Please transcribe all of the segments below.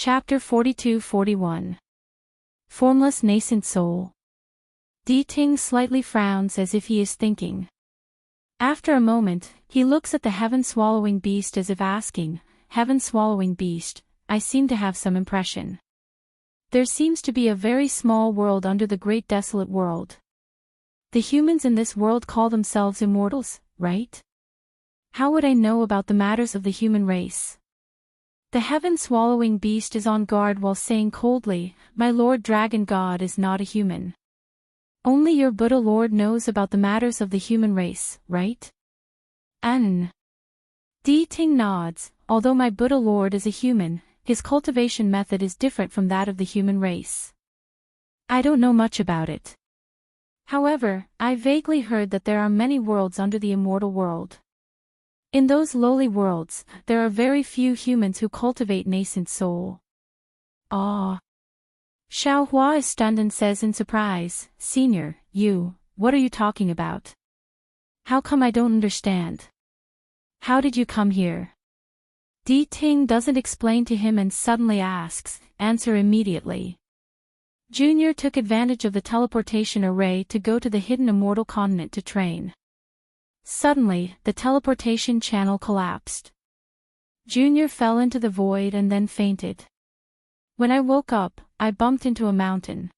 Chapter 42-41. Formless Nascent Soul. Ting slightly frowns as if he is thinking. After a moment, he looks at the heaven-swallowing beast as if asking, "Heaven-swallowing beast, I seem to have some impression. There seems to be a very small world under the great desolate world. The humans in this world call themselves immortals, right? How would I know about the matters of the human race?" The heaven-swallowing beast is on guard while saying coldly, "My Lord Dragon God is not a human. Only your Buddha Lord knows about the matters of the human race, right?" Ting nods. Although my Buddha Lord is a human, his cultivation method is different from that of the human race. I don't know much about it. However, I vaguely heard that there are many worlds under the immortal world. In those lowly worlds, there are very few humans who cultivate nascent soul. Ah. Xiao Hua is stunned and says in surprise, "Senior, what are you talking about? How come I don't understand? How did you come here?" Ting doesn't explain to him and suddenly asks, "Answer immediately." Junior took advantage of the teleportation array to go to the hidden immortal continent to train. Suddenly, the teleportation channel collapsed. Junior fell into the void and then fainted. When I woke up, I bumped into a mountain.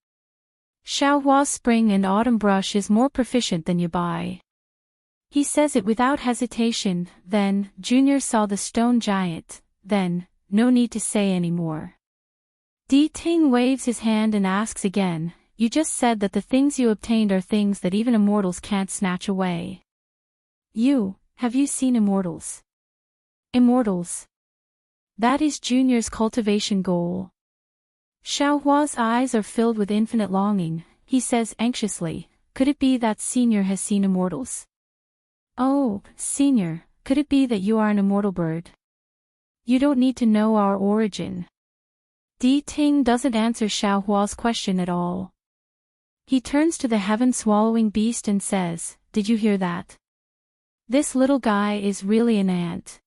Xiao Hua's spring and autumn brush is more proficient than Yabai. He says it without hesitation. Then, Junior saw the stone giant. Then, no need to say any more. Ting waves his hand and asks again, "You just said that the things you obtained are things that even immortals can't snatch away. Have you seen immortals?" Immortals. That is Junior's cultivation goal. Xiao Hua's eyes are filled with infinite longing. He says anxiously, "Could it be that Senior has seen immortals? Oh, Senior, could it be that you are an immortal bird? You don't need to know our origin." Ting doesn't answer Xiao Hua's question at all. He turns to the heaven-swallowing beast and says, "Did you hear that? This little guy is really an ant.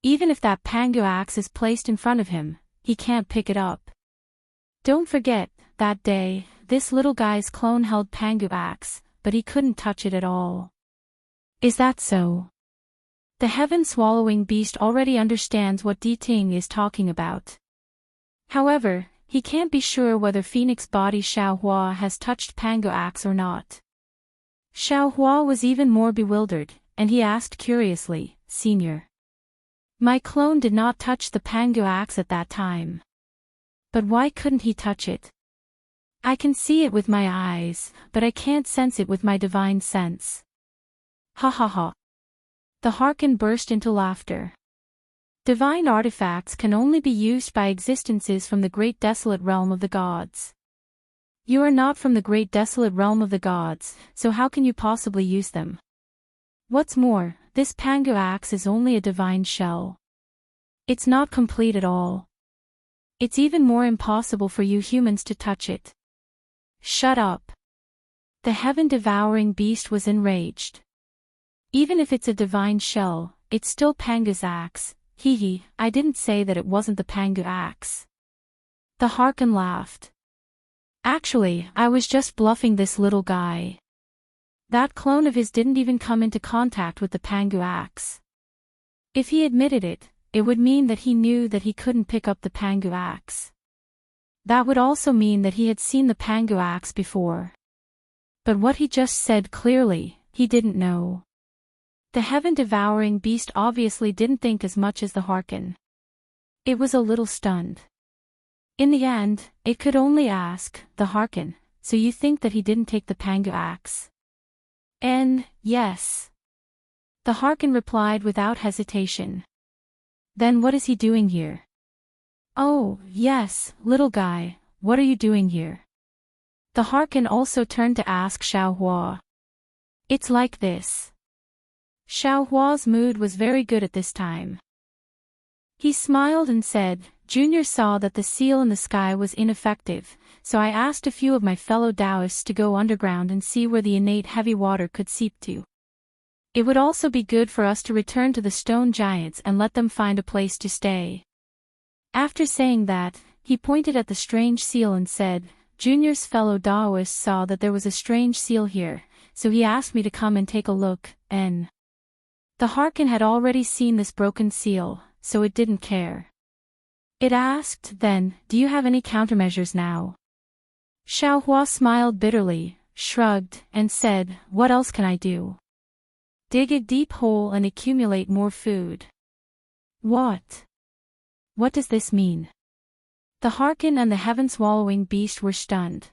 Even if that Pangu axe is placed in front of him, he can't pick it up. Don't forget, that day, this little guy's clone held Pangu axe, but he couldn't touch it at all." Is that so? The heaven-swallowing beast already understands what Ting is talking about. However, he can't be sure whether Phoenix Body Xiao Hua has touched Pangu axe or not. Xiao Hua was even more bewildered, and he asked curiously, "Senior, my clone did not touch the Pangu axe at that time. But why couldn't he touch it? I can see it with my eyes, but I can't sense it with my divine sense." Ha ha ha. The Harkin burst into laughter. Divine artifacts can only be used by existences from the great desolate realm of the gods. You are not from the great desolate realm of the gods, so how can you possibly use them? What's more, this Pangu axe is only a divine shell. It's not complete at all. It's even more impossible for you humans to touch it. Shut up. The heaven-devouring beast was enraged. Even if it's a divine shell, it's still Pangu's axe. I didn't say that it wasn't the Pangu axe. The Harkin laughed. Actually, I was just bluffing this little guy. That clone of his didn't even come into contact with the Pangu axe. If he admitted it, it would mean that he knew that he couldn't pick up the Pangu axe. That would also mean that he had seen the Pangu axe before. But what he just said clearly, he didn't know. The heaven-devouring beast obviously didn't think as much as the Harkin. It was a little stunned. In the end, it could only ask, "The Harkin, so you think that he didn't take the Pangu axe?" Yes. The Harkin replied without hesitation. "Then what is he doing here?" "Oh, yes, little guy, what are you doing here?" The Harkin also turned to ask Xiao Hua. "It's like this." Xiao Hua's mood was very good at this time. He smiled and said, "Junior saw that the seal in the sky was ineffective, so I asked a few of my fellow Taoists to go underground and see where the innate heavy water could seep to. It would also be good for us to return to the stone giants and let them find a place to stay. After saying that, he pointed at the strange seal and said, Junior's fellow Daoist saw that there was a strange seal here, so he asked me to come and take a look, and the Harkin had already seen this broken seal, so it didn't care. It asked, then, do you have any countermeasures now? Xiaohua smiled bitterly, shrugged, and said, what else can I do? Dig a deep hole and accumulate more food. What? What does this mean? The Harkin and the heaven-swallowing beast were stunned.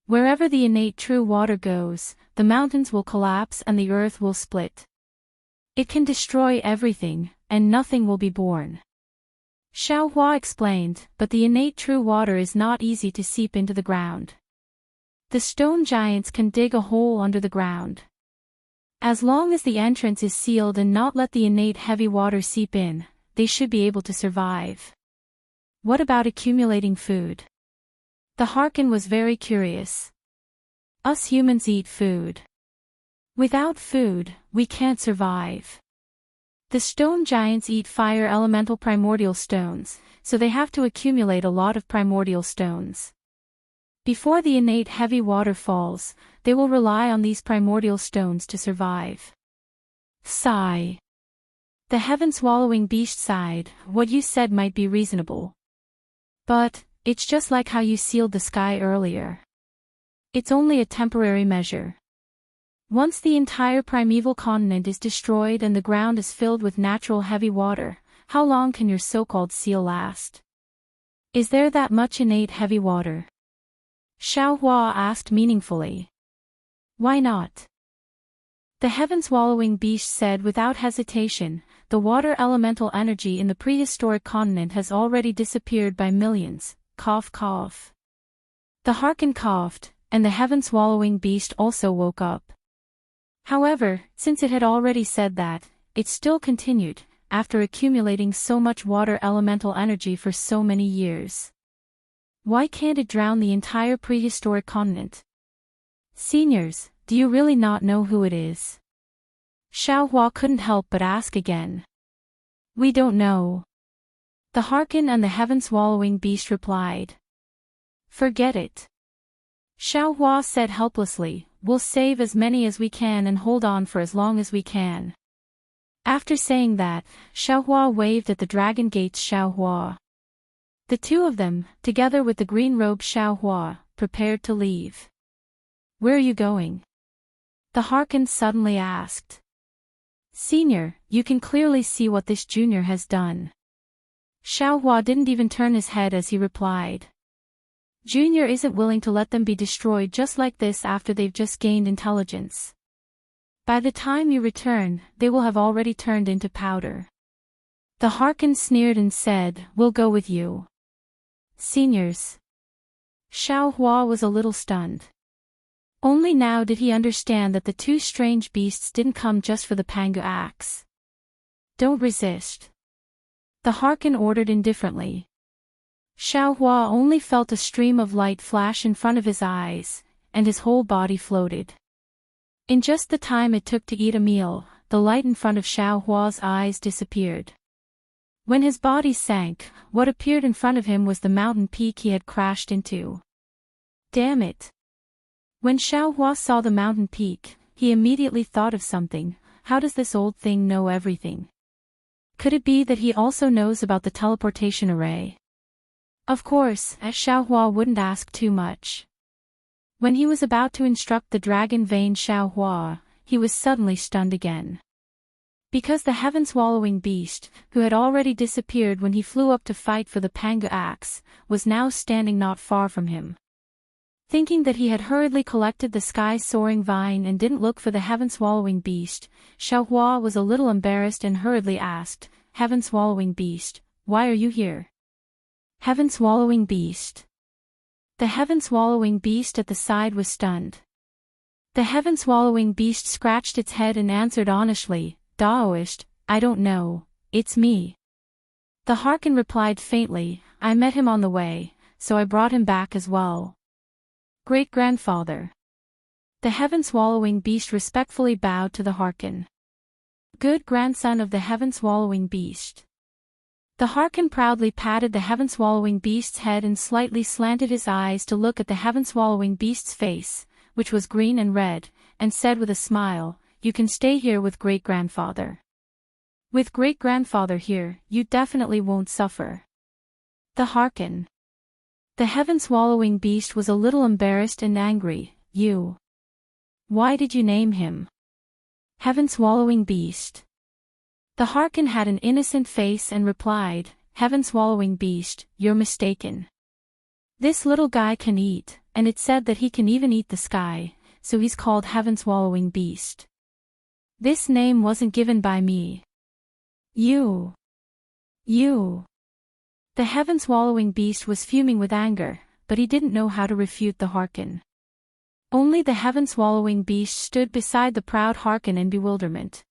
Wherever the innate true water goes, the mountains will collapse and the earth will split. It can destroy everything, and nothing will be born. Xiaohua explained, but the innate true water is not easy to seep into the ground. The stone giants can dig a hole under the ground. As long as the entrance is sealed and not let the innate heavy water seep in, they should be able to survive. What about accumulating food? The Harkin was very curious. Us humans eat food. Without food, we can't survive. The stone giants eat fire elemental primordial stones, so they have to accumulate a lot of primordial stones. Before the innate heavy water falls, they will rely on these primordial stones to survive. Sigh. The heaven-swallowing beast sighed, what you said might be reasonable. But, it's just like how you sealed the sky earlier. It's only a temporary measure. Once the entire primeval continent is destroyed and the ground is filled with natural heavy water, how long can your so-called seal last? Is there that much innate heavy water? Xiaohua asked meaningfully. Why not? The heaven-swallowing beast said without hesitation, the water elemental energy in the prehistoric continent has already disappeared by millions, cough cough. The Harkin coughed, and the heaven-swallowing beast also woke up. However, since it had already said that, it still continued, after accumulating so much water elemental energy for so many years. Why can't it drown the entire prehistoric continent? Seniors, do you really not know who it is? Xiaohua couldn't help but ask again. We don't know. The Harkin and the heaven-swallowing beast replied. Forget it. Xiaohua said helplessly, we'll save as many as we can and hold on for as long as we can. After saying that, Xiaohua waved at the dragon gates Xiaohua. The two of them, together with the green-robed Xiaohua, prepared to leave. Where are you going? The Harkin suddenly asked. Senior, you can clearly see what this junior has done. Xiaohua didn't even turn his head as he replied. Junior isn't willing to let them be destroyed just like this after they've just gained intelligence. By the time you return, they will have already turned into powder. The Harkin sneered and said, we'll go with you. Seniors. Xiaohua was a little stunned. Only now did he understand that the two strange beasts didn't come just for the Pangu axe. Don't resist. The Harkin ordered indifferently. Xiaohua only felt a stream of light flash in front of his eyes, and his whole body floated. In just the time it took to eat a meal, the light in front of Xiaohua's eyes disappeared. When his body sank, what appeared in front of him was the mountain peak he had crashed into. Damn it! When Xiaohua saw the mountain peak, he immediately thought of something. How does this old thing know everything? Could it be that he also knows about the teleportation array? Of course, Xiaohua wouldn't ask too much. When he was about to instruct the dragon-veined Xiaohua, he was suddenly stunned again. Because the heaven-swallowing beast, who had already disappeared when he flew up to fight for the Pangu axe, was now standing not far from him. Thinking that he had hurriedly collected the sky-soaring vine and didn't look for the heaven-swallowing beast, Xiaohua was a little embarrassed and hurriedly asked, Heaven-swallowing beast, why are you here? Heaven-swallowing beast. The heaven-swallowing beast at the side was stunned. The heaven-swallowing beast scratched its head and answered honestly, Daoist, I don't know, it's me. The Harkin replied faintly, I met him on the way, so I brought him back as well. Great-grandfather. The heaven-swallowing beast respectfully bowed to the Harkin. Good grandson of the heaven-swallowing beast. The Harkin proudly patted the heaven-swallowing beast's head and slightly slanted his eyes to look at the heaven-swallowing beast's face, which was green and red, and said with a smile, "You can stay here with great-grandfather. With great-grandfather here, you definitely won't suffer." The Harkin. The heaven-swallowing beast was a little embarrassed and angry. "You. Why did you name him heaven-swallowing beast?" The Harkin had an innocent face and replied, "Heaven-swallowing beast, you're mistaken. This little guy can eat, and it's said that he can even eat the sky, so he's called heaven-swallowing beast. This name wasn't given by me. You. The heaven-swallowing beast was fuming with anger, but he didn't know how to refute the Harkin. Only the heaven-swallowing beast stood beside the proud Harkin in bewilderment.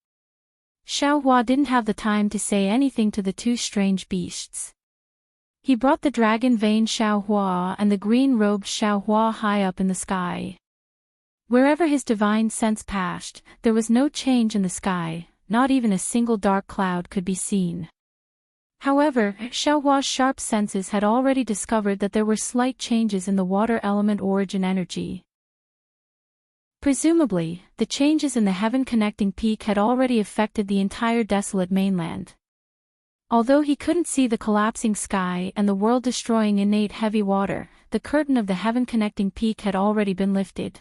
Xiaohua didn't have the time to say anything to the two strange beasts. He brought the dragon-veined Xiaohua and the green-robed Xiaohua high up in the sky. Wherever his divine sense passed, there was no change in the sky, not even a single dark cloud could be seen. However, Xiaohua's sharp senses had already discovered that there were slight changes in the water element origin energy. Presumably, the changes in the heaven-connecting peak had already affected the entire desolate mainland. Although he couldn't see the collapsing sky and the world-destroying innate heavy water, the curtain of the heaven-connecting peak had already been lifted.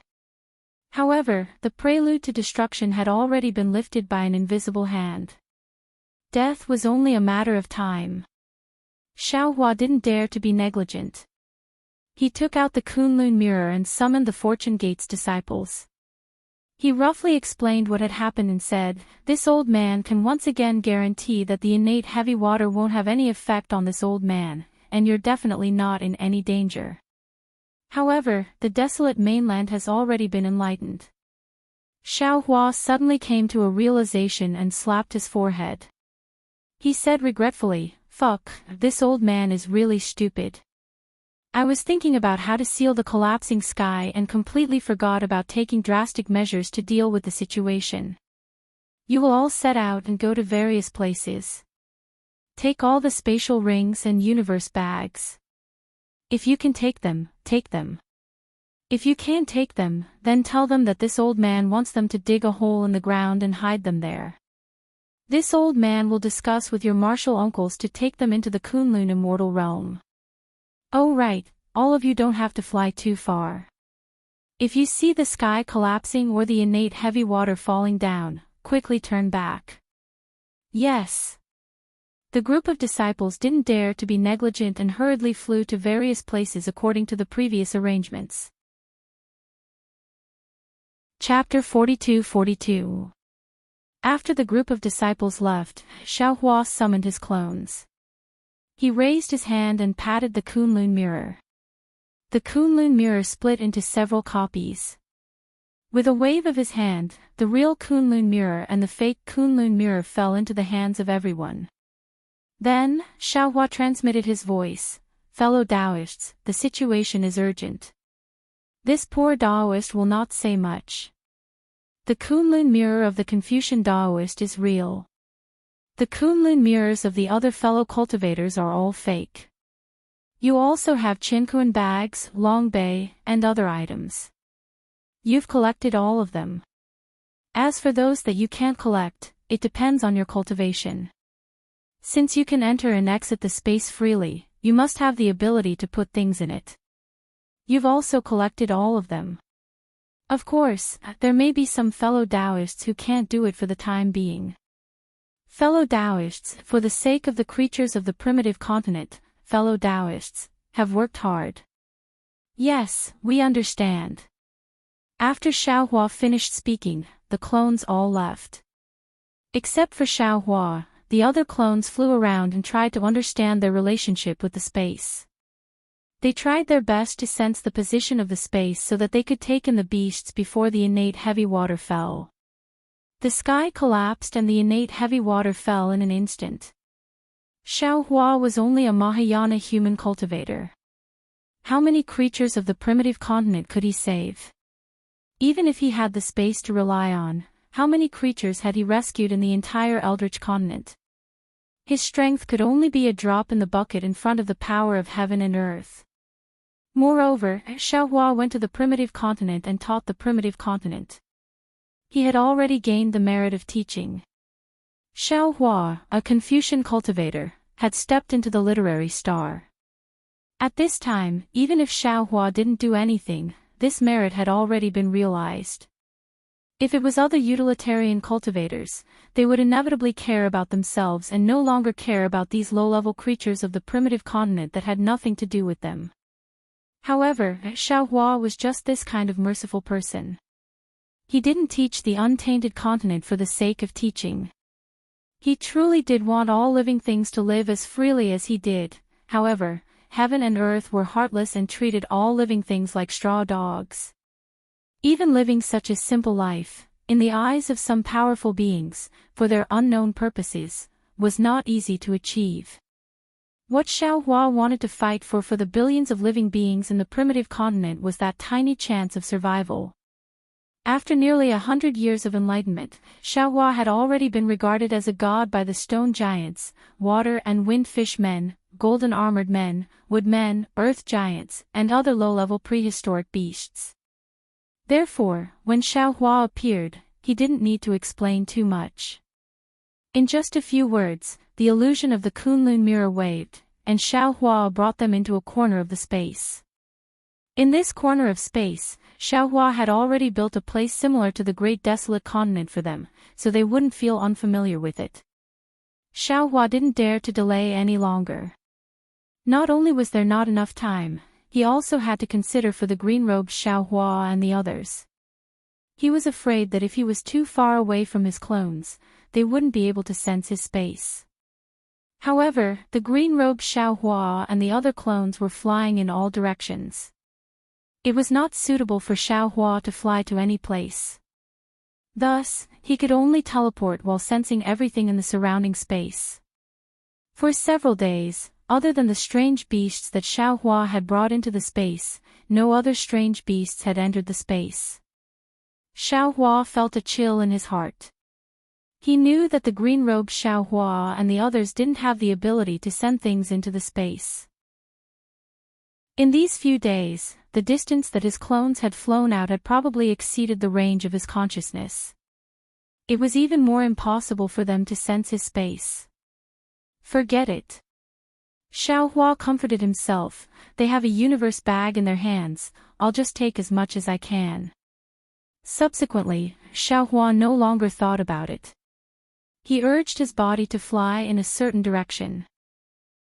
However, the prelude to destruction had already been lifted by an invisible hand. Death was only a matter of time. Xiaohua didn't dare to be negligent. He took out the Kunlun mirror and summoned the Fortune Gate's disciples. He roughly explained what had happened and said, "This old man can once again guarantee that the innate heavy water won't have any effect on this old man, and you're definitely not in any danger. However, the desolate mainland has already been enlightened." Xiaohua suddenly came to a realization and slapped his forehead. He said regretfully, "Fuck, this old man is really stupid. I was thinking about how to seal the collapsing sky and completely forgot about taking drastic measures to deal with the situation. You will all set out and go to various places. Take all the spatial rings and universe bags. If you can take them, take them. If you can't take them, then tell them that this old man wants them to dig a hole in the ground and hide them there. This old man will discuss with your martial uncles to take them into the Kunlun immortal realm. Oh right, all of you don't have to fly too far. If you see the sky collapsing or the innate heavy water falling down, quickly turn back." Yes. The group of disciples didn't dare to be negligent and hurriedly flew to various places according to the previous arrangements. Chapter 42-42. After the group of disciples left, Xiaohua summoned his clones. He raised his hand and patted the Kunlun mirror. The Kunlun mirror split into several copies. With a wave of his hand, the real Kunlun mirror and the fake Kunlun mirror fell into the hands of everyone. Then, Xiaohua transmitted his voice, "Fellow Taoists, the situation is urgent. This poor Taoist will not say much. The Kunlun mirror of the Confucian Taoist is real. The Kunlun mirrors of the other fellow cultivators are all fake. You also have Qinkuan bags, long bei, and other items. You've collected all of them. As for those that you can't collect, it depends on your cultivation. Since you can enter and exit the space freely, you must have the ability to put things in it. You've also collected all of them. Of course, there may be some fellow Taoists who can't do it for the time being. Fellow Taoists, for the sake of the creatures of the primitive continent, fellow Taoists, have worked hard. Yes, we understand." After Xiaohua finished speaking, the clones all left. Except for Xiaohua, the other clones flew around and tried to understand their relationship with the space. They tried their best to sense the position of the space so that they could take in the beasts before the innate heavy water fell. The sky collapsed and the innate heavy water fell in an instant. Xiaohua was only a Mahayana human cultivator. How many creatures of the primitive continent could he save? Even if he had the space to rely on, how many creatures had he rescued in the entire Eldritch continent? His strength could only be a drop in the bucket in front of the power of heaven and earth. Moreover, Xiaohua went to the primitive continent and taught the primitive continent. He had already gained the merit of teaching. Xiaohua, a Confucian cultivator, had stepped into the literary star. At this time, even if Xiaohua didn't do anything, this merit had already been realized. If it was other utilitarian cultivators, they would inevitably care about themselves and no longer care about these low-level creatures of the primitive continent that had nothing to do with them. However, Xiaohua was just this kind of merciful person. He didn't teach the untainted continent for the sake of teaching. He truly did want all living things to live as freely as he did. However, heaven and earth were heartless and treated all living things like straw dogs. Even living such a simple life, in the eyes of some powerful beings, for their unknown purposes, was not easy to achieve. What Xiaohua wanted to fight for the billions of living beings in the primitive continent was that tiny chance of survival. After nearly 100 years of enlightenment, Xiaohua had already been regarded as a god by the stone giants, water and wind fish men, golden-armored men, wood men, earth giants, and other low-level prehistoric beasts. Therefore, when Xiaohua appeared, he didn't need to explain too much. In just a few words, the illusion of the Kunlun mirror waved, and Xiaohua brought them into a corner of the space. In this corner of space, Xiaohua had already built a place similar to the great desolate continent for them, so they wouldn't feel unfamiliar with it. Xiaohua didn't dare to delay any longer. Not only was there not enough time, he also had to consider for the green-robed Xiaohua and the others. He was afraid that if he was too far away from his clones, they wouldn't be able to sense his space. However, the green-robed Xiaohua and the other clones were flying in all directions. It was not suitable for Xiaohua to fly to any place. Thus, he could only teleport while sensing everything in the surrounding space. For several days, other than the strange beasts that Xiaohua had brought into the space, no other strange beasts had entered the space. Xiaohua felt a chill in his heart. He knew that the green-robed Xiaohua and the others didn't have the ability to send things into the space. In these few days, the distance that his clones had flown out had probably exceeded the range of his consciousness. It was even more impossible for them to sense his space. Forget it. Xiaohua comforted himself, they have a universe bag in their hands, I'll just take as much as I can. Subsequently, Xiaohua no longer thought about it. He urged his body to fly in a certain direction.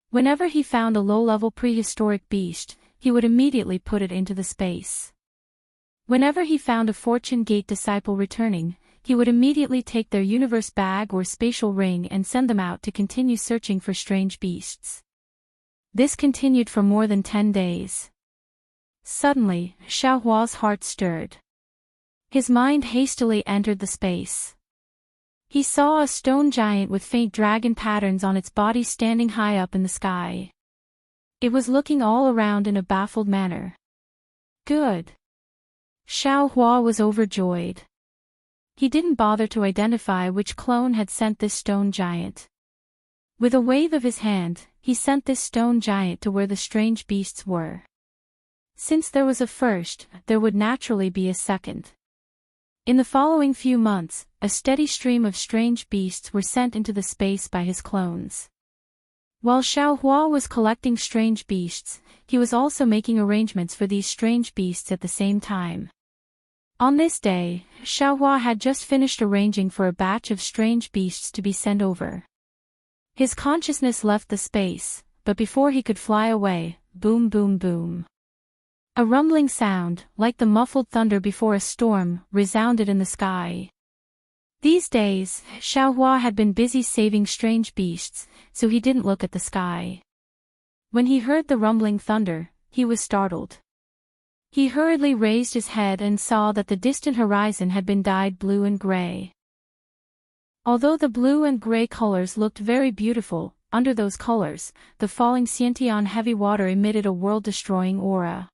Whenever he found a low-level prehistoric beast, he would immediately put it into the space. Whenever he found a Fortune Gate disciple returning, he would immediately take their universe bag or spatial ring and send them out to continue searching for strange beasts. This continued for more than 10 days. Suddenly, Xiaohua's heart stirred. His mind hastily entered the space. He saw a stone giant with faint dragon patterns on its body standing high up in the sky. It was looking all around in a baffled manner. Good. Xiaohua was overjoyed. He didn't bother to identify which clone had sent this stone giant. With a wave of his hand, he sent this stone giant to where the strange beasts were. Since there was a first, there would naturally be a second. In the following few months, a steady stream of strange beasts were sent into the space by his clones. While Xiaohua was collecting strange beasts, he was also making arrangements for these strange beasts at the same time. On this day, Xiaohua had just finished arranging for a batch of strange beasts to be sent over. His consciousness left the space, but before he could fly away, boom boom boom. A rumbling sound, like the muffled thunder before a storm, resounded in the sky. These days, Xiaohua had been busy saving strange beasts, so he didn't look at the sky. When he heard the rumbling thunder, he was startled. He hurriedly raised his head and saw that the distant horizon had been dyed blue and gray. Although the blue and gray colors looked very beautiful, under those colors, the falling Xiantian heavy water emitted a world-destroying aura.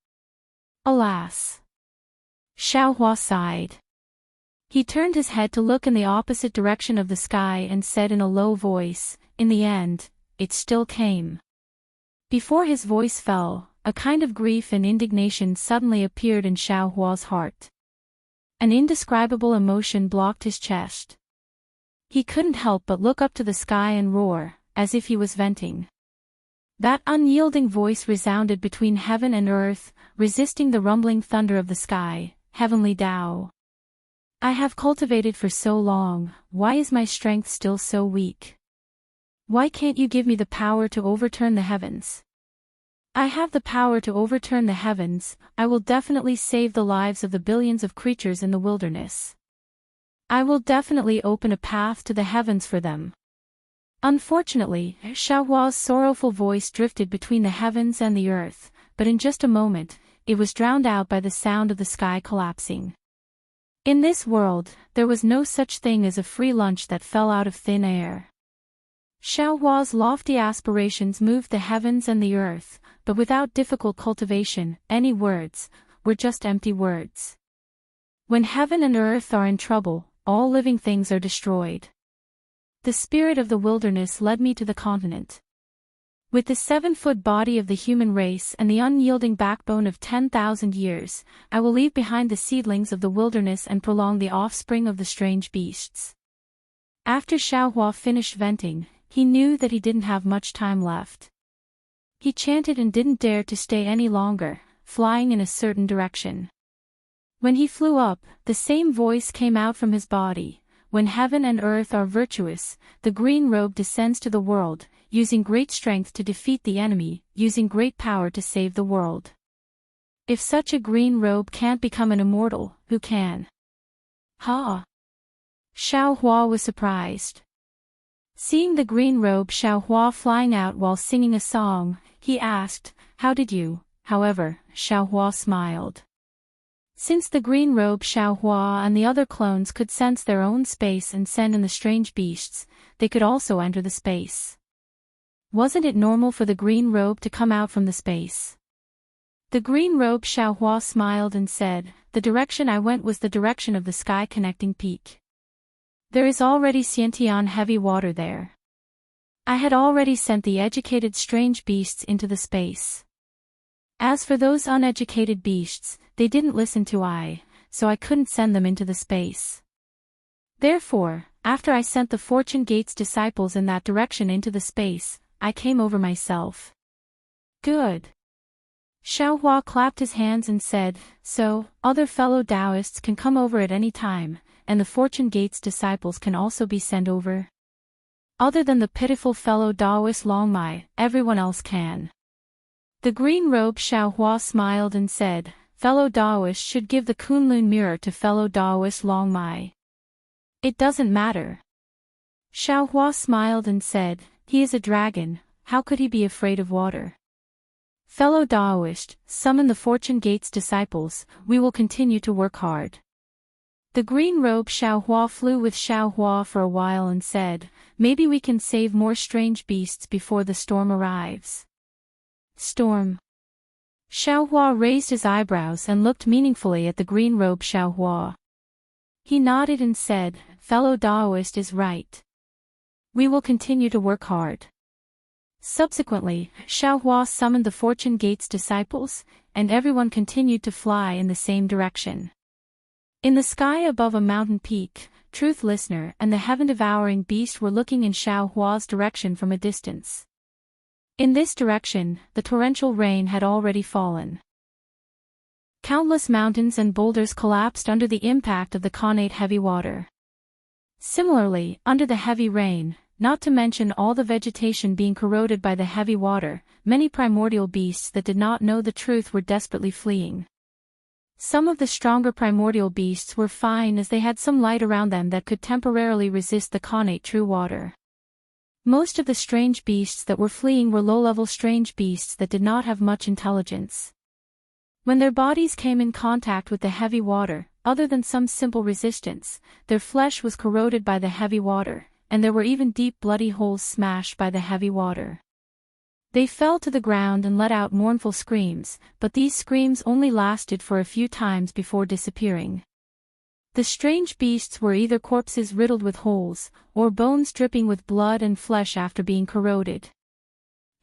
Alas! Xiaohua sighed. He turned his head to look in the opposite direction of the sky and said in a low voice, in the end, it still came. Before his voice fell, a kind of grief and indignation suddenly appeared in Xiao Hua's heart. An indescribable emotion blocked his chest. He couldn't help but look up to the sky and roar, as if he was venting. That unyielding voice resounded between heaven and earth, resisting the rumbling thunder of the sky. Heavenly Tao. I have cultivated for so long, why is my strength still so weak? Why can't you give me the power to overturn the heavens? I have the power to overturn the heavens, I will definitely save the lives of the billions of creatures in the wilderness. I will definitely open a path to the heavens for them. Unfortunately, Xiao Hua's sorrowful voice drifted between the heavens and the earth, but in just a moment, it was drowned out by the sound of the sky collapsing. In this world, there was no such thing as a free lunch that fell out of thin air. Xiao Hua's lofty aspirations moved the heavens and the earth, but without difficult cultivation, any words were just empty words. When heaven and earth are in trouble, all living things are destroyed. The spirit of the wilderness led me to the continent. With the 7-foot body of the human race and the unyielding backbone of 10,000 years, I will leave behind the seedlings of the wilderness and prolong the offspring of the strange beasts. After Xiao Hua finished venting, he knew that he didn't have much time left. He chanted and didn't dare to stay any longer, flying in a certain direction. When he flew up, the same voice came out from his body. When heaven and earth are virtuous, the green robe descends to the world, using great strength to defeat the enemy, using great power to save the world. If such a green robe can't become an immortal, who can? Ha! Xiao Hua was surprised. Seeing the green robe Xiao Hua flying out while singing a song, he asked, "How did you?" However, Xiao Hua smiled. Since the green robe Xiao Hua and the other clones could sense their own space and send in the strange beasts, they could also enter the space. Wasn't it normal for the green robe to come out from the space? The green robe Xiao Hua smiled and said, "The direction I went was the direction of the sky connecting peak. There is already Xiantian heavy water there. I had already sent the educated strange beasts into the space. As for those uneducated beasts, they didn't listen to I, so I couldn't send them into the space. Therefore, after I sent the Fortune Gate's disciples in that direction into the space, I came over myself." Good. Xiao Hua clapped his hands and said, "So, other fellow Taoists can come over at any time, and the Fortune Gate's disciples can also be sent over? Other than the pitiful fellow Taoist Long Mai, everyone else can." The green robe Xiao Hua smiled and said, "Fellow Taoists should give the Kunlun mirror to fellow Taoist Long Mai. It doesn't matter." Xiao Hua smiled and said, "He is a dragon, how could he be afraid of water? Fellow Taoist, summon the Fortune Gate's disciples, we will continue to work hard." The green robe Xiao Hua flew with Xiao Hua for a while and said, "Maybe we can save more strange beasts before the storm arrives." Storm. Xiao Hua raised his eyebrows and looked meaningfully at the green robe Xiao Hua. He nodded and said, "Fellow Taoist is right. We will continue to work hard." Subsequently, Xiao Hua summoned the Fortune Gate's disciples, and everyone continued to fly in the same direction. In the sky above a mountain peak, Truth Listener and the heaven-devouring beast were looking in Xiao Hua's direction from a distance. In this direction, the torrential rain had already fallen. Countless mountains and boulders collapsed under the impact of the connate heavy water. Similarly, under the heavy rain, not to mention all the vegetation being corroded by the heavy water, many primordial beasts that did not know the truth were desperately fleeing. Some of the stronger primordial beasts were fine as they had some light around them that could temporarily resist the connate true water. Most of the strange beasts that were fleeing were low-level strange beasts that did not have much intelligence. When their bodies came in contact with the heavy water, other than some simple resistance, their flesh was corroded by the heavy water, and there were even deep bloody holes smashed by the heavy water. They fell to the ground and let out mournful screams, but these screams only lasted for a few times before disappearing. The strange beasts were either corpses riddled with holes, or bones dripping with blood and flesh after being corroded.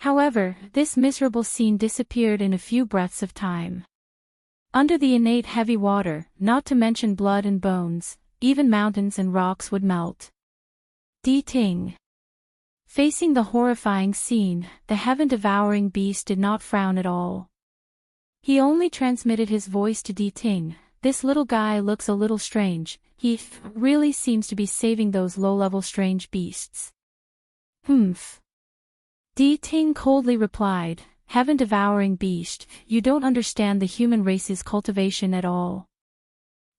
However, this miserable scene disappeared in a few breaths of time. Under the innate heavy water, not to mention blood and bones, even mountains and rocks would melt. Ting. Facing the horrifying scene, the heaven-devouring beast did not frown at all. He only transmitted his voice to Ting. This little guy looks a little strange, he really seems to be saving those low-level strange beasts. Humph. Ting coldly replied, Heaven-devouring beast, you don't understand the human race's cultivation at all.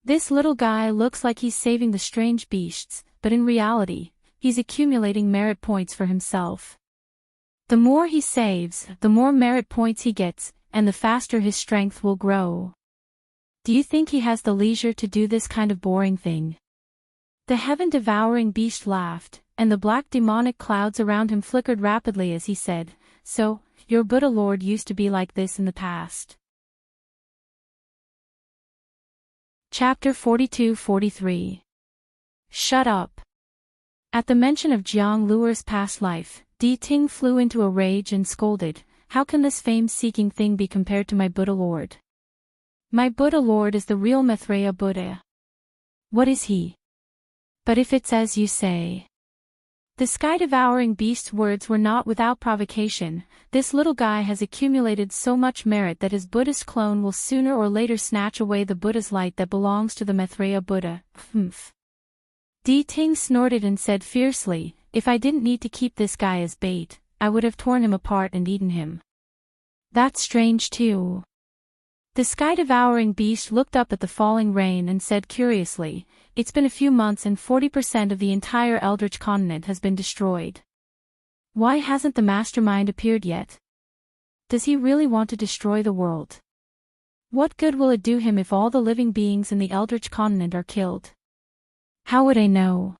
This little guy looks like he's saving the strange beasts, but in reality, he's accumulating merit points for himself. The more he saves, the more merit points he gets, and the faster his strength will grow. Do you think he has the leisure to do this kind of boring thing? The heaven-devouring beast laughed, and the black demonic clouds around him flickered rapidly as he said, So, your Buddha Lord used to be like this in the past. Chapter 42-43. Shut up. At the mention of Jiang Luer's past life, Ting flew into a rage and scolded, How can this fame-seeking thing be compared to my Buddha Lord? My Buddha Lord is the real Maitreya Buddha. What is he? But if it's as you say. The sky-devouring beast's words were not without provocation. This little guy has accumulated so much merit that his Buddhist clone will sooner or later snatch away the Buddha's light that belongs to the Maitreya Buddha. Humph. Ting snorted and said fiercely, If I didn't need to keep this guy as bait, I would have torn him apart and eaten him. That's strange too. The sky-devouring beast looked up at the falling rain and said curiously, It's been a few months and 40% of the entire Eldritch continent has been destroyed. Why hasn't the mastermind appeared yet? Does he really want to destroy the world? What good will it do him if all the living beings in the Eldritch continent are killed? How would I know?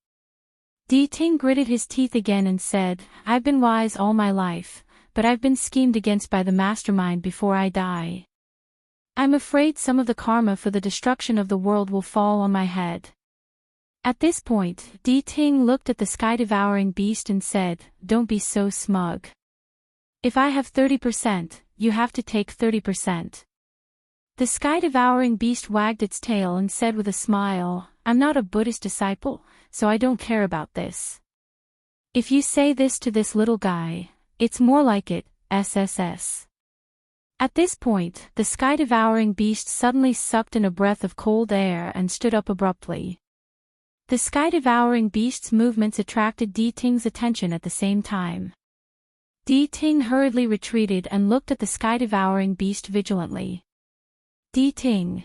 Ting gritted his teeth again and said, I've been wise all my life, but I've been schemed against by the mastermind before I die. I'm afraid some of the karma for the destruction of the world will fall on my head. At this point, Ting looked at the sky-devouring beast and said, Don't be so smug. If I have 30%, you have to take 30%. The sky-devouring beast wagged its tail and said with a smile, I'm not a Buddhist disciple, so I don't care about this. If you say this to this little guy, it's more like it, SSS. At this point, the sky-devouring beast suddenly sucked in a breath of cold air and stood up abruptly. The sky-devouring beast's movements attracted Ting's attention at the same time. Ting hurriedly retreated and looked at the sky-devouring beast vigilantly. Ting.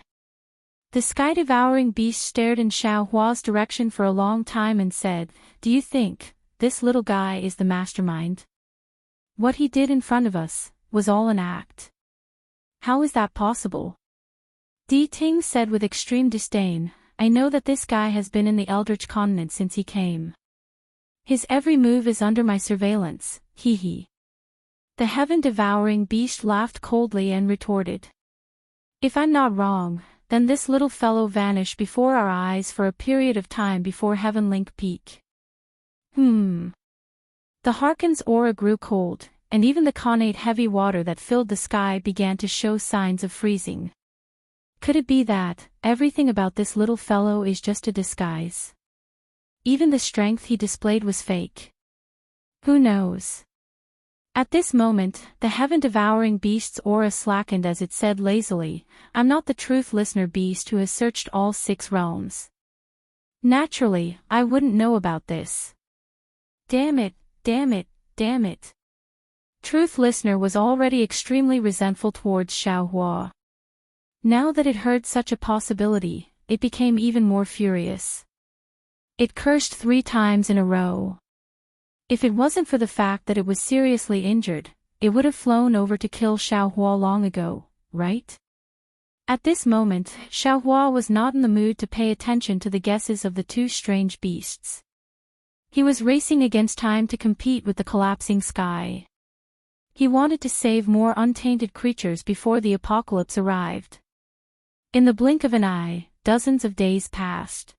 The sky-devouring beast stared in Xiao Hua's direction for a long time and said, Do you think this little guy is the mastermind? What he did in front of us was all an act. How is that possible? Ting said with extreme disdain, I know that this guy has been in the Eldritch continent since he came. His every move is under my surveillance, hee. The heaven-devouring beast laughed coldly and retorted. If I'm not wrong, then this little fellow vanished before our eyes for a period of time before Heaven Link Peak. The Harkon's aura grew cold, and even the connate heavy water that filled the sky began to show signs of freezing. Could it be that everything about this little fellow is just a disguise? Even the strength he displayed was fake. Who knows? At this moment, the heaven-devouring beast's aura slackened as it said lazily, I'm not the truth listener beast who has searched all 6 realms. Naturally, I wouldn't know about this. Damn it. Truth Listener was already extremely resentful towards Xiao Hua. Now that it heard such a possibility, it became even more furious. It cursed 3 times in a row. If it wasn't for the fact that it was seriously injured, it would have flown over to kill Xiao Hua long ago, right? At this moment, Xiao Hua was not in the mood to pay attention to the guesses of the 2 strange beasts. He was racing against time to compete with the collapsing sky. He wanted to save more untainted creatures before the apocalypse arrived. In the blink of an eye, dozens of days passed.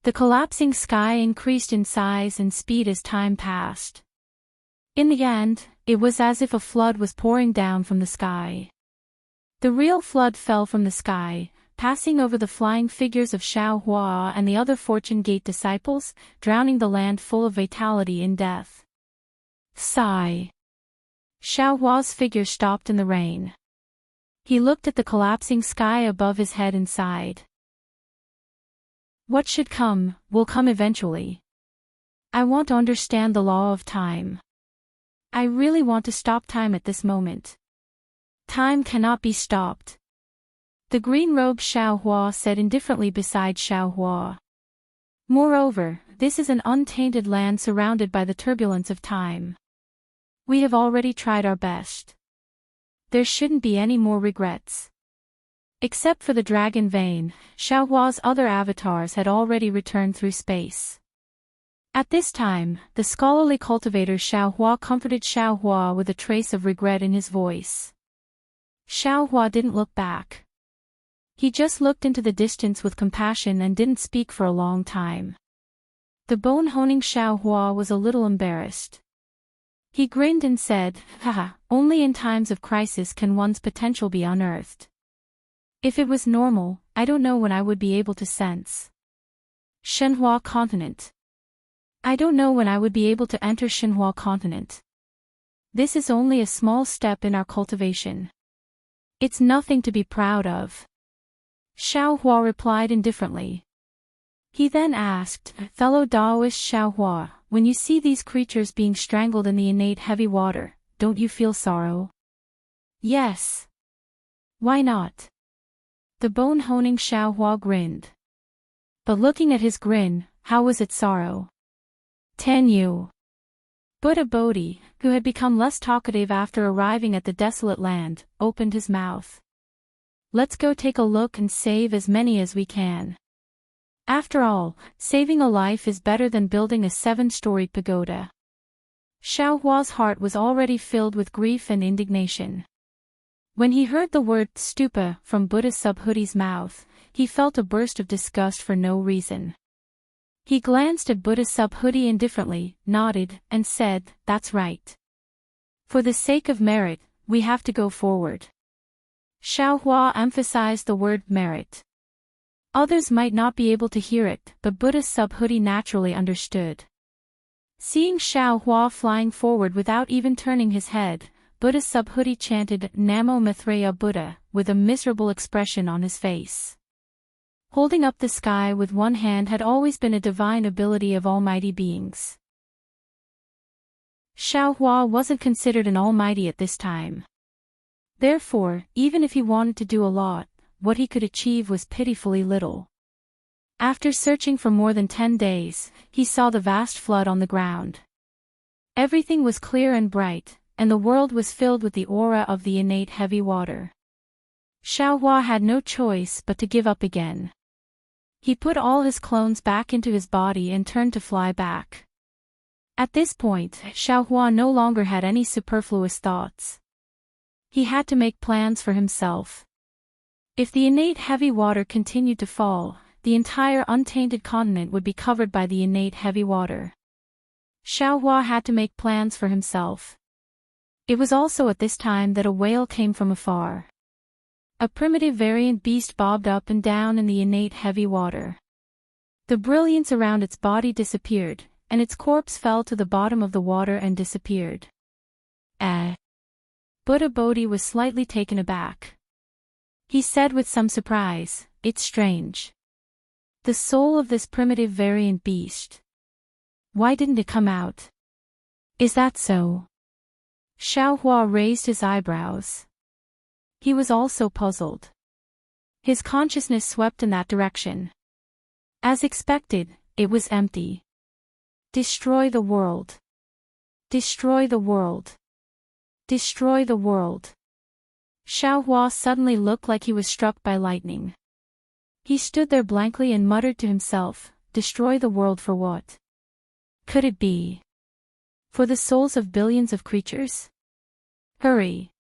The collapsing sky increased in size and speed as time passed. In the end, it was as if a flood was pouring down from the sky. The real flood fell from the sky, passing over the flying figures of Xiao Hua and the other Fortune Gate disciples, drowning the land full of vitality in death. Sigh. Xiao Hua's figure stopped in the rain. He looked at the collapsing sky above his head and sighed. What should come, will come eventually. I want to understand the law of time. I really want to stop time at this moment. Time cannot be stopped. The green-robed Xiao Hua said indifferently beside Xiao Hua. Moreover, this is an untainted land surrounded by the turbulence of time. We have already tried our best. There shouldn't be any more regrets. Except for the dragon vein, Xiao Hua's other avatars had already returned through space. At this time, the scholarly cultivator Xiao Hua comforted Xiao Hua with a trace of regret in his voice. Xiao Hua didn't look back. He just looked into the distance with compassion and didn't speak for a long time. The bone-honing Xiao Hua was a little embarrassed. He grinned and said, "Haha, only in times of crisis can one's potential be unearthed. If it was normal, I don't know when I would be able to sense Shenhua continent. I don't know when I would be able to enter Shenhua continent. This is only a small step in our cultivation. It's nothing to be proud of." Xiao Hua replied indifferently. He then asked, "Fellow Taoist Xiao Hua, when you see these creatures being strangled in the innate heavy water, don't you feel sorrow?" "Yes. Why not?" The bone-honing Xiao Hua grinned. But looking at his grin, how was it sorrow? Tenyu. Buddha Bodhi, who had become less talkative after arriving at the desolate land, opened his mouth. "Let's go take a look and save as many as we can. After all, saving a life is better than building a 7-story pagoda." Xiao Hua's heart was already filled with grief and indignation. When he heard the word stupa from Buddha Subhudi's mouth, he felt a burst of disgust for no reason. He glanced at Buddha Subhudi indifferently, nodded, and said, "That's right. For the sake of merit, we have to go forward." Xiao Hua emphasized the word merit. Others might not be able to hear it, but Buddha Subhuti naturally understood. Seeing Xiao Hua flying forward without even turning his head, Buddha Subhuti chanted Namo Maitreya Buddha, with a miserable expression on his face. Holding up the sky with one hand had always been a divine ability of almighty beings. Xiao Hua wasn't considered an almighty at this time. Therefore, even if he wanted to do a lot, what he could achieve was pitifully little. After searching for more than 10 days, he saw the vast flood on the ground. Everything was clear and bright, and the world was filled with the aura of the innate heavy water. Xiao Hua had no choice but to give up again. He put all his clones back into his body and turned to fly back. At this point, Xiao Hua no longer had any superfluous thoughts. He had to make plans for himself. If the innate heavy water continued to fall, the entire untainted continent would be covered by the innate heavy water. Xiao Hua had to make plans for himself. It was also at this time that a whale came from afar. A primitive variant beast bobbed up and down in the innate heavy water. The brilliance around its body disappeared, and its corpse fell to the bottom of the water and disappeared. Buddha Bodhi was slightly taken aback. He said with some surprise, "It's strange. The soul of this primitive variant beast. Why didn't it come out? Is that so?" Xiao Hua raised his eyebrows. He was also puzzled. His consciousness swept in that direction. As expected, it was empty. Destroy the world. Destroy the world. Destroy the world. Xiao Hua suddenly looked like he was struck by lightning. He stood there blankly and muttered to himself, "Destroy the world for what? Could it be for the souls of billions of creatures? Hurry!"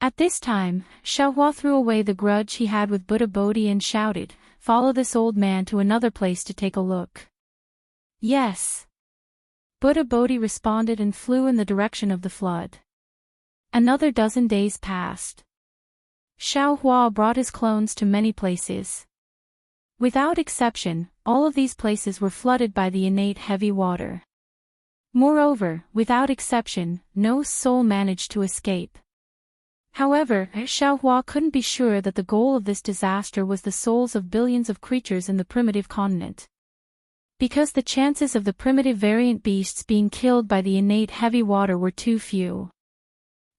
At this time, Xiao Hua threw away the grudge he had with Buddha Bodhi and shouted, follow this old man to another place to take a look. Yes. Buddha Bodhi responded and flew in the direction of the flood. Another dozen days passed. Xiao Hua brought his clones to many places. Without exception, all of these places were flooded by the innate heavy water. Moreover, without exception, no soul managed to escape. However, Xiao Hua couldn't be sure that the goal of this disaster was the souls of billions of creatures in the primitive continent. Because the chances of the primitive variant beasts being killed by the innate heavy water were too few.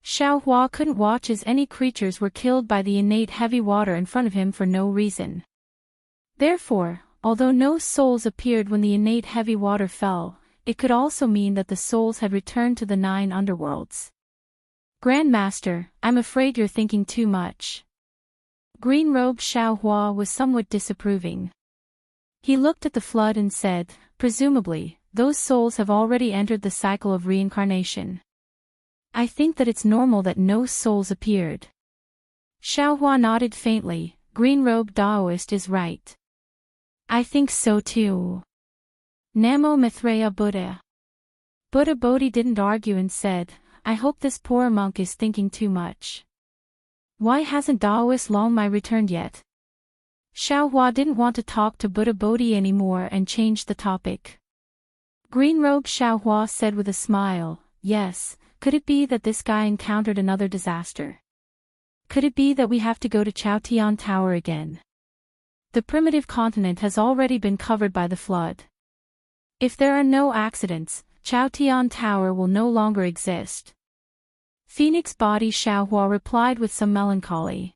Xiao Hua couldn't watch as any creatures were killed by the innate heavy water in front of him for no reason. Therefore, although no souls appeared when the innate heavy water fell, it could also mean that the souls had returned to the 9 underworlds. Grandmaster, I'm afraid you're thinking too much. Green-robed Xiao Hua was somewhat disapproving. He looked at the flood and said, presumably, those souls have already entered the cycle of reincarnation. I think that it's normal that no souls appeared. Xiao Hua nodded faintly. Green-robed Taoist is right. I think so too. Namo Maitreya Buddha. Buddha Bodhi didn't argue and said, I hope this poor monk is thinking too much. Why hasn't Taoist Longmai returned yet? Xiao Hua didn't want to talk to Buddha Bodhi anymore and changed the topic. Green-robed Xiao Hua said with a smile, yes, could it be that this guy encountered another disaster? Could it be that we have to go to Chaotian Tower again? The primitive continent has already been covered by the flood. If there are no accidents, Chaotian Tower will no longer exist. Phoenix Body Xiao Hua replied with some melancholy.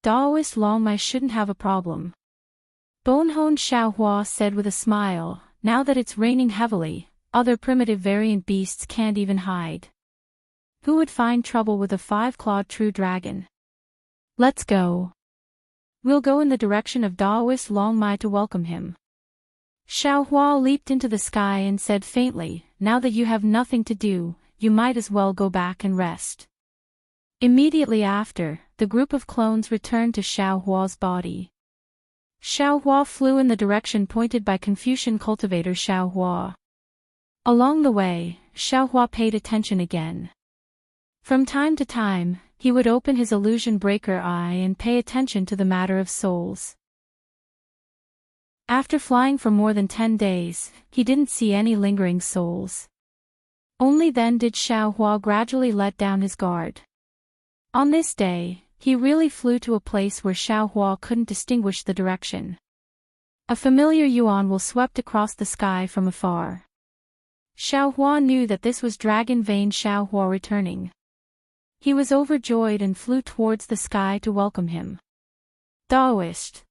Taoist Longmai shouldn't have a problem. Bonehone Xiao Hua said with a smile, now that it's raining heavily, other primitive variant beasts can't even hide. Who would find trouble with a 5-clawed true dragon? Let's go. We'll go in the direction of Taoist Longmai to welcome him. Xiao Hua leaped into the sky and said faintly, now that you have nothing to do, you might as well go back and rest. Immediately after, the group of clones returned to Xiao Hua's body. Xiao Hua flew in the direction pointed by Confucian cultivator Xiao Hua. Along the way, Xiao Hua paid attention again. From time to time, he would open his illusion breaker eye and pay attention to the matter of souls. After flying for more than 10 days, he didn't see any lingering souls. Only then did Xiao Hua gradually let down his guard. On this day, he really flew to a place where Xiao Hua couldn't distinguish the direction. A familiar yuan will swept across the sky from afar. Xiao Hua knew that this was Dragon Vein Xiao Hua returning. He was overjoyed and flew towards the sky to welcome him. Taoist.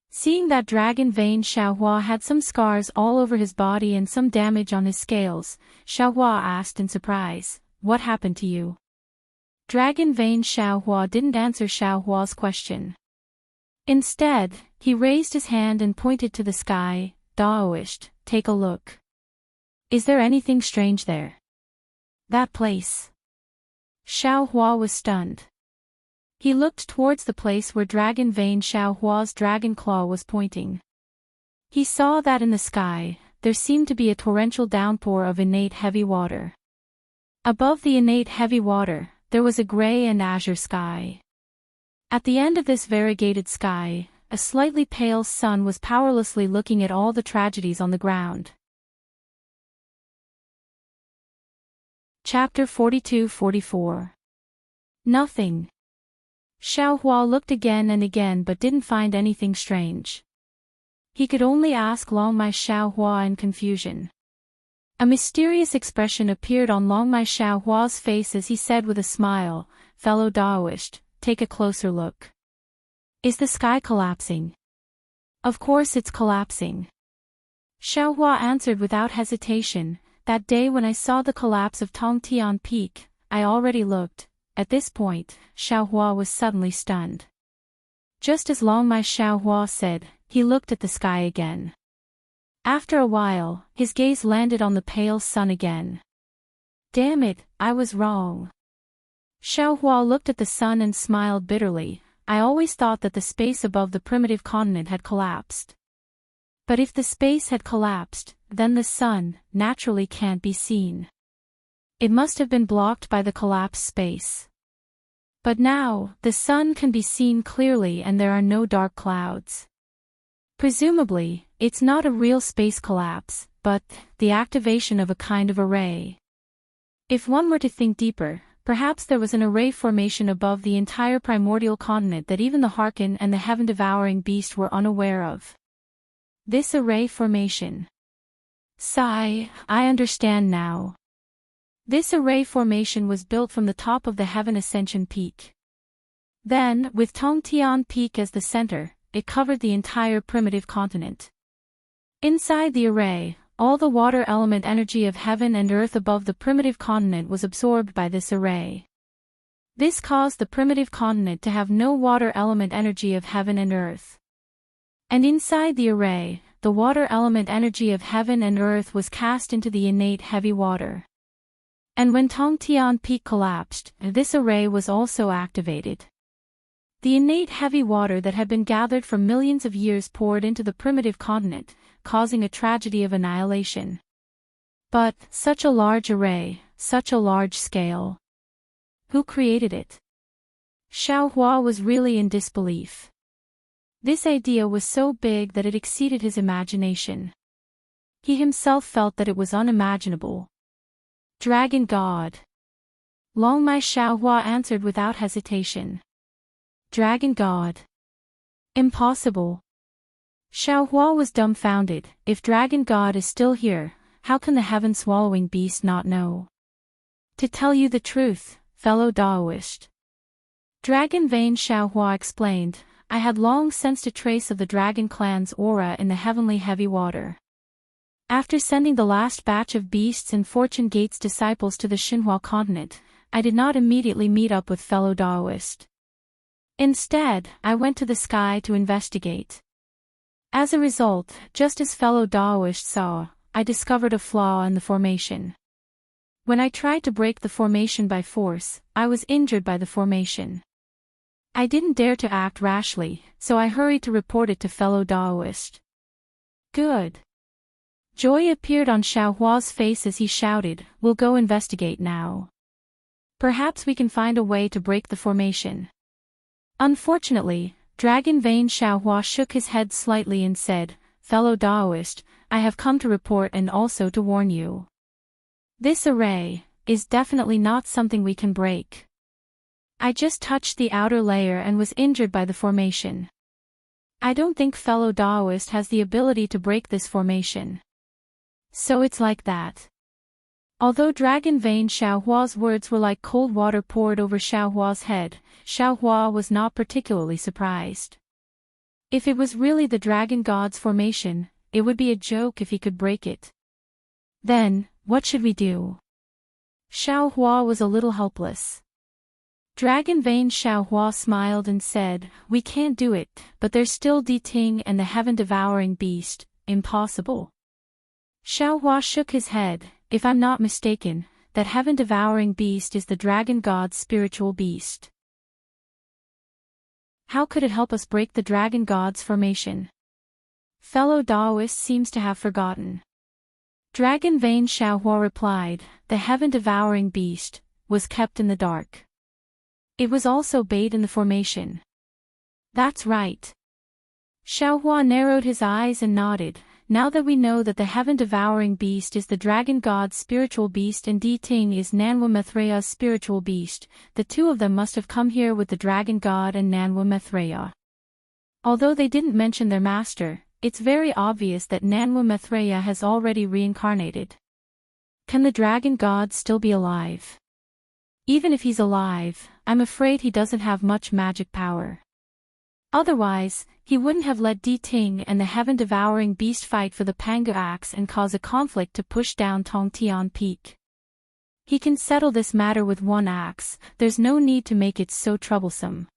Seeing that Dragon Vein Xiao Hua had some scars all over his body and some damage on his scales, Xiao Hua asked in surprise, what happened to you? Dragon Vein Xiao Hua didn't answer Xiao Hua's question. Instead, he raised his hand and pointed to the sky. Taoist, take a look. Is there anything strange there? That place. Xiao Hua was stunned. He looked towards the place where Dragon Vein Xiao Hua's dragon claw was pointing. He saw that in the sky, there seemed to be a torrential downpour of innate heavy water. Above the innate heavy water, there was a gray and azure sky. At the end of this variegated sky, a slightly pale sun was powerlessly looking at all the tragedies on the ground. Chapter 42-44. Nothing. Xiao Hua looked again and again but didn't find anything strange. He could only ask Longmai Xiao Hua in confusion. A mysterious expression appeared on Longmai Xiao Hua's face as he said with a smile, fellow Taoist, take a closer look. Is the sky collapsing? Of course it's collapsing. Xiao Hua answered without hesitation, that day when I saw the collapse of Tongtian Peak, I already looked. At this point, Xiao Hua was suddenly stunned. Just as Longmai Xiao Hua said, he looked at the sky again. After a while, his gaze landed on the pale sun again. Damn it, I was wrong. Xiao Hua looked at the sun and smiled bitterly. I always thought that the space above the primitive continent had collapsed. But if the space had collapsed, then the sun, naturally can't be seen. It must have been blocked by the collapsed space. But now, the sun can be seen clearly and there are no dark clouds. Presumably, it's not a real space collapse, but the activation of a kind of array. If one were to think deeper, perhaps there was an array formation above the entire primordial continent that even the Harkin and the heaven-devouring beast were unaware of. This array formation. Sigh, I understand now. This array formation was built from the top of the Heaven Ascension Peak. Then, with Tongtian Peak as the center, it covered the entire primitive continent. Inside the array, all the water element energy of heaven and earth above the primitive continent was absorbed by this array. This caused the primitive continent to have no water element energy of heaven and earth. And inside the array, the water element energy of heaven and earth was cast into the innate heavy water. And when Tongtian Peak collapsed, this array was also activated. The innate heavy water that had been gathered from millions of years poured into the primitive continent, causing a tragedy of annihilation. But, such a large array, such a large scale. Who created it? Xiaohua was really in disbelief. This idea was so big that it exceeded his imagination. He himself felt that it was unimaginable. Dragon God. Longmai Xiaohua answered without hesitation. Dragon God. Impossible. Xiaohua was dumbfounded. If Dragon God is still here, how can the heaven-swallowing beast not know? To tell you the truth, fellow Daoist. Dragon Vein Xiaohua explained, I had long sensed a trace of the dragon clan's aura in the heavenly heavy water. After sending the last batch of beasts and Fortune Gate's disciples to the Xinhua continent, I did not immediately meet up with fellow Daoist. Instead, I went to the sky to investigate. As a result, just as fellow Daoist saw, I discovered a flaw in the formation. When I tried to break the formation by force, I was injured by the formation. I didn't dare to act rashly, so I hurried to report it to fellow Daoist. Good. Joy appeared on Xiaohua's face as he shouted, we'll go investigate now. Perhaps we can find a way to break the formation. Unfortunately, Dragon Vein Xiaohua shook his head slightly and said, fellow Daoist, I have come to report and also to warn you. This array is definitely not something we can break. I just touched the outer layer and was injured by the formation. I don't think fellow Daoist has the ability to break this formation. So it's like that. Although Dragon Vein Xiaohua's words were like cold water poured over Xiaohua's head, Xiaohua was not particularly surprised. If it was really the Dragon God's formation, it would be a joke if he could break it. Then, what should we do? Xiaohua was a little helpless. Dragon Vein Xiaohua smiled and said, we can't do it, but there's still Di Ting and the heaven-devouring beast, impossible. Xiaohua shook his head. If I'm not mistaken, that heaven-devouring beast is the dragon god's spiritual beast. How could it help us break the dragon god's formation? Fellow Daoist seems to have forgotten. Dragon Vein Xiaohua replied, the heaven-devouring beast was kept in the dark. It was also bathed in the formation. That's right. Xiaohua narrowed his eyes and nodded. Now that we know that the heaven-devouring beast is the dragon god's spiritual beast and Di Ting is Nanwa Mithraya's spiritual beast, the two of them must have come here with the dragon god and Nanwa Mithraya. Although they didn't mention their master, it's very obvious that Nanwa Mithraya has already reincarnated. Can the dragon god still be alive? Even if he's alive, I'm afraid he doesn't have much magic power. Otherwise, he wouldn't have let Di Ting and the heaven-devouring beast fight for the Panga axe and cause a conflict to push down Tongtian Peak. He can settle this matter with one axe, there's no need to make it so troublesome.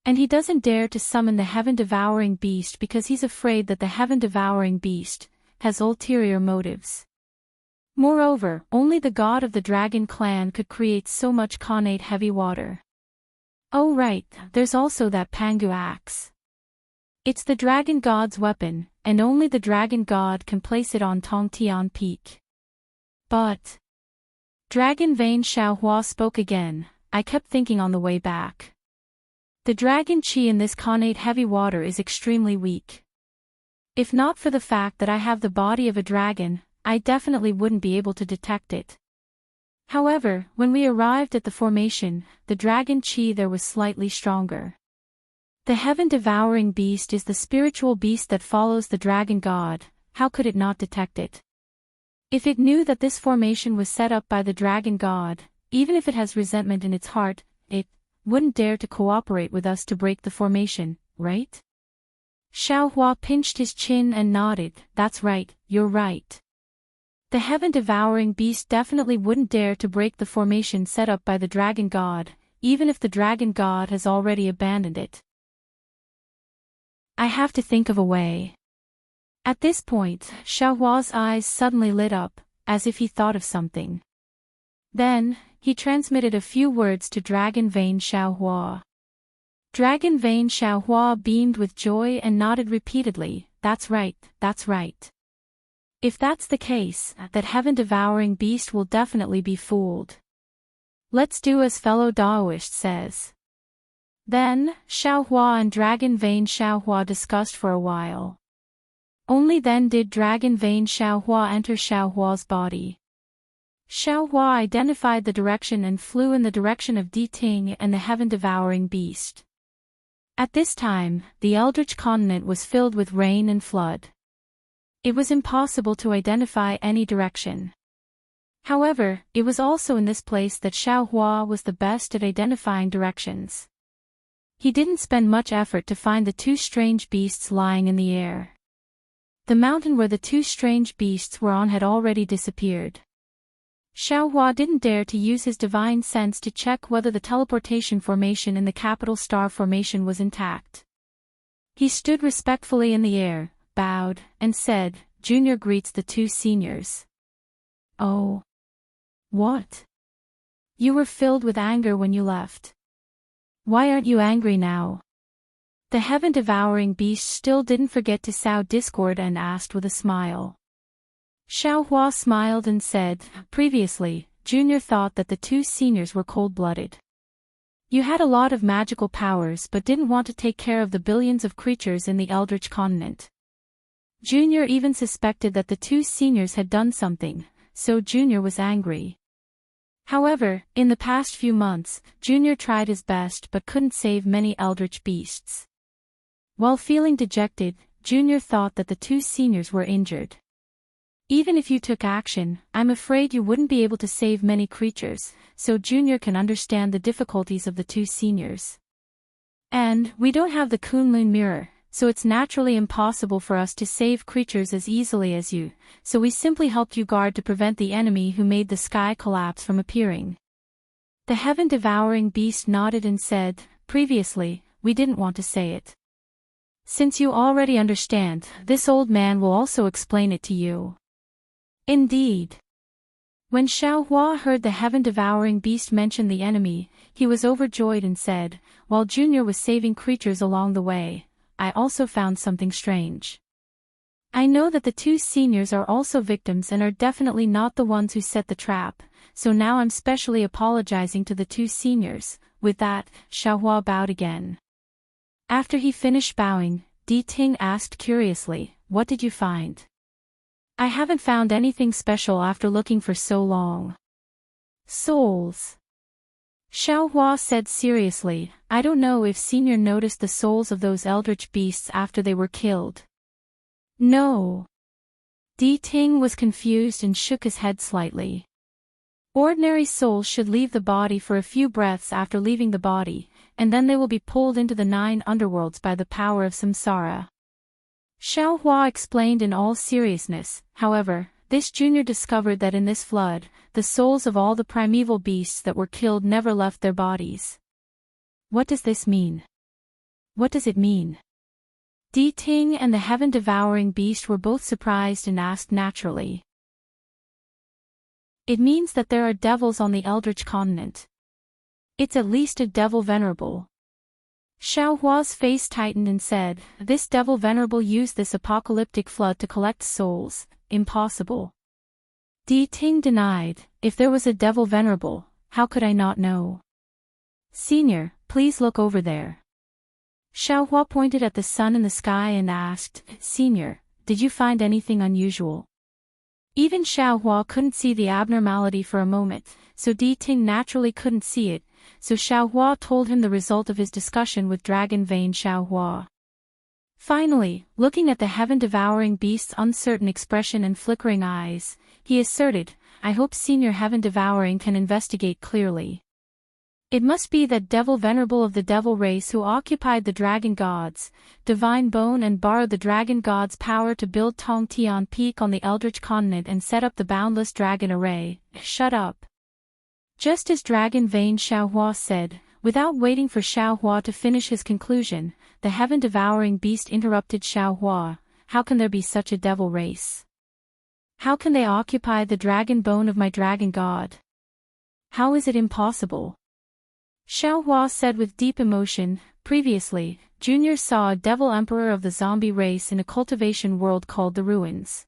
And he doesn't dare to summon the heaven-devouring beast because he's afraid that the heaven-devouring beast has ulterior motives. Moreover, only the god of the dragon clan could create so much connate heavy water. Oh right, there's also that Pangu axe. It's the dragon god's weapon, and only the dragon god can place it on Tongtian Peak. But... Dragon Vane Xiaohua spoke again. I kept thinking on the way back. The dragon qi in this connate heavy water is extremely weak. If not for the fact that I have the body of a dragon, I definitely wouldn't be able to detect it. However, when we arrived at the formation, the dragon qi there was slightly stronger. The heaven-devouring beast is the spiritual beast that follows the dragon god. How could it not detect it? If it knew that this formation was set up by the dragon god, even if it has resentment in its heart, it wouldn't dare to cooperate with us to break the formation, right? Xiaohua pinched his chin and nodded. That's right, you're right. The heaven-devouring beast definitely wouldn't dare to break the formation set up by the dragon god, even if the dragon god has already abandoned it. I have to think of a way. At this point, Xiaohua's eyes suddenly lit up, as if he thought of something. Then, he transmitted a few words to Dragon Vane Xiaohua. Dragon Vane Xiaohua beamed with joy and nodded repeatedly. That's right, that's right. If that's the case, that heaven-devouring beast will definitely be fooled. Let's do as fellow Daoist says. Then, Xiaohua and Dragon Vane Xiaohua discussed for a while. Only then did Dragon Vane Xiaohua enter Xiaohua's body. Xiaohua identified the direction and flew in the direction of Di Ting and the heaven-devouring beast. At this time, the Eldritch continent was filled with rain and flood. It was impossible to identify any direction. However, it was also in this place that Xiaohua was the best at identifying directions. He didn't spend much effort to find the two strange beasts lying in the air. The mountain where the two strange beasts were on had already disappeared. Xiaohua didn't dare to use his divine sense to check whether the teleportation formation in the capital star formation was intact. He stood respectfully in the air, bowed, and said, "Junior greets the two seniors." Oh. What? You were filled with anger when you left. Why aren't you angry now? The heaven-devouring beast still didn't forget to sow discord and asked with a smile. Xiaohua smiled and said, "Previously, Junior thought that the two seniors were cold-blooded. You had a lot of magical powers but didn't want to take care of the billions of creatures in the Eldritch continent. Junior even suspected that the two seniors had done something, so Junior was angry. However, in the past few months, Junior tried his best but couldn't save many Eldritch beasts. While feeling dejected, Junior thought that the two seniors were injured. Even if you took action, I'm afraid you wouldn't be able to save many creatures, so Junior can understand the difficulties of the two seniors. And, we don't have the Kunlun mirror, so it's naturally impossible for us to save creatures as easily as you, so we simply helped you guard to prevent the enemy who made the sky collapse from appearing." The heaven-devouring beast nodded and said, "Previously, we didn't want to say it. Since you already understand, this old man will also explain it to you." Indeed. When Xiaohua heard the heaven-devouring beast mention the enemy, he was overjoyed and said, "While Junior was saving creatures along the way, I also found something strange. I know that the two seniors are also victims and are definitely not the ones who set the trap, so now I'm specially apologizing to the two seniors." With that, Xiaohua bowed again. After he finished bowing, Di Ting asked curiously, "What did you find?" "I haven't found anything special after looking for so long." "Souls." Xiaohua said seriously, "I don't know if Senior noticed the souls of those eldritch beasts after they were killed." "No." Di Ting was confused and shook his head slightly. "Ordinary souls should leave the body for a few breaths after leaving the body, and then they will be pulled into the 9 underworlds by the power of samsara." Xiaohua explained in all seriousness. However, this junior discovered that in this flood, the souls of all the primeval beasts that were killed never left their bodies. What does this mean? What does it mean? Di Ting and the heaven-devouring beast were both surprised and asked naturally. It means that there are devils on the Eldritch continent. It's at least a devil venerable. Xiao Hua's face tightened and said, this devil venerable used this apocalyptic flood to collect souls. Impossible. Di Ting denied, if there was a devil venerable, how could I not know? Senior, please look over there. Xiao Hua pointed at the sun in the sky and asked, Senior, did you find anything unusual? Even Xiao Hua couldn't see the abnormality for a moment, so Di Ting naturally couldn't see it, so Xiao Hua told him the result of his discussion with Dragon Vein Xiao Hua. Finally, looking at the heaven-devouring beast's uncertain expression and flickering eyes, he asserted, I hope Senior Heaven Devouring can investigate clearly. It must be that devil venerable of the devil race who occupied the dragon god's divine bone and borrowed the dragon god's power to build Tong Tian Peak on the Eldritch continent and set up the boundless dragon array. Shut up. Just as Dragon Vein Xiao Hua said, without waiting for Xiao Hua to finish his conclusion, the heaven-devouring beast interrupted Xiao Hua, how can there be such a devil race? How can they occupy the dragon bone of my dragon god? How is it impossible? Xiao Hua said with deep emotion, previously, Junior saw a devil emperor of the zombie race in a cultivation world called the Ruins.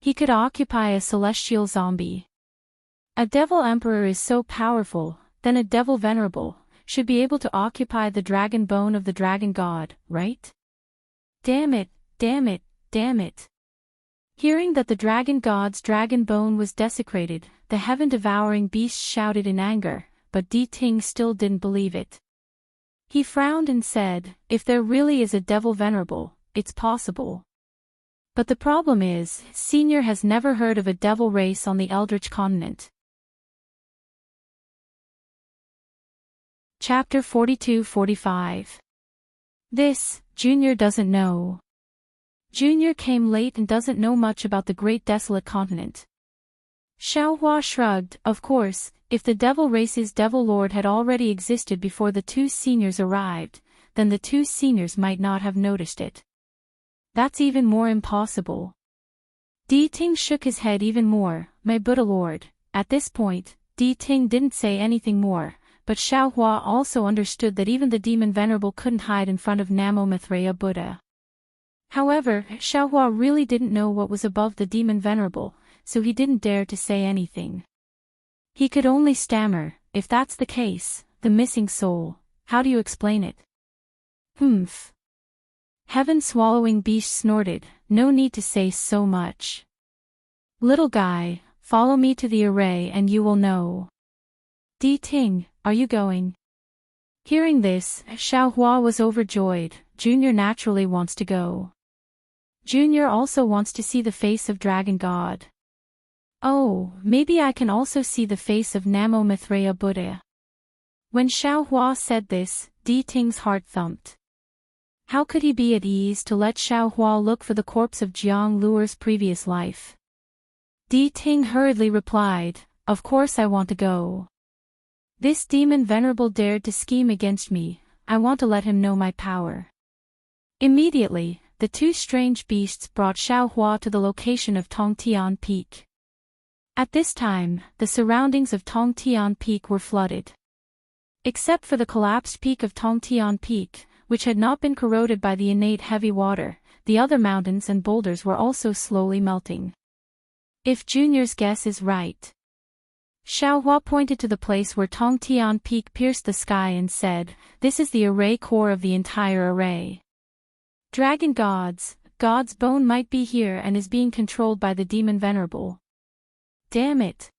He could occupy a celestial zombie. A devil emperor is so powerful, then a devil venerable should be able to occupy the dragon bone of the dragon god, right? Damn it, damn it, damn it. Hearing that the dragon god's dragon bone was desecrated, the heaven-devouring beast shouted in anger, but Di Ting still didn't believe it. He frowned and said, if there really is a devil venerable, it's possible. But the problem is, Senior has never heard of a devil race on the Eldritch continent. Chapter 42-45. This, Junior doesn't know. Junior came late and doesn't know much about the great desolate continent. Xiao Hua shrugged, of course, if the devil race's devil lord had already existed before the two seniors arrived, then the two seniors might not have noticed it. That's even more impossible. Di Ting shook his head even more, my Buddha lord. At this point, Di Ting didn't say anything more, but Xiao Hua also understood that even the demon venerable couldn't hide in front of Namo Maitreya Buddha. However, Xiao Hua really didn't know what was above the demon venerable, so he didn't dare to say anything. He could only stammer, if that's the case, the missing soul, how do you explain it? Humph. Heaven-swallowing beast snorted, no need to say so much. Little guy, follow me to the array and you will know. Di Ting, are you going? Hearing this, Xiao Hua was overjoyed. Junior naturally wants to go. Junior also wants to see the face of Dragon God. Oh, maybe I can also see the face of Namo Maitreya Buddha. When Xiao Hua said this, Di Ting's heart thumped. How could he be at ease to let Xiao Hua look for the corpse of Jiang Luer's previous life? Di Ting hurriedly replied, of course I want to go. This demon venerable dared to scheme against me, I want to let him know my power. Immediately, the two strange beasts brought Xiao Hua to the location of Tong Tian Peak. At this time, the surroundings of Tong Tian Peak were flooded. Except for the collapsed peak of Tong Tian Peak, which had not been corroded by the innate heavy water, the other mountains and boulders were also slowly melting. If Junior's guess is right. Xiao Hua pointed to the place where Tong Tian Peak pierced the sky and said, this is the array core of the entire array. Dragon God's bone might be here and is being controlled by the demon venerable. Damn it.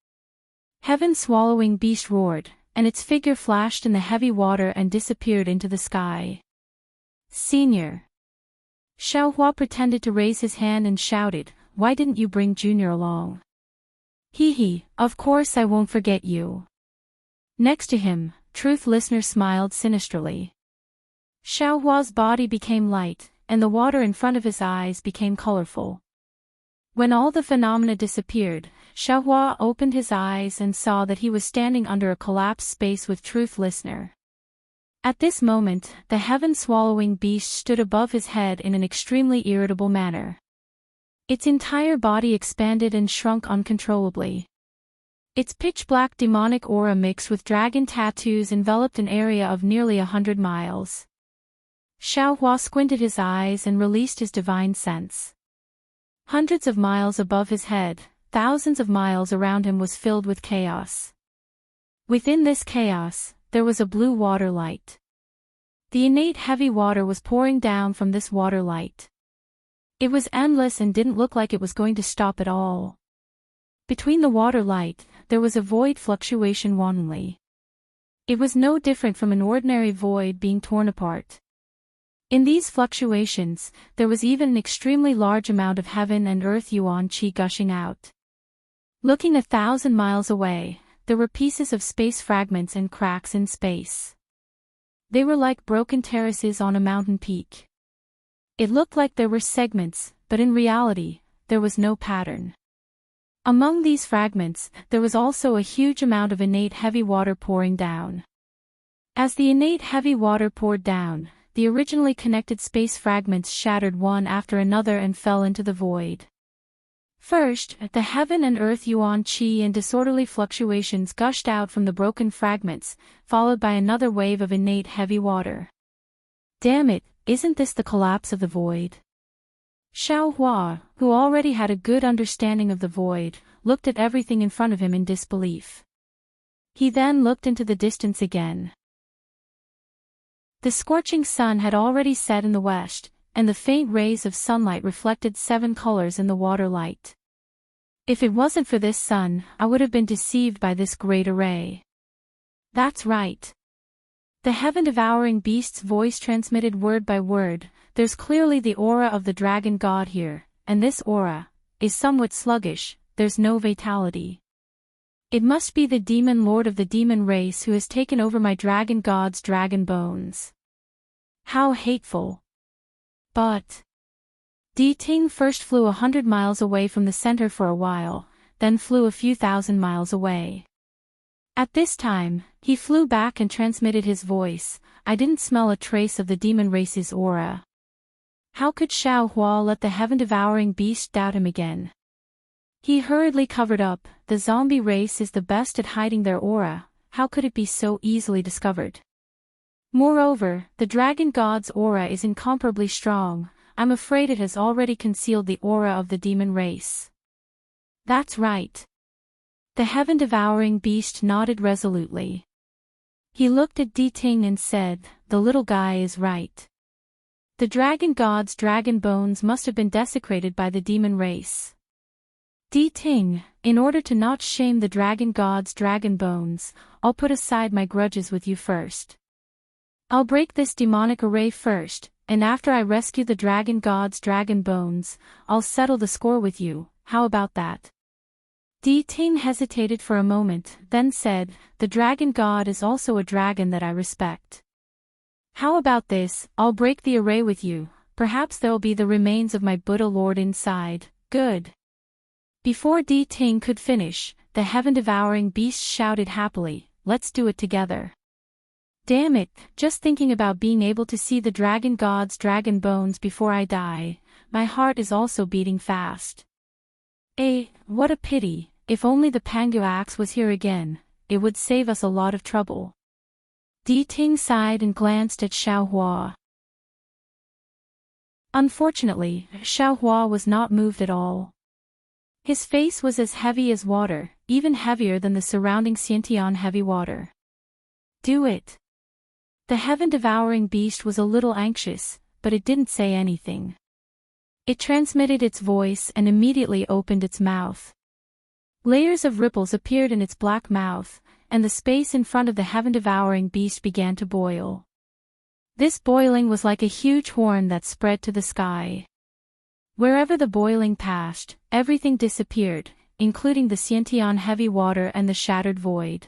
Heaven-swallowing beast roared, and its figure flashed in the heavy water and disappeared into the sky. Senior. Xiao Hua pretended to raise his hand and shouted, why didn't you bring Junior along? Hee, of course I won't forget you. Next to him, Truth Listener smiled sinisterly. Xiao Hua's body became light, and the water in front of his eyes became colorful. When all the phenomena disappeared, Xiao Hua opened his eyes and saw that he was standing under a collapsed space with Truth Listener. At this moment, the heaven-swallowing beast stood above his head in an extremely irritable manner. Its entire body expanded and shrunk uncontrollably. Its pitch-black demonic aura mixed with dragon tattoos enveloped an area of nearly 100 miles. Xiaohua squinted his eyes and released his divine sense. Hundreds of miles above his head, thousands of miles around him was filled with chaos. Within this chaos, there was a blue water light. The innate heavy water was pouring down from this water light. It was endless and didn't look like it was going to stop at all. Between the water light, there was a void fluctuation wantonly. It was no different from an ordinary void being torn apart. In these fluctuations, there was even an extremely large amount of heaven and earth yuan qi gushing out. Looking 1,000 miles away, there were pieces of space fragments and cracks in space. They were like broken terraces on a mountain peak. It looked like there were segments, but in reality, there was no pattern. Among these fragments, there was also a huge amount of innate heavy water pouring down. As the innate heavy water poured down, the originally connected space fragments shattered one after another and fell into the void. First, the heaven and earth yuan qi and disorderly fluctuations gushed out from the broken fragments, followed by another wave of innate heavy water. Damn it, isn't this the collapse of the void? Xiaohua, who already had a good understanding of the void, looked at everything in front of him in disbelief. He then looked into the distance again. The scorching sun had already set in the west, and the faint rays of sunlight reflected 7 colors in the water light. If it wasn't for this sun, I would have been deceived by this great array. That's right. The heaven-devouring beast's voice transmitted word by word, there's clearly the aura of the dragon god here, and this aura is somewhat sluggish, there's no vitality. It must be the demon lord of the demon race who has taken over my dragon god's dragon bones. How hateful. But Di Ting first flew 100 miles away from the center for a while, then flew a few thousand miles away. At this time, he flew back and transmitted his voice. I didn't smell a trace of the demon race's aura. How could Xiaohua let the heaven-devouring beast doubt him again? He hurriedly covered up. The zombie race is the best at hiding their aura. How could it be so easily discovered? Moreover, the dragon god's aura is incomparably strong. I'm afraid it has already concealed the aura of the demon race. That's right. The heaven-devouring beast nodded resolutely. He looked at Di Ting and said, the little guy is right. The dragon god's dragon bones must have been desecrated by the demon race. Di Ting, in order to not shame the dragon god's dragon bones, I'll put aside my grudges with you first. I'll break this demonic array first, and after I rescue the dragon god's dragon bones, I'll settle the score with you. How about that? Di Ting hesitated for a moment, then said, the dragon god is also a dragon that I respect. How about this, I'll break the array with you, perhaps there'll be the remains of my Buddha lord inside. Good. Before Di Ting could finish, the heaven-devouring beast shouted happily, let's do it together. Damn it, just thinking about being able to see the dragon god's dragon bones before I die, my heart is also beating fast. What a pity, if only the Pangu axe was here again, it would save us a lot of trouble. Di Ting sighed and glanced at Xiaohua. Unfortunately, Xiaohua was not moved at all. His face was as heavy as water, even heavier than the surrounding Xiantian heavy water. Do it. The heaven-devouring beast was a little anxious, but it didn't say anything. It transmitted its voice and immediately opened its mouth. Layers of ripples appeared in its black mouth, and the space in front of the heaven-devouring beast began to boil. This boiling was like a huge horn that spread to the sky. Wherever the boiling passed, everything disappeared, including the Xiantian heavy water and the shattered void.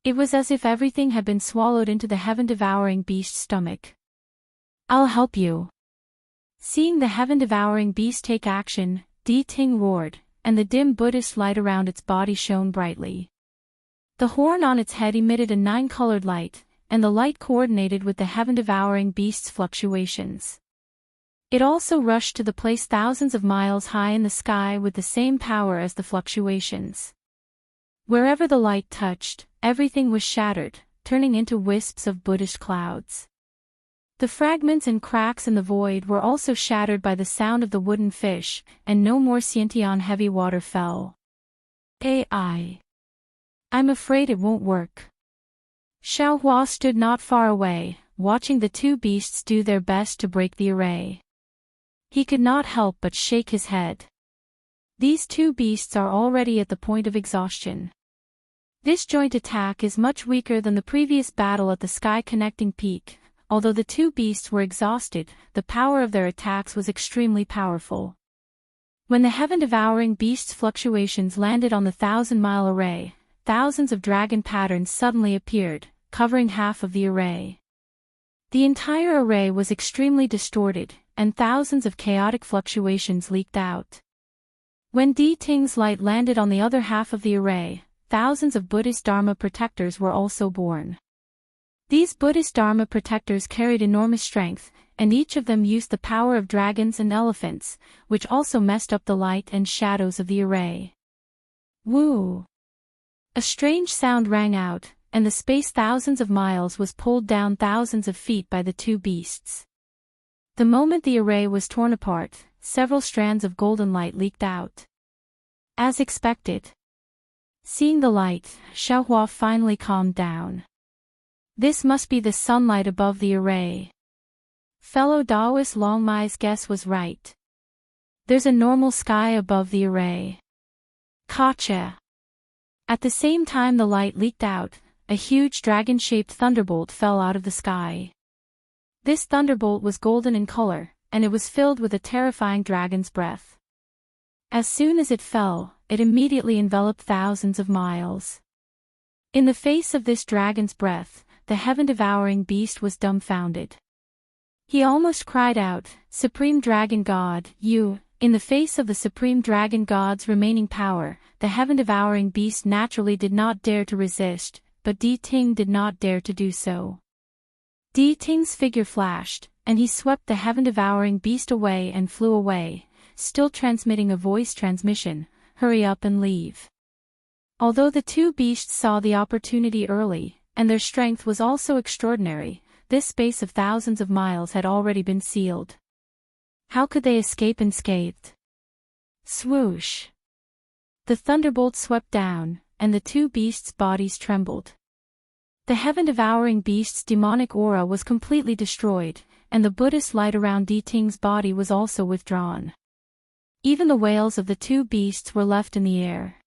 It was as if everything had been swallowed into the heaven-devouring beast's stomach. I'll help you. Seeing the heaven-devouring beast take action, Di Ting roared, and the dim Buddhist light around its body shone brightly. The horn on its head emitted a 9-colored light, and the light coordinated with the heaven-devouring beast's fluctuations. It also rushed to the place thousands of miles high in the sky with the same power as the fluctuations. Wherever the light touched, everything was shattered, turning into wisps of Buddhist clouds. The fragments and cracks in the void were also shattered by the sound of the wooden fish, and no more sciention heavy water fell. I'm afraid it won't work. Xiaohua stood not far away, watching the two beasts do their best to break the array. He could not help but shake his head. These two beasts are already at the point of exhaustion. This joint attack is much weaker than the previous battle at the sky connecting peak. Although the two beasts were exhausted, the power of their attacks was extremely powerful. When the heaven-devouring beast's fluctuations landed on the 1,000-mile array, thousands of dragon patterns suddenly appeared, covering half of the array. The entire array was extremely distorted, and thousands of chaotic fluctuations leaked out. When Di Ting's light landed on the other half of the array, thousands of Buddhist Dharma protectors were also born. These Buddhist Dharma protectors carried enormous strength, and each of them used the power of dragons and elephants, which also messed up the light and shadows of the array. Woo! A strange sound rang out, and the space thousands of miles was pulled down thousands of feet by the two beasts. The moment the array was torn apart, several strands of golden light leaked out. As expected. Seeing the light, Xiaohua finally calmed down. This must be the sunlight above the array. Fellow Taoist Longmai's guess was right. There's a normal sky above the array. Gotcha. At the same time the light leaked out, a huge dragon-shaped thunderbolt fell out of the sky. This thunderbolt was golden in color, and it was filled with a terrifying dragon's breath. As soon as it fell, it immediately enveloped thousands of miles. In the face of this dragon's breath, the heaven-devouring beast was dumbfounded. He almost cried out, "Supreme Dragon God, you!" In the face of the Supreme Dragon God's remaining power, the heaven-devouring beast naturally did not dare to resist, but Di Ting did not dare to do so. Di Ting's figure flashed, and he swept the heaven-devouring beast away and flew away, still transmitting a voice transmission, "Hurry up and leave." Although the two beasts saw the opportunity early, and their strength was also extraordinary, this space of thousands of miles had already been sealed. How could they escape unscathed? Swoosh! The thunderbolt swept down, and the two beasts' bodies trembled. The heaven-devouring beast's demonic aura was completely destroyed, and the Buddhist light around Di Ting's body was also withdrawn. Even the wails of the two beasts were left in the air.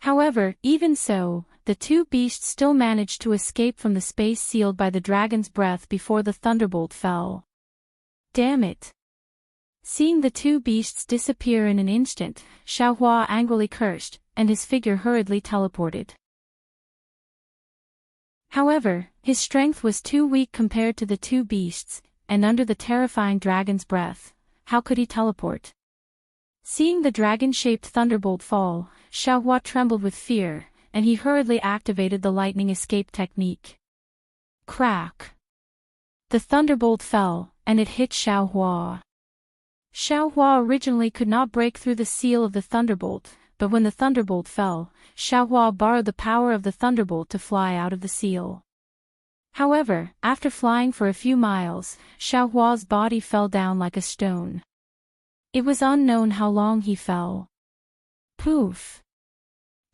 However, even so, the two beasts still managed to escape from the space sealed by the dragon's breath before the thunderbolt fell. Damn it! Seeing the two beasts disappear in an instant, Xiaohua angrily cursed, and his figure hurriedly teleported. However, his strength was too weak compared to the two beasts, and under the terrifying dragon's breath, how could he teleport? Seeing the dragon-shaped thunderbolt fall, Xiaohua trembled with fear, and he hurriedly activated the lightning escape technique. Crack! The thunderbolt fell, and it hit Xiaohua. Xiaohua originally could not break through the seal of the thunderbolt, but when the thunderbolt fell, Xiaohua borrowed the power of the thunderbolt to fly out of the seal. However, after flying for a few miles, Xiaohua's body fell down like a stone. It was unknown how long he fell. Poof!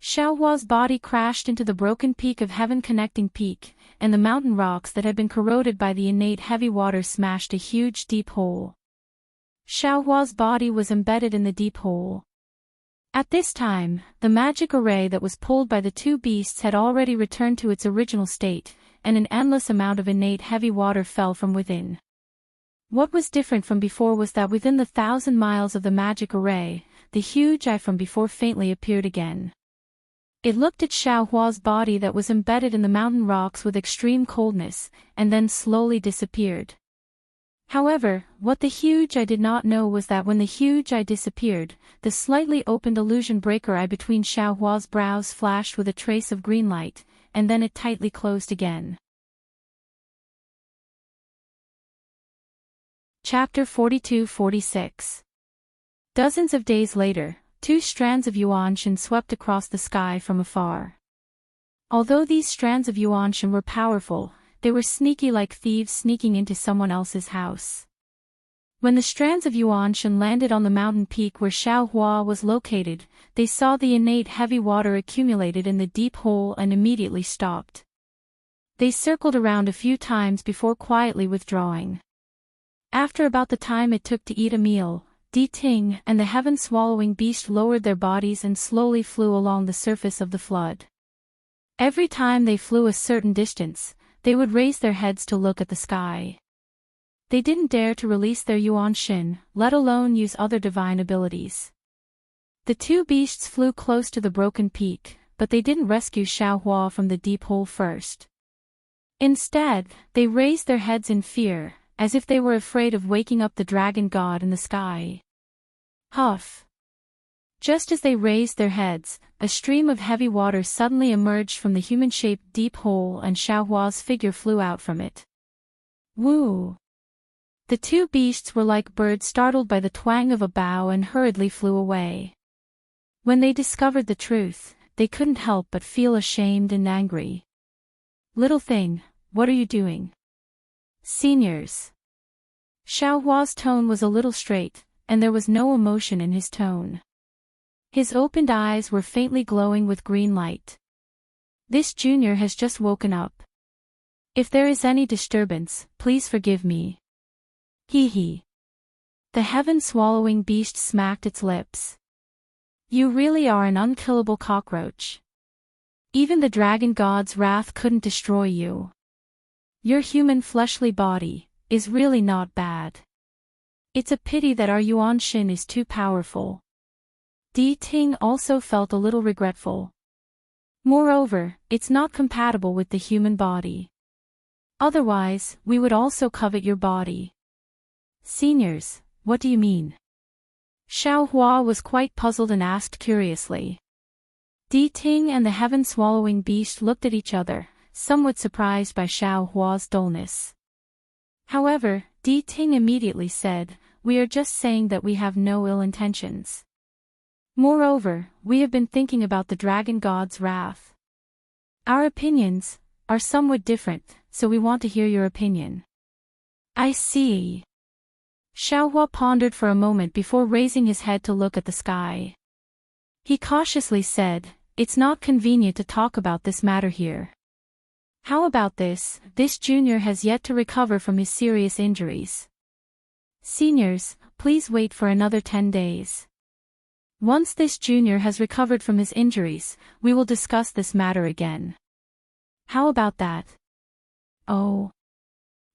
Xiaohua's body crashed into the broken peak of Heaven Connecting Peak, and the mountain rocks that had been corroded by the innate heavy water smashed a huge deep hole. Xiaohua's body was embedded in the deep hole. At this time, the magic array that was pulled by the two beasts had already returned to its original state, and an endless amount of innate heavy water fell from within. What was different from before was that within the 1,000 miles of the magic array, the huge eye from before faintly appeared again. It looked at Xiaohua's body that was embedded in the mountain rocks with extreme coldness, and then slowly disappeared. However, what the huge eye did not know was that when the huge eye disappeared, the slightly opened illusion breaker eye between Xiaohua's brows flashed with a trace of green light, and then it tightly closed again. Chapter 42-46. Dozens of days later, Two strands of yuanshan swept across the sky from afar. Although these strands of yuanshan were powerful, they were sneaky like thieves sneaking into someone else's house. When the strands of yuanshan landed on the mountain peak where Xiaohua was located, they saw the innate heavy water accumulated in the deep hole and immediately stopped. They circled around a few times before quietly withdrawing. After about the time it took to eat a meal, Di Ting and the heaven-swallowing beast lowered their bodies and slowly flew along the surface of the flood. Every time they flew a certain distance, they would raise their heads to look at the sky. They didn't dare to release their yuanshin, let alone use other divine abilities. The two beasts flew close to the broken peak, but they didn't rescue Xiaohua from the deep hole first. Instead, they raised their heads in fear, as if they were afraid of waking up the dragon god in the sky. Huff! Just as they raised their heads, a stream of heavy water suddenly emerged from the human-shaped deep hole and Xiaohua's figure flew out from it. Woo! The two beasts were like birds startled by the twang of a bow and hurriedly flew away. When they discovered the truth, they couldn't help but feel ashamed and angry. Little thing, what are you doing? Seniors. Xiaohua's tone was a little straight, and there was no emotion in his tone. His opened eyes were faintly glowing with green light. This junior has just woken up. If there is any disturbance, please forgive me. Hee hee. The heaven-swallowing beast smacked its lips. You really are an unkillable cockroach. Even the dragon god's wrath couldn't destroy you. Your human fleshly body is really not bad. It's a pity that our yuanshin is too powerful. Di Ting also felt a little regretful. Moreover, it's not compatible with the human body. Otherwise, we would also covet your body. Seniors, what do you mean? Xiaohua was quite puzzled and asked curiously. Di Ting and the heaven-swallowing beast looked at each other, somewhat surprised by Xiaohua's dullness. However, Di Ting immediately said, "We are just saying that we have no ill intentions. Moreover, we have been thinking about the dragon god's wrath. Our opinions are somewhat different, so we want to hear your opinion." I see. Xiaohua pondered for a moment before raising his head to look at the sky. He cautiously said, "It's not convenient to talk about this matter here. How about this? This junior has yet to recover from his serious injuries. Seniors, please wait for another 10 days. Once this junior has recovered from his injuries, we will discuss this matter again. How about that?" Oh.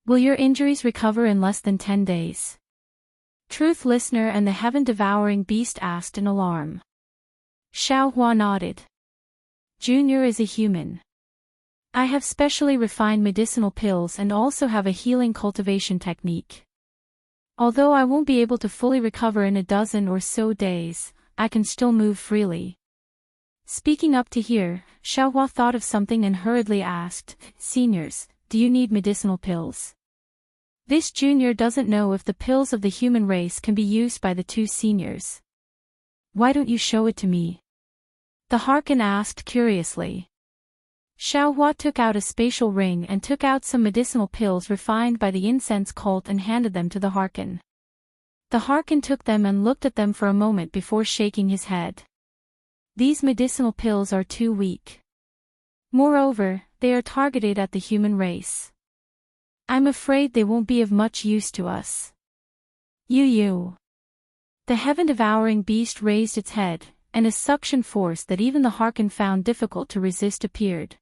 Will your injuries recover in less than 10 days? Truth Listener and the heaven-devouring beast asked in alarm. Xiaohua nodded. Junior is a human. I have specially refined medicinal pills and also have a healing cultivation technique. Although I won't be able to fully recover in a dozen or so days, I can still move freely. Speaking up to here, Xiaohua thought of something and hurriedly asked, Seniors, do you need medicinal pills? This junior doesn't know if the pills of the human race can be used by the two seniors. Why don't you show it to me? The Harkin asked curiously. Xiaohua took out a spatial ring and took out some medicinal pills refined by the incense cult and handed them to the Harkin. The Harkin took them and looked at them for a moment before shaking his head. These medicinal pills are too weak. Moreover, they are targeted at the human race. I'm afraid they won't be of much use to us. You. The heaven-devouring beast raised its head, and a suction force that even the Harkin found difficult to resist appeared.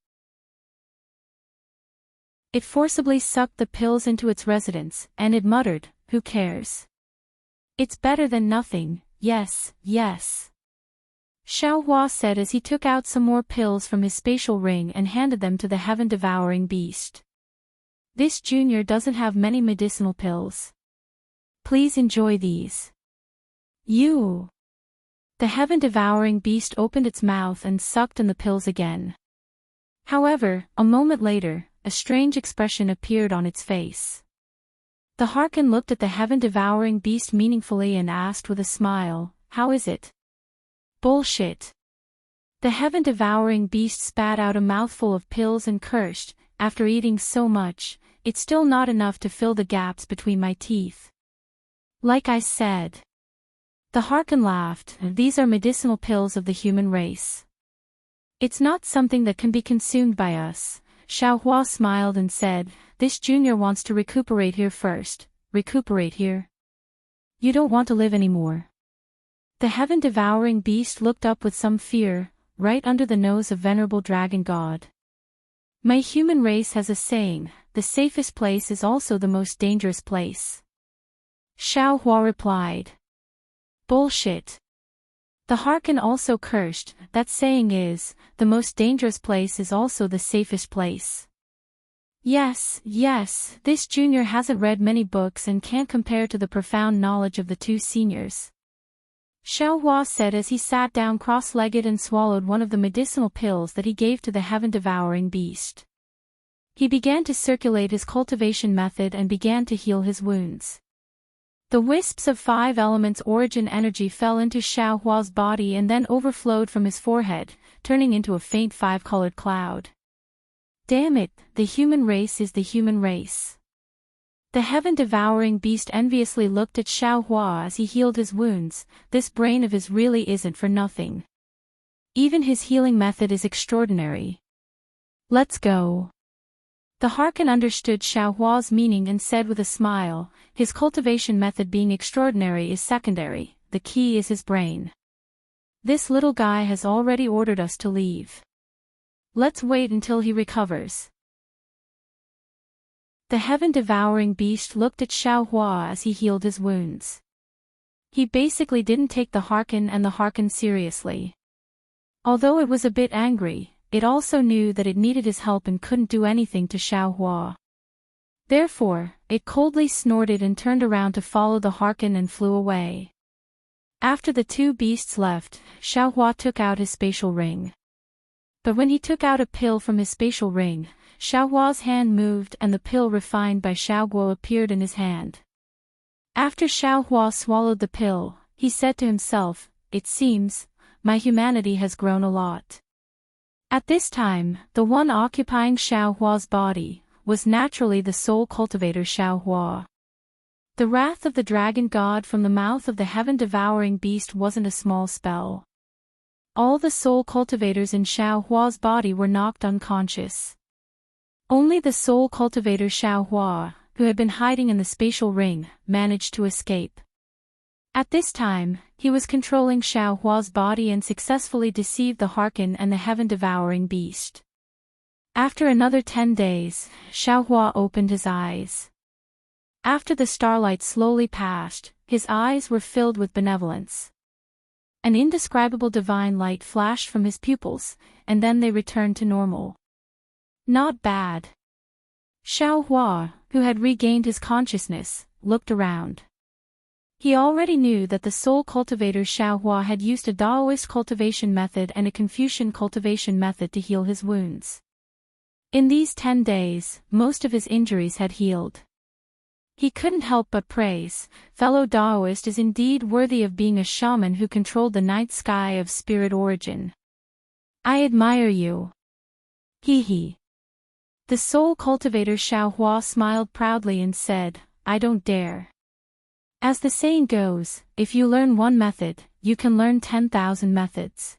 It forcibly sucked the pills into its residence, and it muttered, Who cares? It's better than nothing, yes. Xiaohua said as he took out some more pills from his spatial ring and handed them to the heaven-devouring beast. This junior doesn't have many medicinal pills. Please enjoy these. You. The heaven-devouring beast opened its mouth and sucked in the pills again. However, a moment later, a strange expression appeared on its face. The Harkin looked at the heaven-devouring beast meaningfully and asked with a smile, How is it? Bullshit. The heaven-devouring beast spat out a mouthful of pills and cursed, after eating so much, it's still not enough to fill the gaps between my teeth. Like I said. The Harken laughed, these are medicinal pills of the human race. It's not something that can be consumed by us. Xiaohua smiled and said, this junior wants to recuperate here first. Recuperate here? You don't want to live anymore. The heaven-devouring beast looked up with some fear, right under the nose of venerable dragon god. My human race has a saying, the safest place is also the most dangerous place. Xiaohua replied. Bullshit. The Harken also cursed, that saying is, the most dangerous place is also the safest place. Yes, this junior hasn't read many books and can't compare to the profound knowledge of the two seniors. Xiaohua said as he sat down cross-legged and swallowed one of the medicinal pills that he gave to the heaven-devouring beast. He began to circulate his cultivation method and began to heal his wounds. The wisps of 5 elements origin energy fell into Xiaohua's body and then overflowed from his forehead, turning into a faint 5-colored cloud. Damn it, the human race is the human race. The heaven-devouring beast enviously looked at Xiaohua as he healed his wounds. This brain of his really isn't for nothing. Even his healing method is extraordinary. Let's go. The Harken understood Xiaohua's meaning and said with a smile, his cultivation method being extraordinary is secondary, the key is his brain. This little guy has already ordered us to leave. Let's wait until he recovers. The heaven-devouring beast looked at Xiaohua as he healed his wounds. He basically didn't take the Harken seriously. Although it was a bit angry, it also knew that it needed his help and couldn't do anything to Xiaohua. Therefore, it coldly snorted and turned around to follow the Harken and flew away. After the two beasts left, Xiaohua took out his spatial ring. But when he took out a pill from his spatial ring, Xiaohua's hand moved and the pill refined by Xiaoguo appeared in his hand. After Xiaohua swallowed the pill, he said to himself, it seems, my humanity has grown a lot. At this time, the one occupying Xiaohua's body was naturally the soul cultivator Xiaohua. The wrath of the dragon god from the mouth of the heaven-devouring beast wasn't a small spell. All the soul cultivators in Xiaohua's body were knocked unconscious. Only the soul cultivator Xiaohua, who had been hiding in the spatial ring, managed to escape. At this time, he was controlling Xiaohua's body and successfully deceived the Harken and the heaven-devouring beast. After another 10 days, Xiaohua opened his eyes. After the starlight slowly passed, his eyes were filled with benevolence. An indescribable divine light flashed from his pupils, and then they returned to normal. Not bad. Xiaohua, who had regained his consciousness, looked around. He already knew that the soul cultivator Xiaohua had used a Taoist cultivation method and a Confucian cultivation method to heal his wounds. In these 10 days, most of his injuries had healed. He couldn't help but praise, fellow Taoist is indeed worthy of being a shaman who controlled the night sky of spirit origin. I admire you. Hee. The soul cultivator Xiaohua smiled proudly and said, I don't dare. As the saying goes, if you learn one method, you can learn 10,000 methods.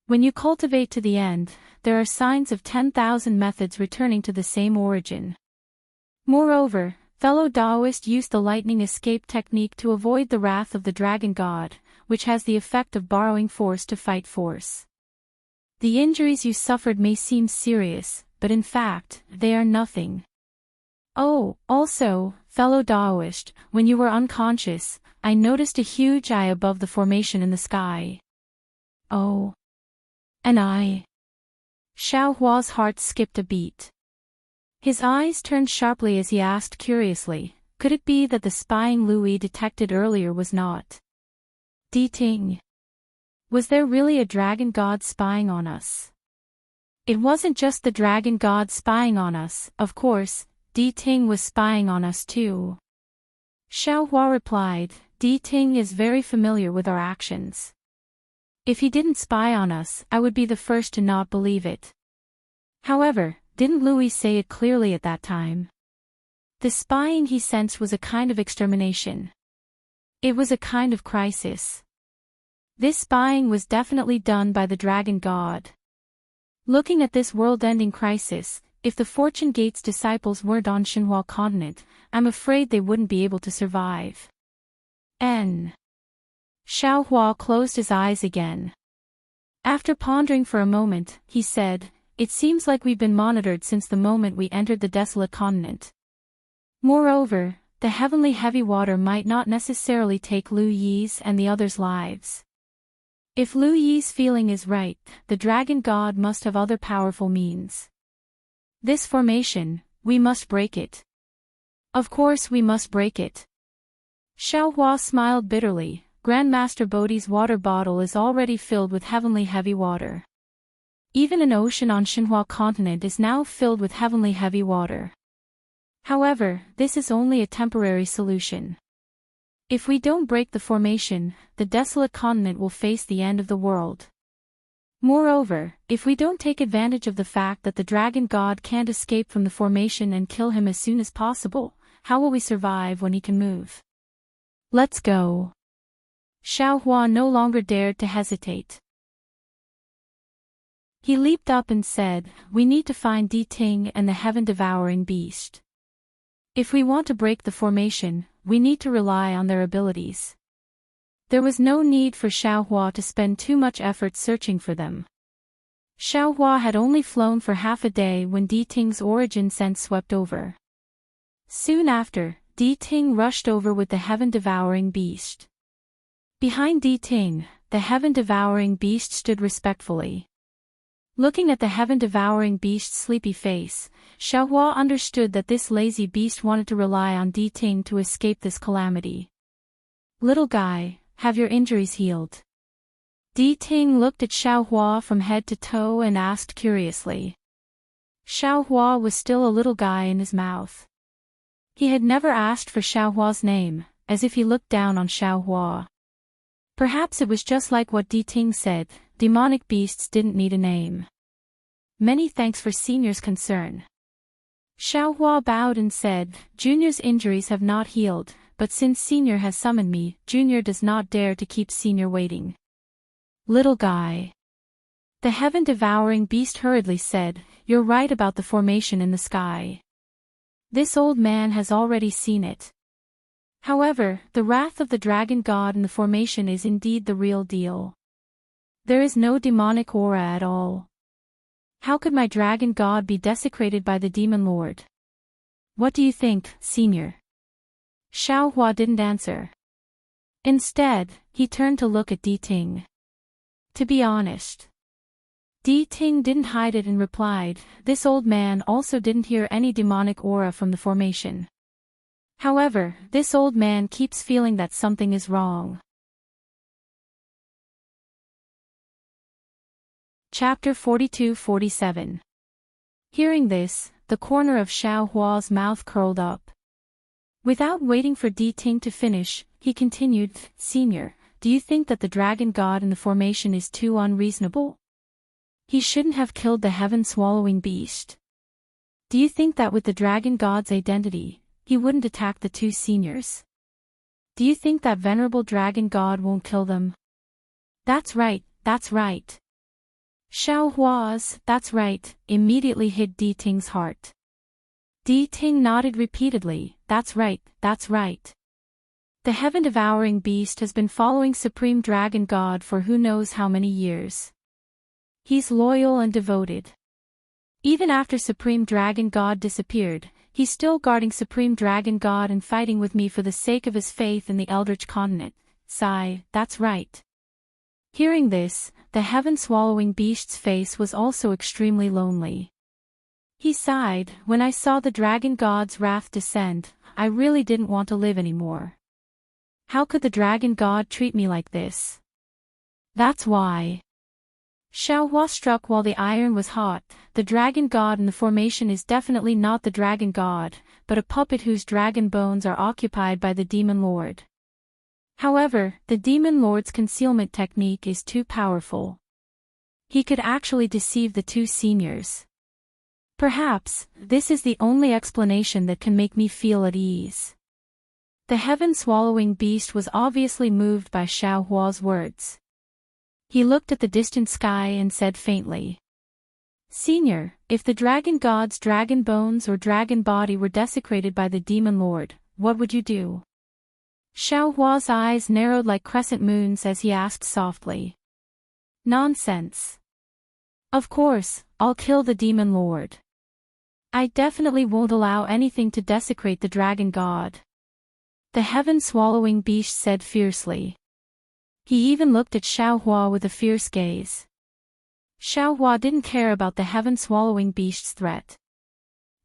When you cultivate to the end, there are signs of 10,000 methods returning to the same origin. Moreover, fellow Taoist used the lightning escape technique to avoid the wrath of the dragon god, which has the effect of borrowing force to fight force. The injuries you suffered may seem serious, but in fact, they are nothing. Oh, also, fellow Taoist, when you were unconscious, I noticed a huge eye above the formation in the sky. Oh. An eye. Xiaohua's heart skipped a beat. His eyes turned sharply as he asked curiously, could it be that the spying Louis detected earlier was not Di Ting? Was there really a dragon god spying on us? It wasn't just the dragon god spying on us, of course, Di Ting was spying on us too. Xiaohua replied, Di Ting is very familiar with our actions. If he didn't spy on us, I would be the first to not believe it. However, didn't Louis say it clearly at that time? The spying he sensed was a kind of extermination. It was a kind of crisis. This spying was definitely done by the dragon god. Looking at this world-ending crisis, if the Fortune Gate's disciples weren't on Xinhua continent, I'm afraid they wouldn't be able to survive. Xiaohua closed his eyes again. After pondering for a moment, he said, "It seems like we've been monitored since the moment we entered the desolate continent. Moreover, the heavenly heavy water might not necessarily take Lu Yi's and the others' lives. If Lu Yi's feeling is right, the dragon god must have other powerful means. This formation, we must break it. Of course we must break it." Xiaohua smiled bitterly. Grandmaster Bodhi's water bottle is already filled with heavenly heavy water. Even an ocean on Xinhua continent is now filled with heavenly heavy water. However, this is only a temporary solution. If we don't break the formation, the desolate continent will face the end of the world. Moreover, if we don't take advantage of the fact that the dragon god can't escape from the formation and kill him as soon as possible, how will we survive when he can move? Let's go. Xiaohua no longer dared to hesitate. He leaped up and said, "We need to find Di Ting and the heaven-devouring beast. If we want to break the formation, we need to rely on their abilities." There was no need for Xiaohua to spend too much effort searching for them. Xiaohua had only flown for half a day when Di Ting's origin sense swept over. Soon after, Di Ting rushed over with the heaven-devouring beast. Behind Di Ting, the heaven-devouring beast stood respectfully. Looking at the heaven-devouring beast's sleepy face, Xiaohua understood that this lazy beast wanted to rely on Di Ting to escape this calamity. "Little guy, have your injuries healed?" Di Ting looked at Xiaohua from head to toe and asked curiously. Xiaohua was still a little guy in his mouth. He had never asked for Xiaohua's name, as if he looked down on Xiaohua. Perhaps it was just like what Di Ting said, demonic beasts didn't need a name. "Many thanks for Senior's concern." Xiaohua bowed and said, "Junior's injuries have not healed, but since Senior has summoned me, Junior does not dare to keep Senior waiting." "Little guy." The heaven-devouring beast hurriedly said, "You're right about the formation in the sky. This old man has already seen it. However, the wrath of the dragon god in the formation is indeed the real deal. There is no demonic aura at all. How could my dragon god be desecrated by the demon lord? What do you think, Senior?" Xiaohua didn't answer. Instead, he turned to look at Di Ting. To be honest, Di Ting didn't hide it and replied, "This old man also didn't hear any demonic aura from the formation. However, this old man keeps feeling that something is wrong." Chapter 42-47. Hearing this, the corner of Xiaohua's mouth curled up. Without waiting for Di Ting to finish, he continued, "Senior, do you think that the dragon god in the formation is too unreasonable? He shouldn't have killed the heaven-swallowing beast. Do you think that with the dragon god's identity, he wouldn't attack the two seniors? Do you think that venerable dragon god won't kill them?" That's right, that's right." Xiaohua's "that's right" immediately hit Di Ting's heart. Di Ting nodded repeatedly, "That's right, that's right. The heaven-devouring beast has been following Supreme Dragon God for who knows how many years. He's loyal and devoted. Even after Supreme Dragon God disappeared, he's still guarding Supreme Dragon God and fighting with me for the sake of his faith in the Eldritch continent. Sigh, that's right." Hearing this, the heaven-swallowing beast's face was also extremely lonely. He sighed, "When I saw the Dragon God's wrath descend, I really didn't want to live anymore. How could the Dragon God treat me like this? That's why." Xiaohua struck while the iron was hot. The dragon god in the formation is definitely not the dragon god, but a puppet whose dragon bones are occupied by the demon lord. However, the demon lord's concealment technique is too powerful. He could actually deceive the two seniors. Perhaps, this is the only explanation that can make me feel at ease. The heaven-swallowing beast was obviously moved by Xiao Hua's words. He looked at the distant sky and said faintly, "Senior, if the dragon god's dragon bones or dragon body were desecrated by the demon lord, what would you do?" Xiao Hua's eyes narrowed like crescent moons as he asked softly. "Nonsense. Of course, I'll kill the demon lord. I definitely won't allow anything to desecrate the dragon god," the heaven-swallowing beast said fiercely. He even looked at Xiao Hua with a fierce gaze. Xiao Hua didn't care about the heaven-swallowing beast's threat.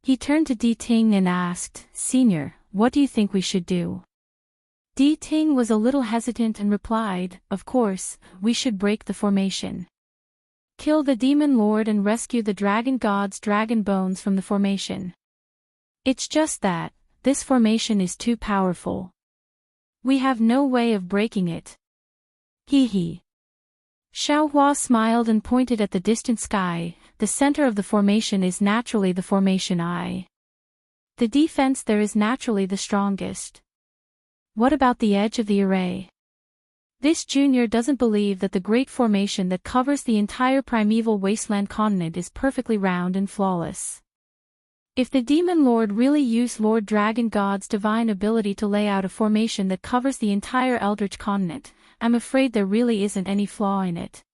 He turned to Di Ting and asked, "Senior, what do you think we should do?" Di Ting was a little hesitant and replied, "Of course, we should break the formation. Kill the demon lord and rescue the dragon god's dragon bones from the formation. It's just that, this formation is too powerful. We have no way of breaking it." Hee hee. Xiao Hua smiled and pointed at the distant sky. "The center of the formation is naturally the formation eye. The defense there is naturally the strongest. What about the edge of the array? This junior doesn't believe that the great formation that covers the entire primeval wasteland continent is perfectly round and flawless. If the demon lord really used Lord Dragon God's divine ability to lay out a formation that covers the entire eldritch continent, I'm afraid there really isn't any flaw in it."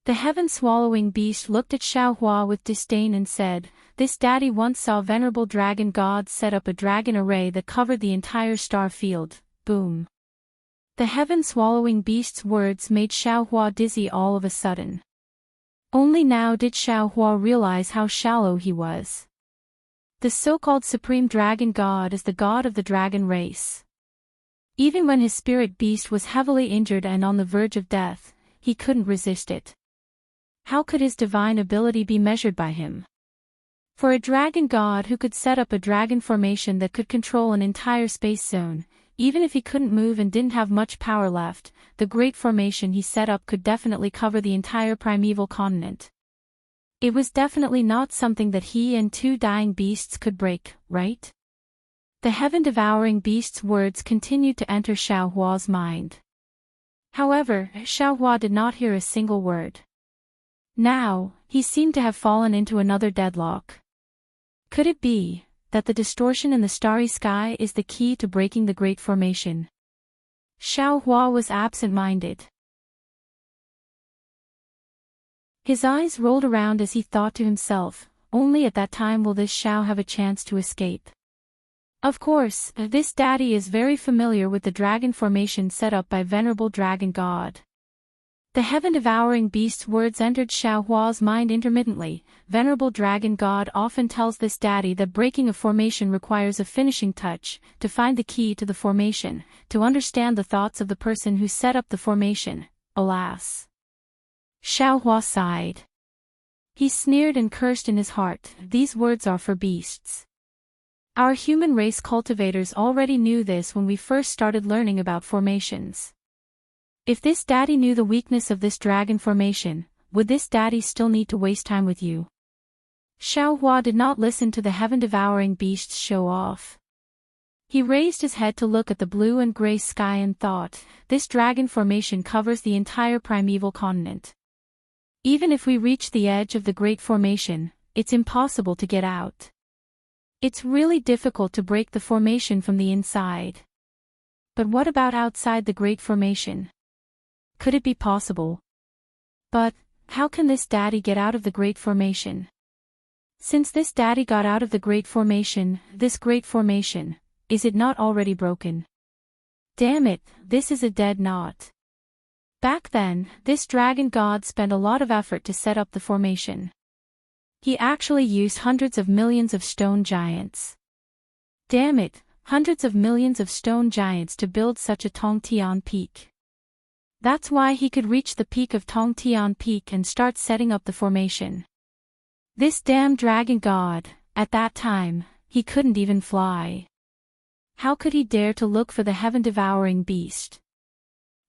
The heaven-swallowing beast looked at Xiao Hua with disdain and said, "This daddy once saw venerable dragon gods set up a dragon array that covered the entire star field." Boom. The heaven-swallowing beast's words made Xiao Hua dizzy all of a sudden. Only now did Xiao Hua realize how shallow he was. The so-called Supreme Dragon God is the god of the dragon race. Even when his spirit beast was heavily injured and on the verge of death, he couldn't resist it. How could his divine ability be measured by him? For a dragon god who could set up a dragon formation that could control an entire space zone, even if he couldn't move and didn't have much power left, the great formation he set up could definitely cover the entire primeval continent. It was definitely not something that he and two dying beasts could break, right? The heaven-devouring beast's words continued to enter Xiao Hua's mind. However, Xiao Hua did not hear a single word. Now, he seemed to have fallen into another deadlock. Could it be that the distortion in the starry sky is the key to breaking the great formation? Xiao Hua was absent-minded. His eyes rolled around as he thought to himself, only at that time will this Xiao have a chance to escape. Of course, this daddy is very familiar with the dragon formation set up by venerable dragon god. The heaven-devouring beast's words entered Xiao Hua's mind intermittently. Venerable dragon god often tells this daddy that breaking a formation requires a finishing touch, to find the key to the formation, to understand the thoughts of the person who set up the formation. Alas. Xiao Hua sighed. He sneered and cursed in his heart, "These words are for beasts. Our human race cultivators already knew this when we first started learning about formations. If this daddy knew the weakness of this dragon formation, would this daddy still need to waste time with you?" Xiao Hua did not listen to the heaven-devouring beast's show-off. He raised his head to look at the blue and gray sky and thought, this dragon formation covers the entire primeval continent. Even if we reach the edge of the great formation, it's impossible to get out. It's really difficult to break the formation from the inside. But what about outside the great formation? Could it be possible? But, how can this daddy get out of the great formation? Since this daddy got out of the great formation, this great formation, is it not already broken? Damn it, this is a dead knot. Back then, this dragon god spent a lot of effort to set up the formation. He actually used hundreds of millions of stone giants. Damn it, hundreds of millions of stone giants to build such a Tongtian peak. That's why he could reach the peak of Tongtian Peak and start setting up the formation. This damn dragon god, at that time, he couldn't even fly. How could he dare to look for the heaven-devouring beast?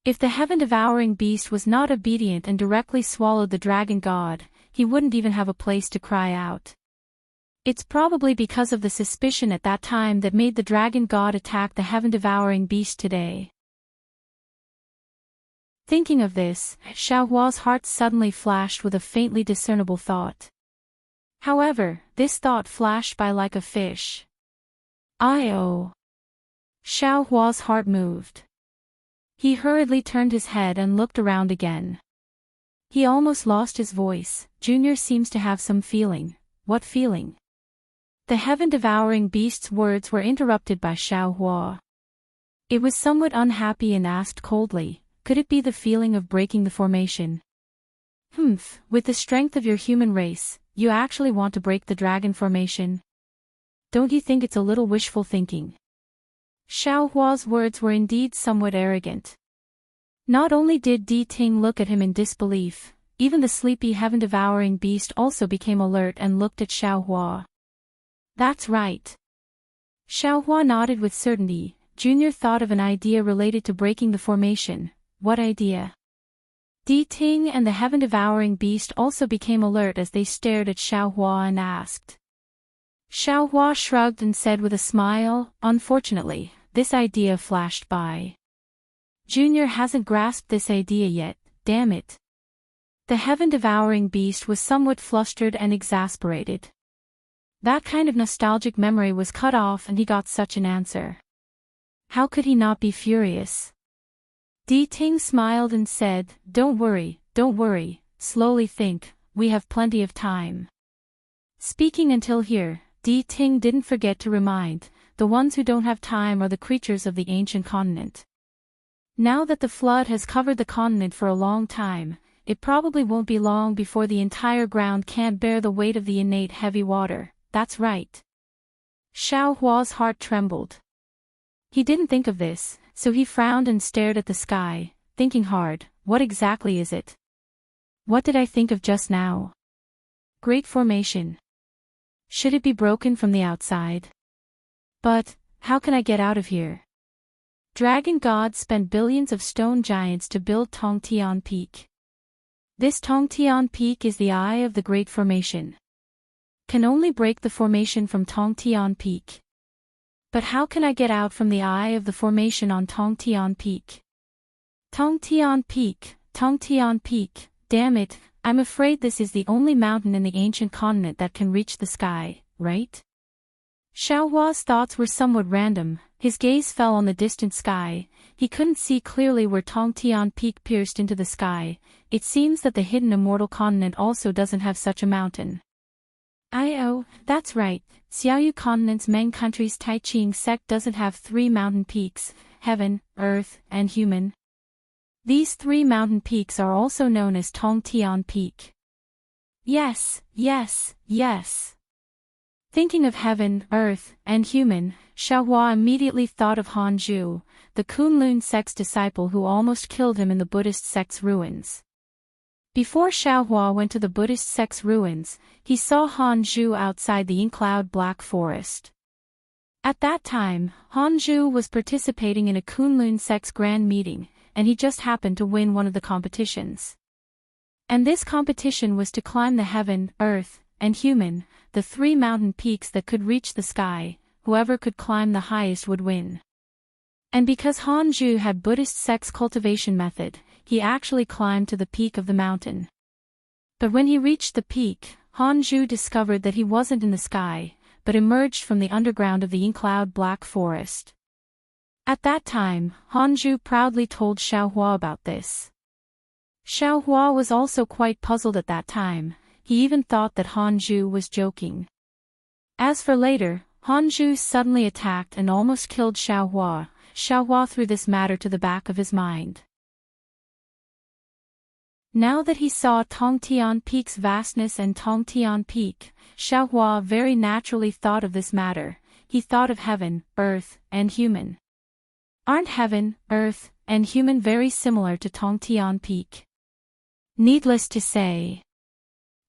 If the heaven-devouring beast was not obedient and directly swallowed the dragon god, he wouldn't even have a place to cry out. It's probably because of the suspicion at that time that made the dragon god attack the heaven-devouring beast today. Thinking of this, Xiaohua's heart suddenly flashed with a faintly discernible thought. However, this thought flashed by like a fish. I-oh. Xiaohua's heart moved. He hurriedly turned his head and looked around again. He almost lost his voice. Junior seems to have some feeling. What feeling? The heaven-devouring beast's words were interrupted by Xiaohua. It was somewhat unhappy and asked coldly, could it be the feeling of breaking the formation? With the strength of your human race, you actually want to break the dragon formation? Don't you think it's a little wishful thinking? Xiaohua's words were indeed somewhat arrogant. Not only did Di Ting look at him in disbelief, even the sleepy heaven-devouring beast also became alert and looked at Xiaohua. That's right. Xiaohua nodded with certainty. Junior thought of an idea related to breaking the formation. What idea? Di Ting and the heaven-devouring beast also became alert as they stared at Xiaohua and asked. Xiaohua shrugged and said with a smile, unfortunately, this idea flashed by. Junior hasn't grasped this idea yet, damn it. The heaven-devouring beast was somewhat flustered and exasperated. That kind of nostalgic memory was cut off and he got such an answer. How could he not be furious? Di Ting smiled and said, don't worry, slowly think, we have plenty of time. Speaking until here, Di Ting didn't forget to remind, the ones who don't have time are the creatures of the ancient continent. Now that the flood has covered the continent for a long time, it probably won't be long before the entire ground can't bear the weight of the innate heavy water. That's right. Xiaohua's heart trembled. He didn't think of this, so he frowned and stared at the sky, thinking hard, what exactly is it? What did I think of just now? Great formation. Should it be broken from the outside? But, how can I get out of here? Dragon gods spent billions of stone giants to build Tongtian Peak. This Tongtian Peak is the eye of the Great Formation. Can only break the formation from Tongtian Peak. But how can I get out from the eye of the formation on Tongtian Peak? Tongtian Peak, damn it, I'm afraid this is the only mountain in the ancient continent that can reach the sky, right? Xiaohua's thoughts were somewhat random. His gaze fell on the distant sky. He couldn't see clearly where Tongtian Peak pierced into the sky. It seems that the hidden immortal continent also doesn't have such a mountain. Oh, that's right, Xiaoyu continent's Meng country's Taiqing sect doesn't have 3 mountain peaks, heaven, earth, and human. These 3 mountain peaks are also known as Tongtian Peak. Yes. Thinking of heaven, earth, and human, Xiaohua immediately thought of Han Zhu, the Kunlun sect's disciple who almost killed him in the Buddhist sect's ruins. Before Xiaohua went to the Buddhist sect's ruins, he saw Han Zhu outside the inkcloud black forest. At that time, Han Zhu was participating in a Kunlun sect's grand meeting, and he just happened to win one of the competitions. And this competition was to climb the heaven, earth, and human, the 3 mountain peaks that could reach the sky. Whoever could climb the highest would win. And because Han Zhu had Buddhist sect's cultivation method, he actually climbed to the peak of the mountain. But when he reached the peak, Han Zhu discovered that he wasn't in the sky, but emerged from the underground of the inkcloud black forest. At that time, Han Zhu proudly told Xiaohua about this. Xiaohua was also quite puzzled at that time. He even thought that Han Zhu was joking. As for later, Han Zhu suddenly attacked and almost killed Xiaohua. Xiaohua threw this matter to the back of his mind. Now that he saw Tongtian Peak's vastness and Tongtian Peak, Xiaohua very naturally thought of this matter. He thought of heaven, earth, and human. Aren't heaven, earth, and human very similar to Tongtian Peak? Needless to say.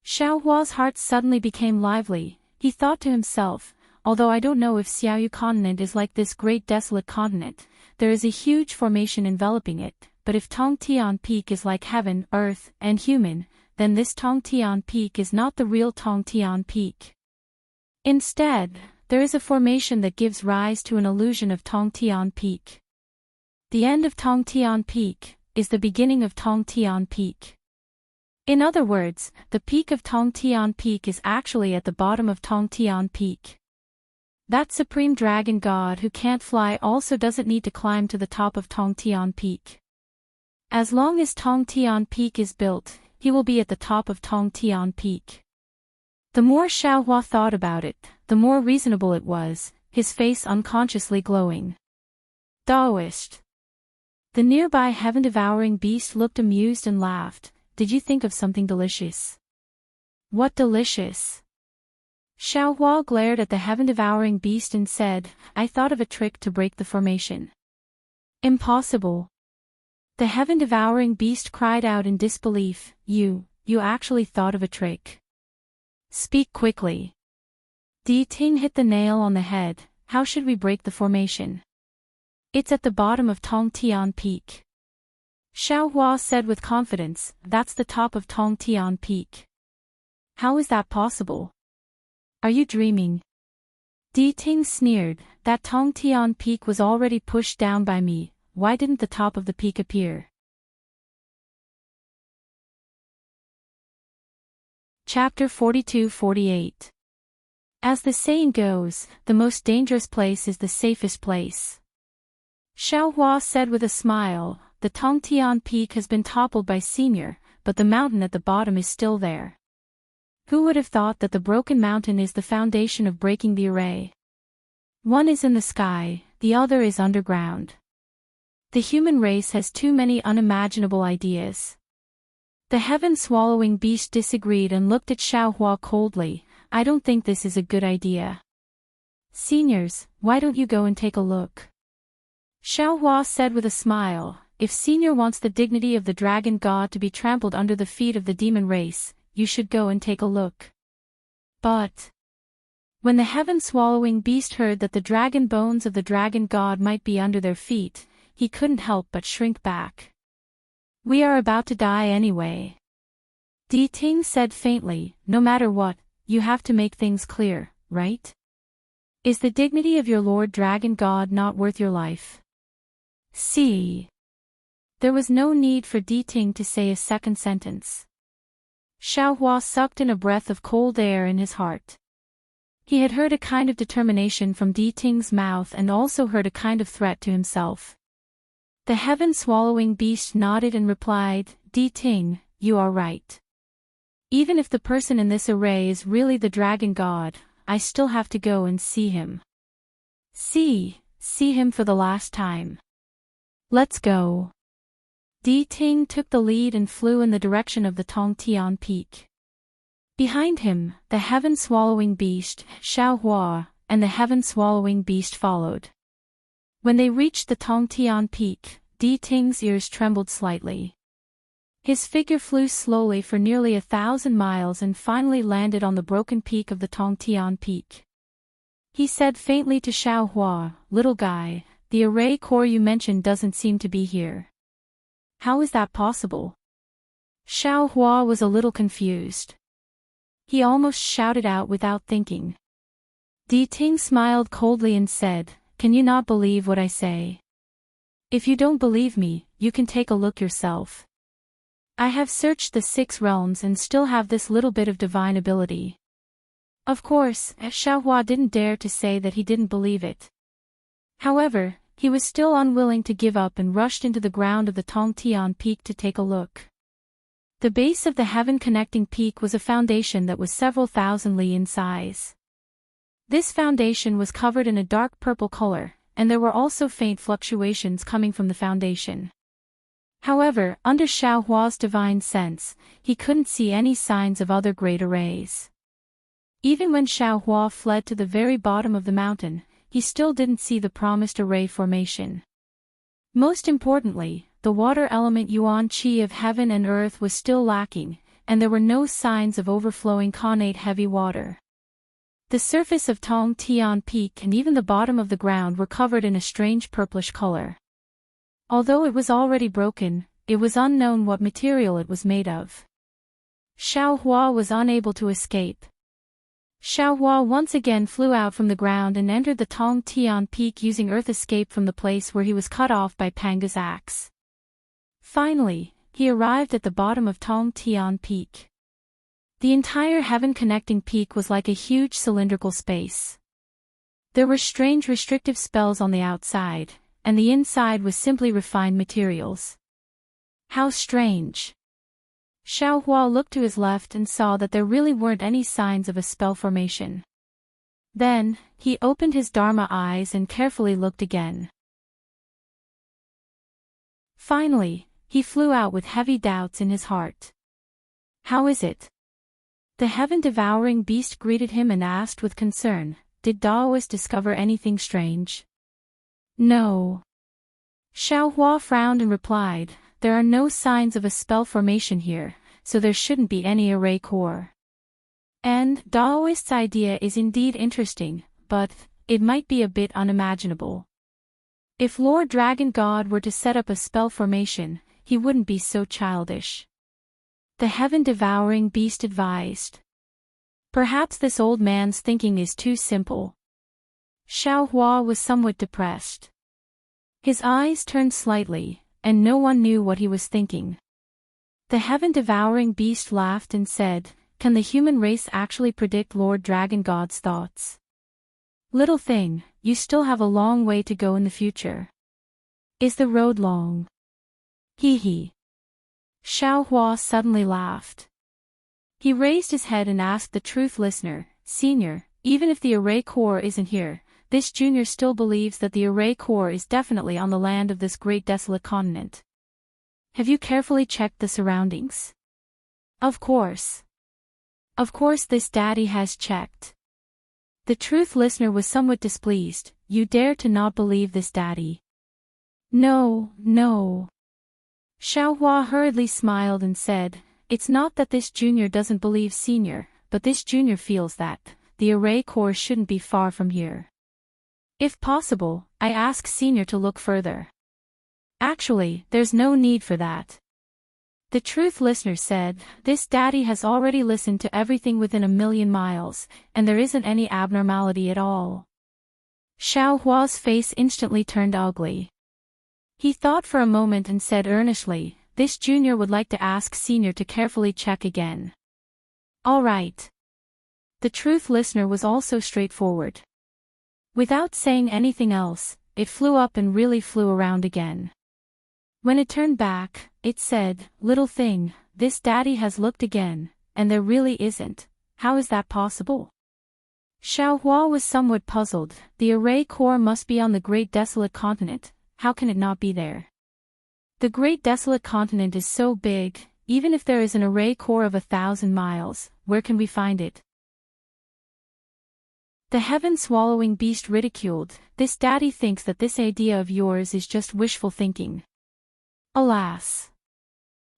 Xiaohua's heart suddenly became lively. He thought to himself, although I don't know if Xiaoyu continent is like this great desolate continent, there is a huge formation enveloping it, but if Tongtian Peak is like heaven, earth, and human, then this Tongtian Peak is not the real Tongtian Peak. Instead, there is a formation that gives rise to an illusion of Tongtian Peak. The end of Tongtian Peak is the beginning of Tongtian Peak. In other words, the peak of Tongtian Peak is actually at the bottom of Tongtian Peak. That supreme dragon god who can't fly also doesn't need to climb to the top of Tongtian Peak. As long as Tongtian Peak is built, he will be at the top of Tongtian Peak. The more Xiaohua thought about it, the more reasonable it was, his face unconsciously glowing. Daoist. The nearby heaven-devouring beast looked amused and laughed. Did you think of something delicious? What delicious? Xiaohua glared at the heaven-devouring beast and said, I thought of a trick to break the formation. Impossible. The heaven-devouring beast cried out in disbelief, You actually thought of a trick. Speak quickly. Di Ting hit the nail on the head. How should we break the formation? It's at the bottom of Tongtian Peak. Xiaohua said with confidence, That's the top of Tongtian Peak. How is that possible? Are you dreaming? Di Ting sneered, That Tongtian Peak was already pushed down by me, why didn't the top of the peak appear? Chapter 42-48. As the saying goes, the most dangerous place is the safest place. Xiaohua said with a smile, The Tongtian Peak has been toppled by Senior, but the mountain at the bottom is still there. Who would have thought that the broken mountain is the foundation of breaking the array? One is in the sky, the other is underground. The human race has too many unimaginable ideas. The heaven-swallowing beast disagreed and looked at Xiaohua coldly. I don't think this is a good idea. Seniors, why don't you go and take a look? Xiaohua said with a smile, If Senior wants the dignity of the dragon god to be trampled under the feet of the demon race, you should go and take a look. But when the heaven-swallowing beast heard that the dragon bones of the dragon god might be under their feet, he couldn't help but shrink back. We are about to die anyway. Di Ting said faintly, No matter what, you have to make things clear, right? Is the dignity of your Lord Dragon God not worth your life? See. There was no need for Di Ting to say a second sentence. Xiaohua sucked in a breath of cold air in his heart. He had heard a kind of determination from Di Ting's mouth and also heard a kind of threat to himself. The heaven-swallowing beast nodded and replied, Di Ting, you are right. Even if the person in this array is really the dragon god, I still have to go and see him. See him for the last time. Let's go. Di Ting took the lead and flew in the direction of the Tongtian Peak. Behind him, the heaven-swallowing beast, Xiaohua, and the heaven-swallowing beast followed. When they reached the Tongtian Peak, Di Ting's ears trembled slightly. His figure flew slowly for nearly 1,000 miles and finally landed on the broken peak of the Tongtian Peak. He said faintly to Xiaohua, Little guy, the array core you mentioned doesn't seem to be here. How is that possible? Xiaohua was a little confused. He almost shouted out without thinking. Di Ting smiled coldly and said, Can you not believe what I say? If you don't believe me, you can take a look yourself. I have searched the 6 realms and still have this little bit of divine ability. Of course, Xiaohua didn't dare to say that he didn't believe it. However, he was still unwilling to give up and rushed into the ground of the Tongtian Peak to take a look. The base of the heaven-connecting peak was a foundation that was several thousand li in size. This foundation was covered in a dark purple color, and there were also faint fluctuations coming from the foundation. However, under Xiaohua's divine sense, he couldn't see any signs of other great arrays. Even when Xiaohua fled to the very bottom of the mountain, he still didn't see the promised array formation. Most importantly, the water element yuan qi of heaven and earth was still lacking, and there were no signs of overflowing connate heavy water. The surface of Tongtian Peak and even the bottom of the ground were covered in a strange purplish color. Although it was already broken, it was unknown what material it was made of. Xiao Hua was unable to escape. Xiao Hua once again flew out from the ground and entered the Tong Tian Peak using earth escape from the place where he was cut off by Panga's axe. Finally, he arrived at the bottom of Tong Tian Peak. The entire heaven-connecting peak was like a huge cylindrical space. There were strange restrictive spells on the outside, and the inside was simply refined materials. How strange! Xiao Hua looked to his left and saw that there really weren't any signs of a spell formation. Then, he opened his Dharma eyes and carefully looked again. Finally, he flew out with heavy doubts in his heart. How is it? The heaven-devouring beast greeted him and asked with concern, did Daoist discover anything strange? No. Xiao Hua frowned and replied, there are no signs of a spell formation here, so there shouldn't be any array core. And Daoist's idea is indeed interesting, but it might be a bit unimaginable. If Lord Dragon God were to set up a spell formation, he wouldn't be so childish. The heaven-devouring beast advised. Perhaps this old man's thinking is too simple. Xiao Hua was somewhat depressed. His eyes turned slightly, and no one knew what he was thinking. The heaven-devouring beast laughed and said, can the human race actually predict Lord Dragon God's thoughts? Little thing, you still have a long way to go in the future. Is the road long? Hee hee. Xiao Hua suddenly laughed. He raised his head and asked the truth listener, Senior, even if the array core isn't here, this junior still believes that the array core is definitely on the land of this great desolate continent. Have you carefully checked the surroundings? Of course. Of course this daddy has checked. The truth listener was somewhat displeased. You dare to not believe this daddy? No, no. Xiao Hua hurriedly smiled and said, it's not that this junior doesn't believe senior, but this junior feels that the array core shouldn't be far from here. If possible, I ask senior to look further. Actually, there's no need for that. The truth listener said, this daddy has already listened to everything within 1,000,000 miles, and there isn't any abnormality at all. Xiao Hua's face instantly turned ugly. He thought for a moment and said earnestly, this junior would like to ask senior to carefully check again. All right. The truth listener was also straightforward. Without saying anything else, it flew up and really flew around again. When it turned back, it said, little thing, this daddy has looked again, and there really isn't. How is that possible? Xiao Hua was somewhat puzzled. The array core must be on the great desolate continent. How can it not be there? The great desolate continent is so big, even if there is an array core of 1,000 miles, where can we find it? The heaven-swallowing beast ridiculed, this daddy thinks that this idea of yours is just wishful thinking. Alas!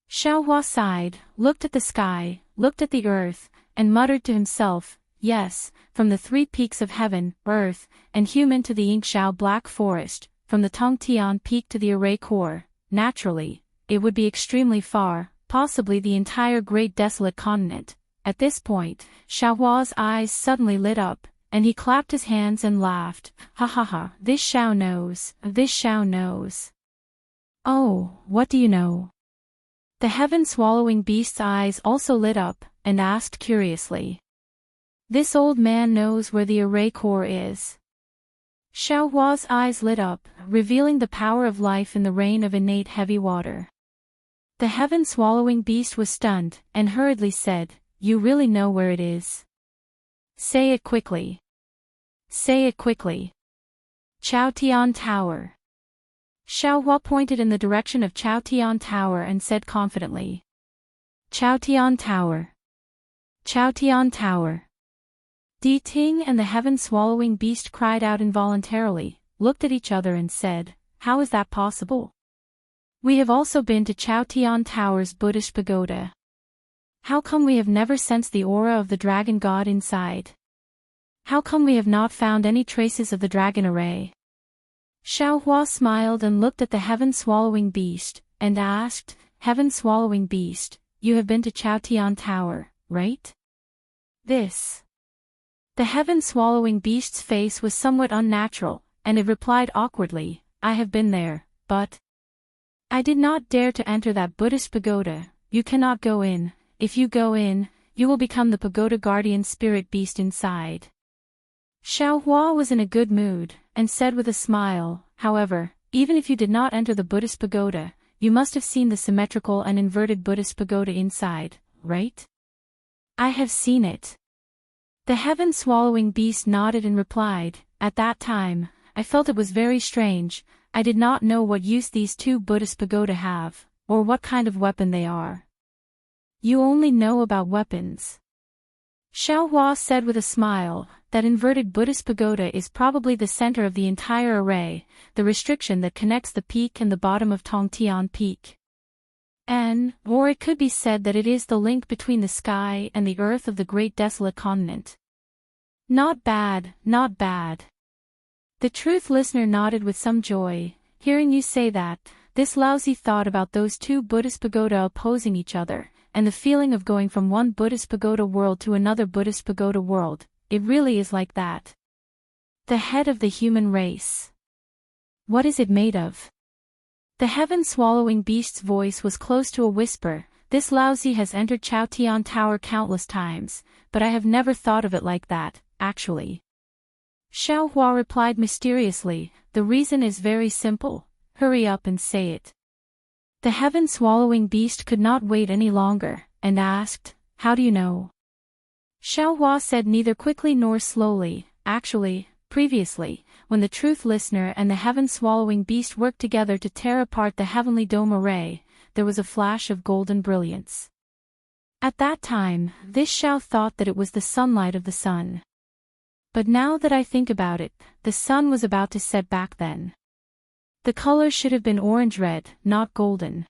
Xiao Hua sighed, looked at the sky, looked at the earth, and muttered to himself, yes, from the 3 peaks of heaven, earth, and human to the Yingxiao Black Forest, from the Tongtian Peak to the array core, naturally, it would be extremely far, possibly the entire great desolate continent. At this point, Xiao Hua's eyes suddenly lit up, and he clapped his hands and laughed, ha ha ha, this Xiao knows, this Xiao knows. Oh, what do you know? The heaven-swallowing beast's eyes also lit up, and asked curiously. This old man knows where the array core is. Xiao Hua's eyes lit up, revealing the power of life in the rain of innate heavy water. The heaven-swallowing beast was stunned, and hurriedly said, you really know where it is? Say it quickly. Say it quickly. Chaotian Tower. Xiao Hua pointed in the direction of Chaotian Tower and said confidently. Chaotian Tower. Chaotian Tower. Di Ting and the heaven-swallowing beast cried out involuntarily, looked at each other and said, how is that possible? We have also been to Chaotian Tower's Buddhist pagoda. How come we have never sensed the aura of the dragon god inside? How come we have not found any traces of the dragon array? Xiaohua smiled and looked at the heaven-swallowing beast, and asked, "Heaven-swallowing beast, you have been to Chaotian Tower, right?" The heaven-swallowing beast's face was somewhat unnatural, and it replied awkwardly, "I have been there, but I did not dare to enter that Buddhist pagoda. You cannot go in. If you go in, you will become the pagoda guardian spirit beast inside." Xiaohua was in a good mood, and said with a smile, "However, even if you did not enter the Buddhist pagoda, you must have seen the symmetrical and inverted Buddhist pagoda inside, right?" "I have seen it." The heaven-swallowing beast nodded and replied, "At that time, I felt it was very strange. I did not know what use these two Buddhist pagoda have, or what kind of weapon they are." "You only know about weapons." Xiaohua said with a smile, "That inverted Buddhist pagoda is probably the center of the entire array, the restriction that connects the peak and the bottom of Tongtian Peak. Or it could be said that it is the link between the sky and the earth of the great desolate continent." "Not bad, not bad." The truth listener nodded with some joy. "Hearing you say that, this lousy thought about those two Buddhist pagoda opposing each other, and the feeling of going from one Buddhist pagoda world to another Buddhist pagoda world, it really is like that. The head of the human race. What is it made of?" The heaven-swallowing beast's voice was close to a whisper. "This lousy has entered Chaotian Tower countless times, but I have never thought of it like that, actually." Xiaohua replied mysteriously, "The reason is very simple. Hurry up and say it." The heaven-swallowing beast could not wait any longer, and asked, "How do you know?" Xiaohua said neither quickly nor slowly, "Actually, previously, when the truth listener and the heaven-swallowing beast worked together to tear apart the heavenly dome array, there was a flash of golden brilliance. At that time, this Xiao thought that it was the sunlight of the sun. But now that I think about it, the sun was about to set back then. The color should have been orange-red, not golden.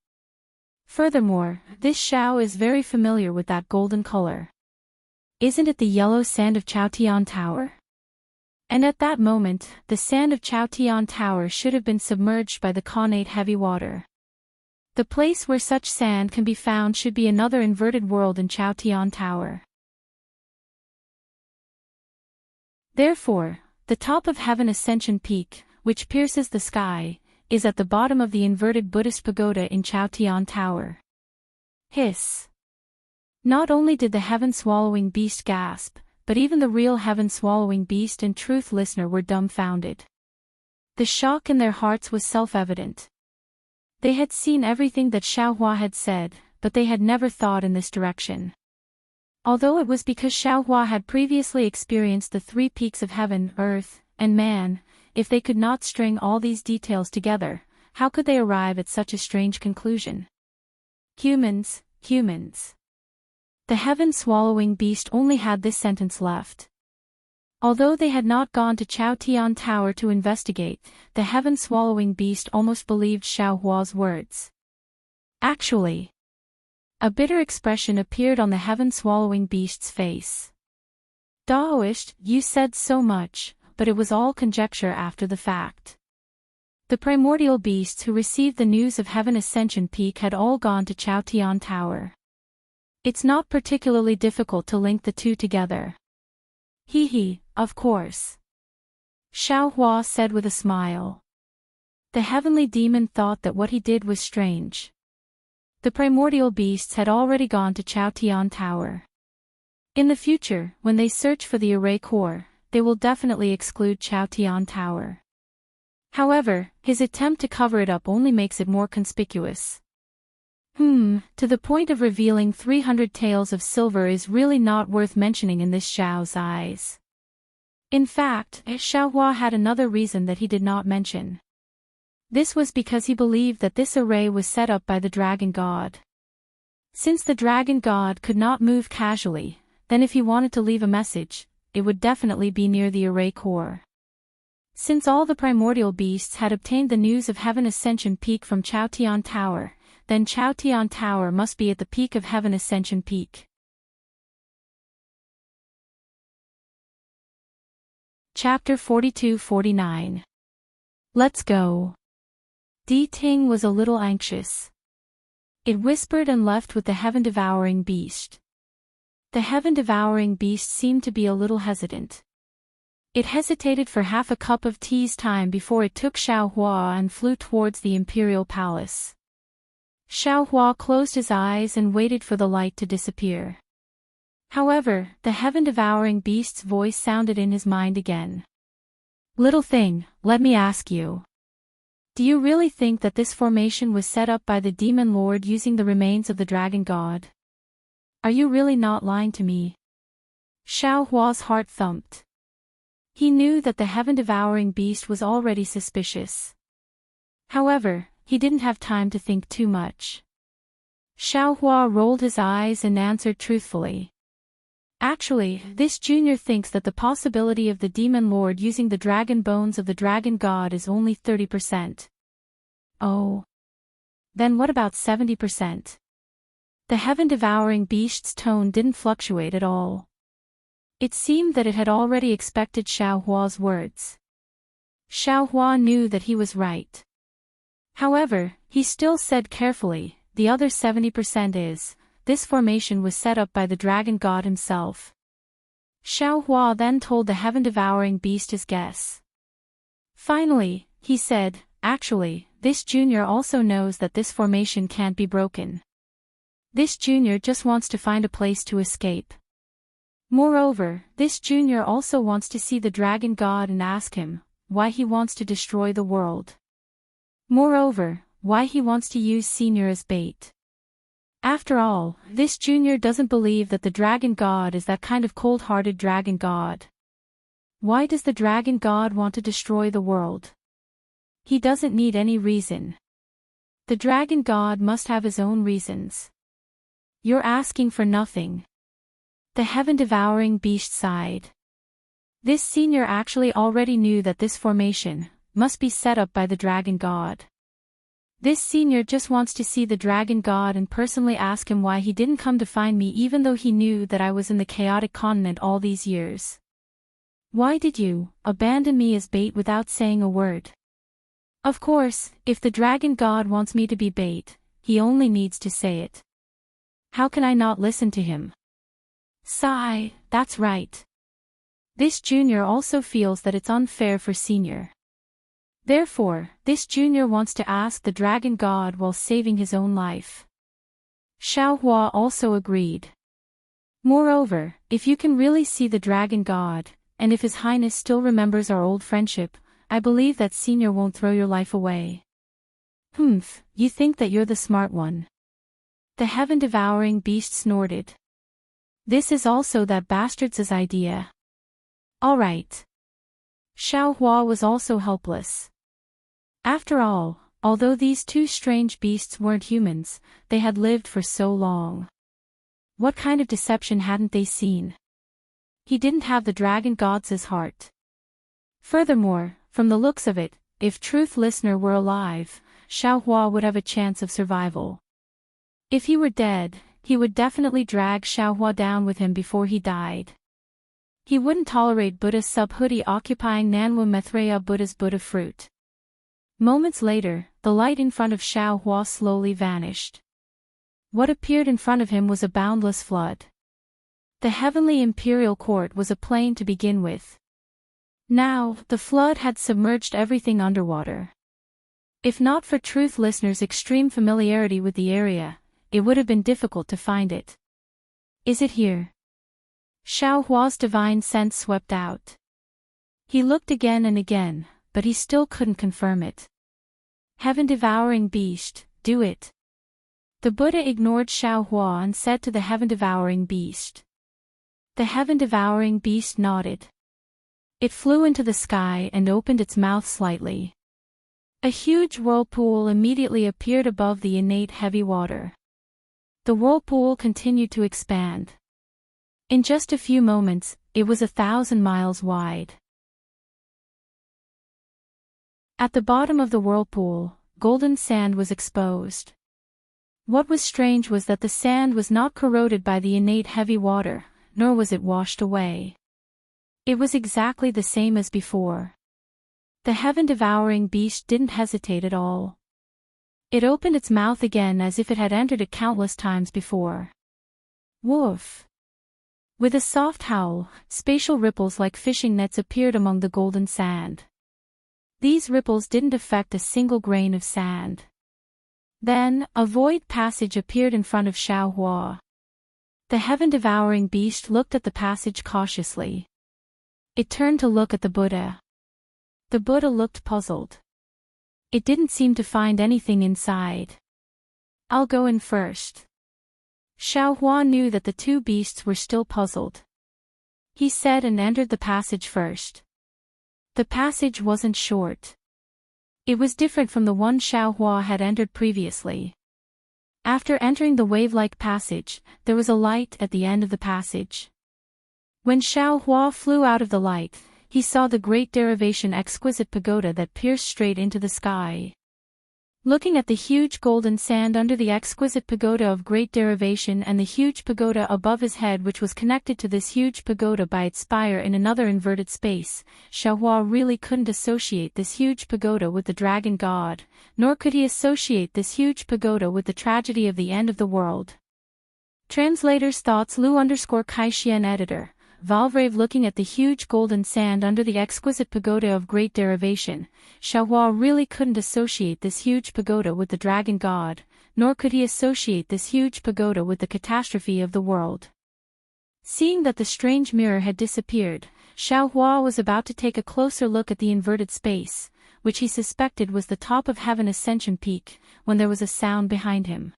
Furthermore, this Xiao is very familiar with that golden color. Isn't it the yellow sand of Chaotian Tower?" And at that moment, the sand of Chaotian Tower should have been submerged by the connate heavy water. The place where such sand can be found should be another inverted world in Chaotian Tower. Therefore, the top of Heaven Ascension Peak, which pierces the sky, is at the bottom of the inverted Buddhist pagoda in Chaotian Tower. Hiss. Not only did the heaven-swallowing beast gasp, but even the real heaven-swallowing beast and truth listener were dumbfounded. The shock in their hearts was self-evident. They had seen everything that Xiaohua had said, but they had never thought in this direction. Although it was because Xiaohua had previously experienced the three peaks of heaven, earth, and man, if they could not string all these details together, how could they arrive at such a strange conclusion? Humans, humans. The heaven-swallowing beast only had this sentence left. Although they had not gone to Chaotian Tower to investigate, the heaven-swallowing beast almost believed Xiaohua's words. Actually, a bitter expression appeared on the heaven-swallowing beast's face. "Daoist, you said so much, but it was all conjecture after the fact." The primordial beasts who received the news of Heaven Ascension Peak had all gone to Chaotian Tower. It's not particularly difficult to link the two together. Hee, of course. Xiaohua said with a smile. The heavenly demon thought that what he did was strange. The primordial beasts had already gone to Chaotian Tower. In the future, when they search for the array core, they will definitely exclude Chaotian Tower. However, his attempt to cover it up only makes it more conspicuous. To the point of revealing 300 taels of silver is really not worth mentioning in this Xiao's eyes. In fact, Xiaohua had another reason that he did not mention. This was because he believed that this array was set up by the dragon god. Since the dragon god could not move casually, then if he wanted to leave a message, it would definitely be near the array core. Since all the primordial beasts had obtained the news of Heaven Ascension Peak from Chaotian Tower, then Chaotian Tower must be at the peak of Heaven Ascension Peak. Chapter 42-49. Let's go. Di Ting was a little anxious. It whispered and left with the heaven-devouring beast. The heaven-devouring beast seemed to be a little hesitant. It hesitated for half a cup of tea's time before it took Xiao Hua and flew towards the imperial palace. Xiao Hua closed his eyes and waited for the light to disappear. However, the heaven-devouring beast's voice sounded in his mind again. Little thing, let me ask you. Do you really think that this formation was set up by the demon lord using the remains of the dragon god? Are you really not lying to me? Xiao Hua's heart thumped. He knew that the heaven-devouring beast was already suspicious. However, he didn't have time to think too much. Xiao Hua rolled his eyes and answered truthfully. Actually, this junior thinks that the possibility of the demon lord using the dragon bones of the dragon god is only 30%. Oh. Then what about 70%? The heaven-devouring beast's tone didn't fluctuate at all. It seemed that it had already expected Xiao Hua's words. Xiao Hua knew that he was right. However, he still said carefully, the other 70% is, this formation was set up by the dragon god himself. Xiao Hua then told the heaven-devouring beast his guess. Finally, he said, actually, this junior also knows that this formation can't be broken. This junior just wants to find a place to escape. Moreover, this junior also wants to see the dragon god and ask him, why he wants to destroy the world. Moreover, why he wants to use senior as bait. After all, this junior doesn't believe that the dragon god is that kind of cold-hearted dragon god. Why does the dragon god want to destroy the world? He doesn't need any reason. The dragon god must have his own reasons. You're asking for nothing. The heaven-devouring beast sighed. This senior actually already knew that this formation must be set up by the dragon god. This senior just wants to see the dragon god and personally ask him why he didn't come to find me even though he knew that I was in the chaotic continent all these years. Why did you abandon me as bait without saying a word? Of course, if the dragon god wants me to be bait, he only needs to say it. How can I not listen to him? Sigh, that's right. This junior also feels that it's unfair for senior. Therefore, this junior wants to ask the dragon god while saving his own life. Xiao Hua also agreed. Moreover, if you can really see the dragon god, and if His Highness still remembers our old friendship, I believe that senior won't throw your life away. Humph, you think that you're the smart one. The heaven-devouring beast snorted. This is also that bastard's idea. All right. Xiao Hua was also helpless. After all, although these two strange beasts weren't humans, they had lived for so long. What kind of deception hadn't they seen? He didn't have the dragon god's heart. Furthermore, from the looks of it, if Truth Listener were alive, Xiao Hua would have a chance of survival. If he were dead, he would definitely drag Xiao Hua down with him before he died. He wouldn't tolerate Buddha's sub-hoodie occupying Nanwu Maitreya Buddha's Buddha fruit. Moments later, the light in front of Xiao Hua slowly vanished. What appeared in front of him was a boundless flood. The heavenly imperial court was a plain to begin with. Now, the flood had submerged everything underwater. If not for Truth Listener's extreme familiarity with the area, it would have been difficult to find it. Is it here? Xiao Hua's divine sense swept out. He looked again and again, but he still couldn't confirm it. Heaven-devouring beast, do it. The Buddha ignored Xiao Hua and said to the heaven-devouring beast. The heaven-devouring beast nodded. It flew into the sky and opened its mouth slightly. A huge whirlpool immediately appeared above the innate heavy water. The whirlpool continued to expand. In just a few moments, it was 1,000 miles wide. At the bottom of the whirlpool, golden sand was exposed. What was strange was that the sand was not corroded by the innate heavy water, nor was it washed away. It was exactly the same as before. The heaven-devouring beast didn't hesitate at all. It opened its mouth again as if it had entered it countless times before. Woof! With a soft howl, spatial ripples like fishing nets appeared among the golden sand. These ripples didn't affect a single grain of sand. Then, a void passage appeared in front of Xiaohua. The heaven-devouring beast looked at the passage cautiously. It turned to look at the Buddha. The Buddha looked puzzled. It didn't seem to find anything inside. "I'll go in first." Xiaohua knew that the two beasts were still puzzled. He said and entered the passage first. The passage wasn't short. It was different from the one Xiaohua had entered previously. After entering the wave-like passage, there was a light at the end of the passage. When Xiaohua flew out of the light, he saw the Great Derivation exquisite pagoda that pierced straight into the sky. Looking at the huge golden sand under the exquisite pagoda of Great Derivation and the huge pagoda above his head which was connected to this huge pagoda by its spire in another inverted space, Xiaohua really couldn't associate this huge pagoda with the dragon god, nor could he associate this huge pagoda with the tragedy of the end of the world. Translator's thoughts Lu_Kaixien editor. Valvrave looking at the huge golden sand under the exquisite pagoda of Great Derivation, Xiaohua really couldn't associate this huge pagoda with the dragon god, nor could he associate this huge pagoda with the catastrophe of the world. Seeing that the strange mirror had disappeared, Xiaohua was about to take a closer look at the inverted space, which he suspected was the top of Heaven Ascension Peak, when there was a sound behind him.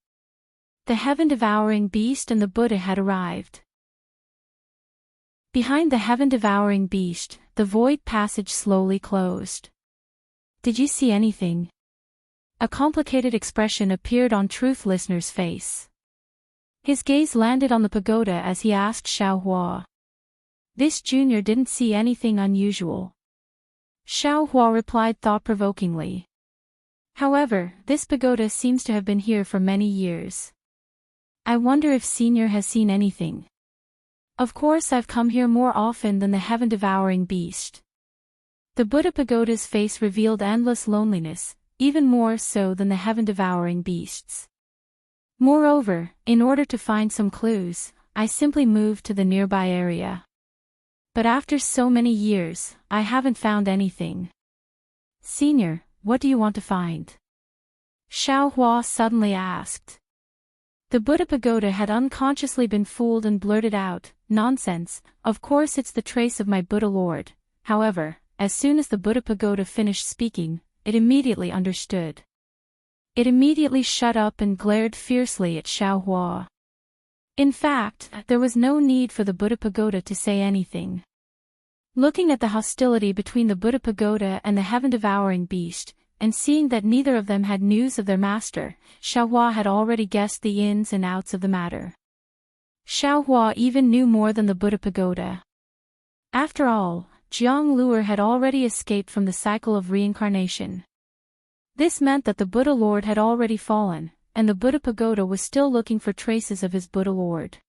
The heaven-devouring beast and the Buddha had arrived. Behind the heaven-devouring beast, the void passage slowly closed. "Did you see anything?" A complicated expression appeared on Truth Listener's face. His gaze landed on the pagoda as he asked Xiaohua. This junior didn't see anything unusual. Xiaohua replied thought-provokingly. "However, this pagoda seems to have been here for many years. I wonder if senior has seen anything. Of course I've come here more often than the heaven-devouring beast." The Buddha pagoda's face revealed endless loneliness, even more so than the heaven-devouring beast's. "Moreover, in order to find some clues, I simply moved to the nearby area. But after so many years, I haven't found anything." "Senior, what do you want to find?" Xiaohua suddenly asked. The Buddha pagoda had unconsciously been fooled and blurted out, "Nonsense, of course it's the trace of my Buddha Lord." However, as soon as the Buddha pagoda finished speaking, it immediately understood. It immediately shut up and glared fiercely at Xiaohua. In fact, there was no need for the Buddha pagoda to say anything. Looking at the hostility between the Buddha pagoda and the heaven-devouring beast, and seeing that neither of them had news of their master, Xiaohua had already guessed the ins and outs of the matter. Xiaohua even knew more than the Buddha pagoda. After all, Jiang Luer had already escaped from the cycle of reincarnation. This meant that the Buddha Lord had already fallen, and the Buddha pagoda was still looking for traces of his Buddha Lord.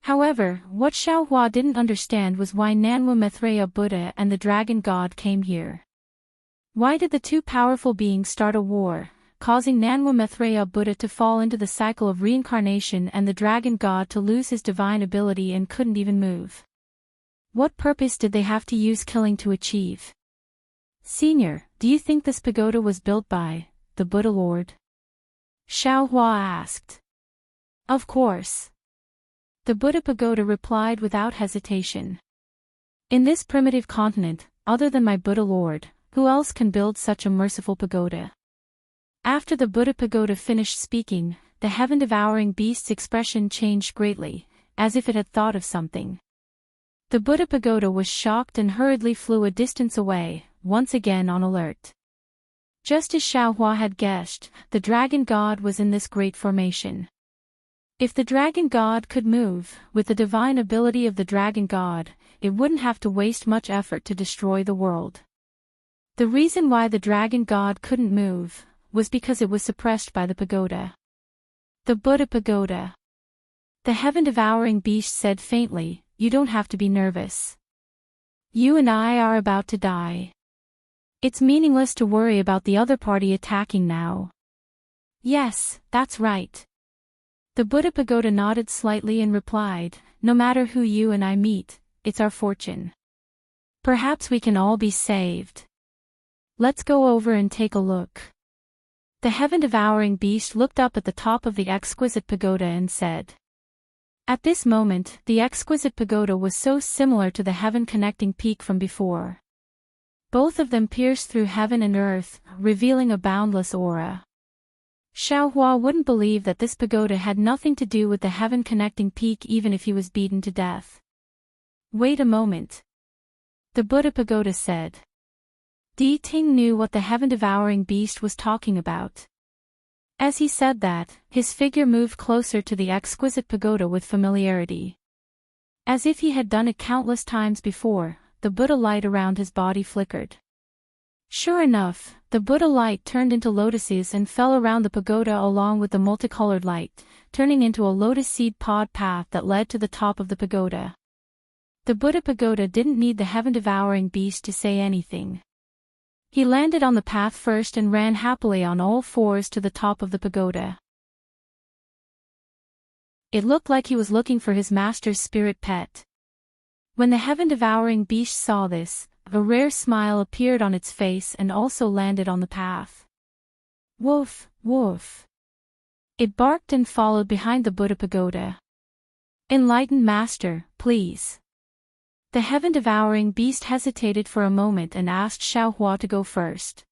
However, what Xiaohua didn't understand was why Nanwa Maitreya Buddha and the dragon god came here. Why did the two powerful beings start a war, causing Nanwa Maitreya Buddha to fall into the cycle of reincarnation and the dragon god to lose his divine ability and couldn't even move? What purpose did they have to use killing to achieve? "Senior, do you think this pagoda was built by the Buddha Lord?" Xiaohua asked. "Of course." The Buddha pagoda replied without hesitation. "In this primitive continent, other than my Buddha Lord, who else can build such a merciful pagoda?" After the Buddha pagoda finished speaking, the heaven-devouring beast's expression changed greatly, as if it had thought of something. The Buddha pagoda was shocked and hurriedly flew a distance away, once again on alert. Just as Xiaohua had guessed, the dragon god was in this great formation. If the dragon god could move, with the divine ability of the dragon god, it wouldn't have to waste much effort to destroy the world. The reason why the dragon god couldn't move was because it was suppressed by the pagoda. The Buddha pagoda. The heaven-devouring beast said faintly, "You don't have to be nervous. You and I are about to die." It's meaningless to worry about the other party attacking now. Yes, that's right. The Buddha pagoda nodded slightly and replied, no matter who you and I meet, it's our fortune. Perhaps we can all be saved. Let's go over and take a look. The heaven-devouring beast looked up at the top of the exquisite pagoda and said. At this moment, the exquisite pagoda was so similar to the heaven-connecting peak from before. Both of them pierced through heaven and earth, revealing a boundless aura. Xiaohua wouldn't believe that this pagoda had nothing to do with the heaven-connecting peak even if he was beaten to death. Wait a moment. The Buddha pagoda said. Di Ting knew what the heaven-devouring beast was talking about. As he said that, his figure moved closer to the exquisite pagoda with familiarity. As if he had done it countless times before, the Buddha light around his body flickered. Sure enough, the Buddha light turned into lotuses and fell around the pagoda along with the multicolored light, turning into a lotus seed pod path that led to the top of the pagoda. The Buddha pagoda didn't need the heaven-devouring beast to say anything. He landed on the path first and ran happily on all fours to the top of the pagoda. It looked like he was looking for his master's spirit pet. When the heaven-devouring beast saw this, a rare smile appeared on its face and also landed on the path. Woof, woof. It barked and followed behind the Buddha pagoda. Enlightened master, please. The heaven-devouring beast hesitated for a moment and asked Xiaohua to go first.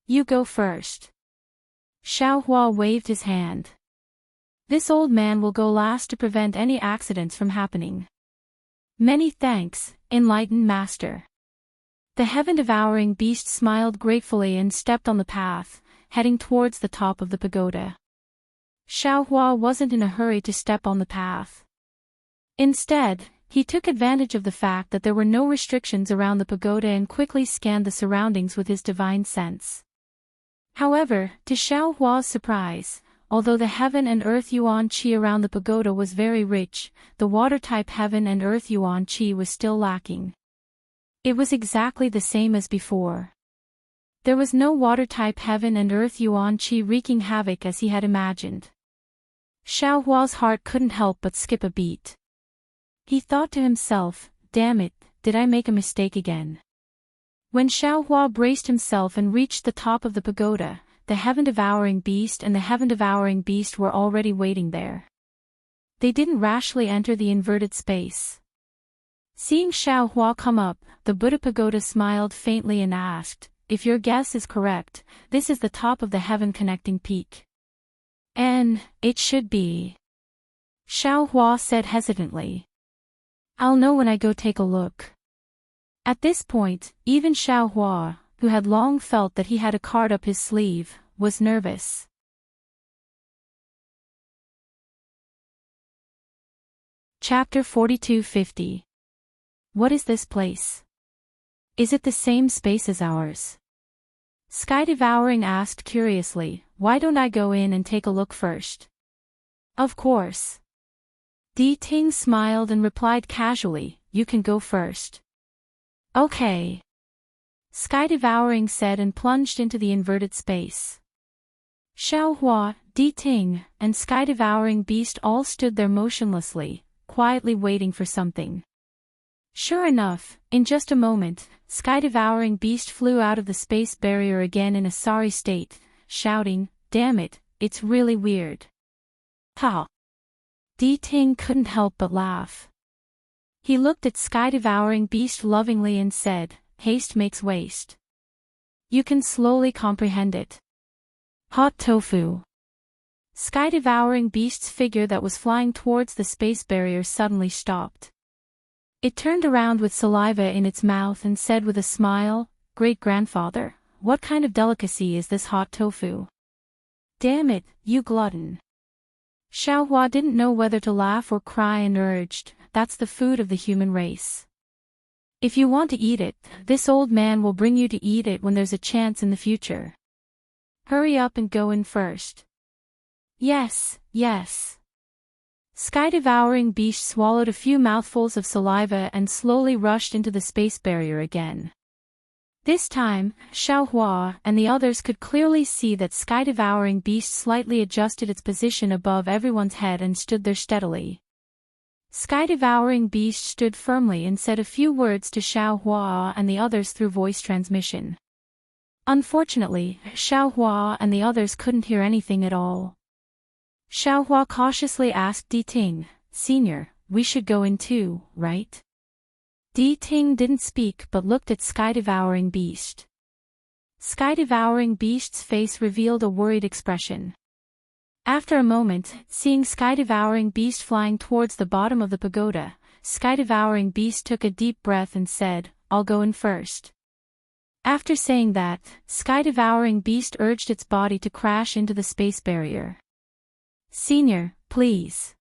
You go first. Xiaohua waved his hand. This old man will go last to prevent any accidents from happening. Many thanks, enlightened master. The heaven-devouring beast smiled gratefully and stepped on the path, heading towards the top of the pagoda. Xiaohua wasn't in a hurry to step on the path. Instead, he took advantage of the fact that there were no restrictions around the pagoda and quickly scanned the surroundings with his divine sense. However, to Xiaohua's surprise, although the heaven and earth yuan qi around the pagoda was very rich, the water-type heaven and earth yuan qi was still lacking. It was exactly the same as before. There was no water-type heaven and earth yuan qi wreaking havoc as he had imagined. Xiaohua's heart couldn't help but skip a beat. He thought to himself, damn it, did I make a mistake again? When Xiaohua braced himself and reached the top of the pagoda, the heaven-devouring beast and the heaven-devouring beast were already waiting there. They didn't rashly enter the inverted space. Seeing Xiaohua come up, the Buddha pagoda smiled faintly and asked, if your guess is correct, this is the top of the heaven-connecting peak. And, it should be. Xiaohua said hesitantly. I'll know when I go take a look. At this point, even Xiaohua, who had long felt that he had a card up his sleeve, was nervous. Chapter 4250. What is this place? Is it the same space as ours? Sky Devouring asked curiously, why don't I go in and take a look first? Of course. Di Ting smiled and replied casually, you can go first. Okay. Sky Devouring said and plunged into the inverted space. Xiaohua, Di Ting, and Sky Devouring Beast all stood there motionlessly, quietly waiting for something. Sure enough, in just a moment, Sky Devouring Beast flew out of the space barrier again in a sorry state, shouting, damn it, it's really weird. Ha! Di Ting couldn't help but laugh. He looked at Sky Devouring Beast lovingly and said, haste makes waste. You can slowly comprehend it. Hot tofu. Sky Devouring Beast's figure that was flying towards the space barrier suddenly stopped. It turned around with saliva in its mouth and said with a smile, Great-grandfather, what kind of delicacy is this hot tofu? Damn it, you glutton. Xiaohua didn't know whether to laugh or cry and urged, that's the food of the human race. If you want to eat it, this old man will bring you to eat it when there's a chance in the future. Hurry up and go in first. Yes, yes. Sky Devouring Beast swallowed a few mouthfuls of saliva and slowly rushed into the space barrier again. This time, Xiaohua and the others could clearly see that sky-devouring beast slightly adjusted its position above everyone's head and stood there steadily. Sky-devouring beast stood firmly and said a few words to Xiaohua and the others through voice transmission. Unfortunately, Xiaohua and the others couldn't hear anything at all. Xiaohua cautiously asked Di Ting, "Senior, we should go in too, right?" Di Ting didn't speak but looked at Sky-devouring beast. Sky-devouring beast's face revealed a worried expression. After a moment, seeing Sky-devouring beast flying towards the bottom of the pagoda, Sky-devouring beast took a deep breath and said, "I'll go in first." After saying that, Sky-devouring beast urged its body to crash into the space barrier. "Senior, please."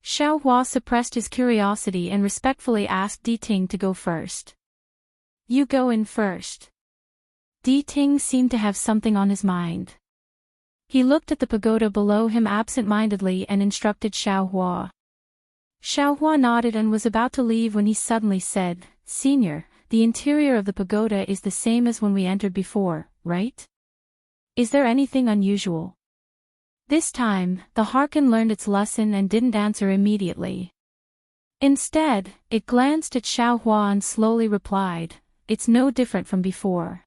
Xiaohua suppressed his curiosity and respectfully asked Di Ting to go first. "You go in first." Di Ting seemed to have something on his mind. He looked at the pagoda below him absent-mindedly and instructed Xiaohua. Xiaohua nodded and was about to leave when he suddenly said, "Senior, the interior of the pagoda is the same as when we entered before, right? Is there anything unusual?" This time, the Harkin learned its lesson and didn't answer immediately. Instead, it glanced at Xiaohua and slowly replied, "It's no different from before.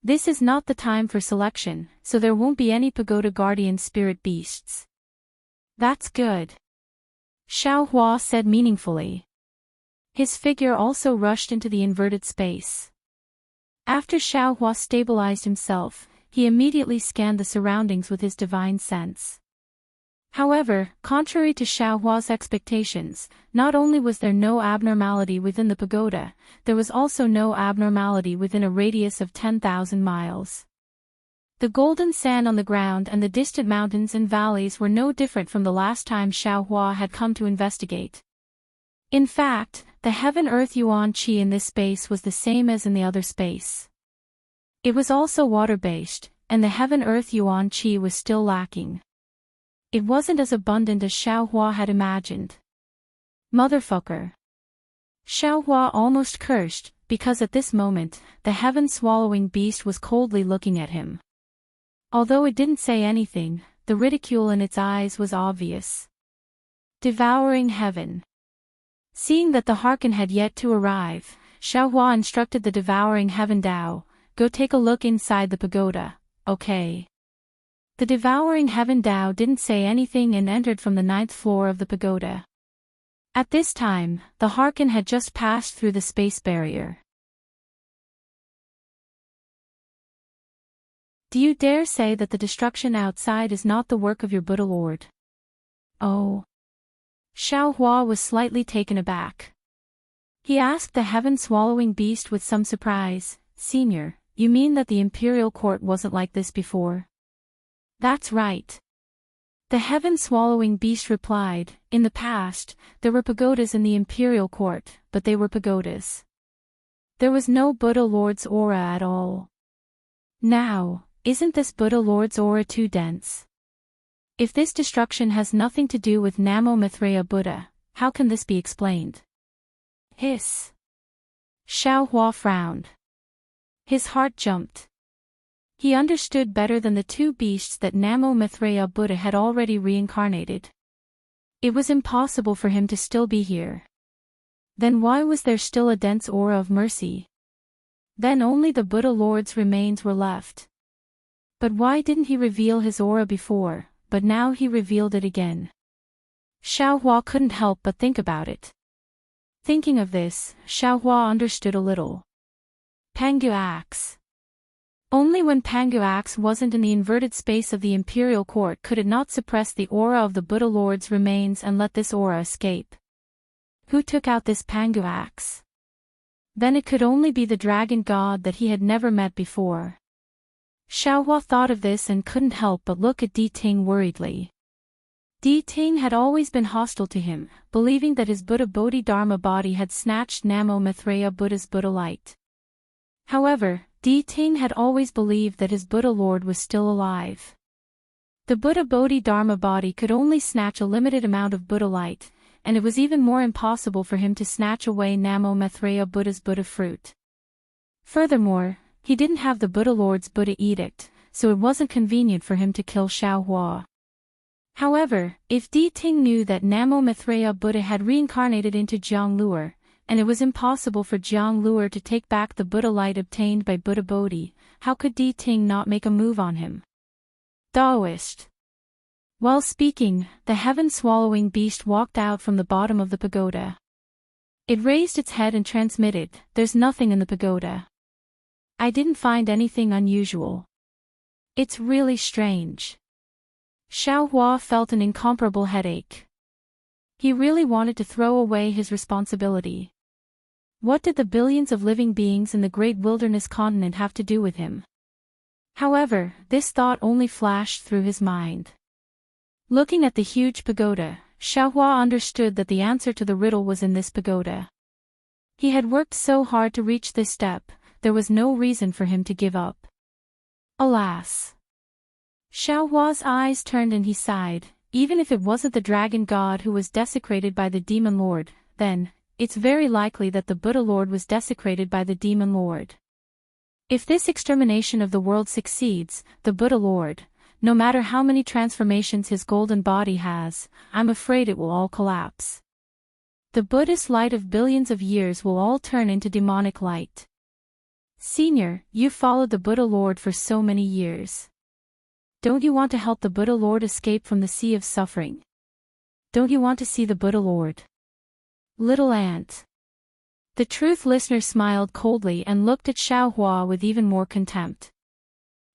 This is not the time for selection, so there won't be any pagoda guardian spirit beasts." "That's good," Xiaohua said meaningfully. His figure also rushed into the inverted space. After Xiaohua stabilized himself, he immediately scanned the surroundings with his divine sense. However, contrary to Xiaohua's expectations, not only was there no abnormality within the pagoda, there was also no abnormality within a radius of 10,000 miles. The golden sand on the ground and the distant mountains and valleys were no different from the last time Xiaohua had come to investigate. In fact, the heaven-earth yuan qi in this space was the same as in the other space. It was also water-based, and the heaven-earth yuan qi was still lacking. It wasn't as abundant as Xiaohua had imagined. Motherfucker. Xiaohua almost cursed, because at this moment, the heaven-swallowing beast was coldly looking at him. Although it didn't say anything, the ridicule in its eyes was obvious. Devouring heaven. Seeing that the Harkin had yet to arrive, Xiaohua instructed the devouring heaven Dao, "Go take a look inside the pagoda, okay?" The devouring heaven Dao didn't say anything and entered from the 9th floor of the pagoda. At this time, the Harkin had just passed through the space barrier. "Do you dare say that the destruction outside is not the work of your Buddha Lord?" "Oh." Xiaohua was slightly taken aback. He asked the heaven-swallowing beast with some surprise, "Senior, you mean that the imperial court wasn't like this before?" "That's right." The heaven-swallowing beast replied, "In the past, there were pagodas in the imperial court, but they were pagodas. There was no Buddha Lord's aura at all. Now, isn't this Buddha Lord's aura too dense? If this destruction has nothing to do with Namo Maitreya Buddha, how can this be explained?" "Hiss." Xiaohua frowned. His heart jumped. He understood better than the two beasts that Namo Maitreya Buddha had already reincarnated. It was impossible for him to still be here. Then why was there still a dense aura of mercy? Then only the Buddha Lord's remains were left. But why didn't he reveal his aura before, but now he revealed it again? Xiaohua couldn't help but think about it. Thinking of this, Xiaohua understood a little. Pangu axe. Only when Pangu axe wasn't in the inverted space of the imperial court could it not suppress the aura of the Buddha Lord's remains and let this aura escape. Who took out this Pangu axe? Then it could only be the dragon god that he had never met before. Xiaohua thought of this and couldn't help but look at Di Ting worriedly. Di Ting had always been hostile to him, believing that his Buddha Bodhidharma body had snatched Namo Maitreya Buddha's Buddha light. However, Di Ting had always believed that his Buddha Lord was still alive. The Buddha Bodhidharma body could only snatch a limited amount of Buddha light, and it was even more impossible for him to snatch away Namo Maitreya Buddha's Buddha fruit. Furthermore, he didn't have the Buddha Lord's Buddha edict, so it wasn't convenient for him to kill Xiao Hua. However, if Di Ting knew that Namo Maitreya Buddha had reincarnated into Jiang Luer, and it was impossible for Jiang Luer to take back the Buddha light obtained by Buddha Bodhi, how could Di Ting not make a move on him? Taoist. While speaking, the heaven-swallowing beast walked out from the bottom of the pagoda. It raised its head and transmitted, "There's nothing in the pagoda. I didn't find anything unusual. It's really strange." Xiao Hua felt an incomparable headache. He really wanted to throw away his responsibility. What did the billions of living beings in the great wilderness continent have to do with him? However, this thought only flashed through his mind. Looking at the huge pagoda, Xiao Hua understood that the answer to the riddle was in this pagoda. He had worked so hard to reach this step, there was no reason for him to give up. Alas! Xiao Hua's eyes turned and he sighed. Even if it wasn't the dragon god who was desecrated by the demon lord, then, it's very likely that the Buddha Lord was desecrated by the demon lord. If this extermination of the world succeeds, the Buddha Lord, no matter how many transformations his golden body has, I'm afraid it will all collapse. The Buddhist light of billions of years will all turn into demonic light. Senior, you followed the Buddha Lord for so many years. Don't you want to help the Buddha Lord escape from the sea of suffering? Don't you want to see the Buddha Lord? Little ant. The truth listener smiled coldly and looked at Xiao Hua with even more contempt.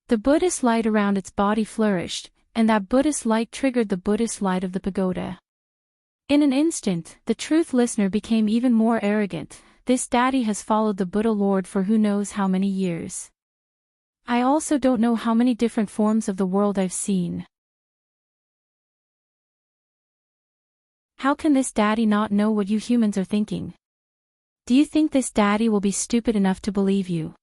The Buddhist light around its body flourished, and that Buddhist light triggered the Buddhist light of the pagoda. In an instant, the truth listener became even more arrogant. This daddy has followed the Buddha Lord for who knows how many years. I also don't know how many different forms of the world I've seen. How can this daddy not know what you humans are thinking? Do you think this daddy will be stupid enough to believe you?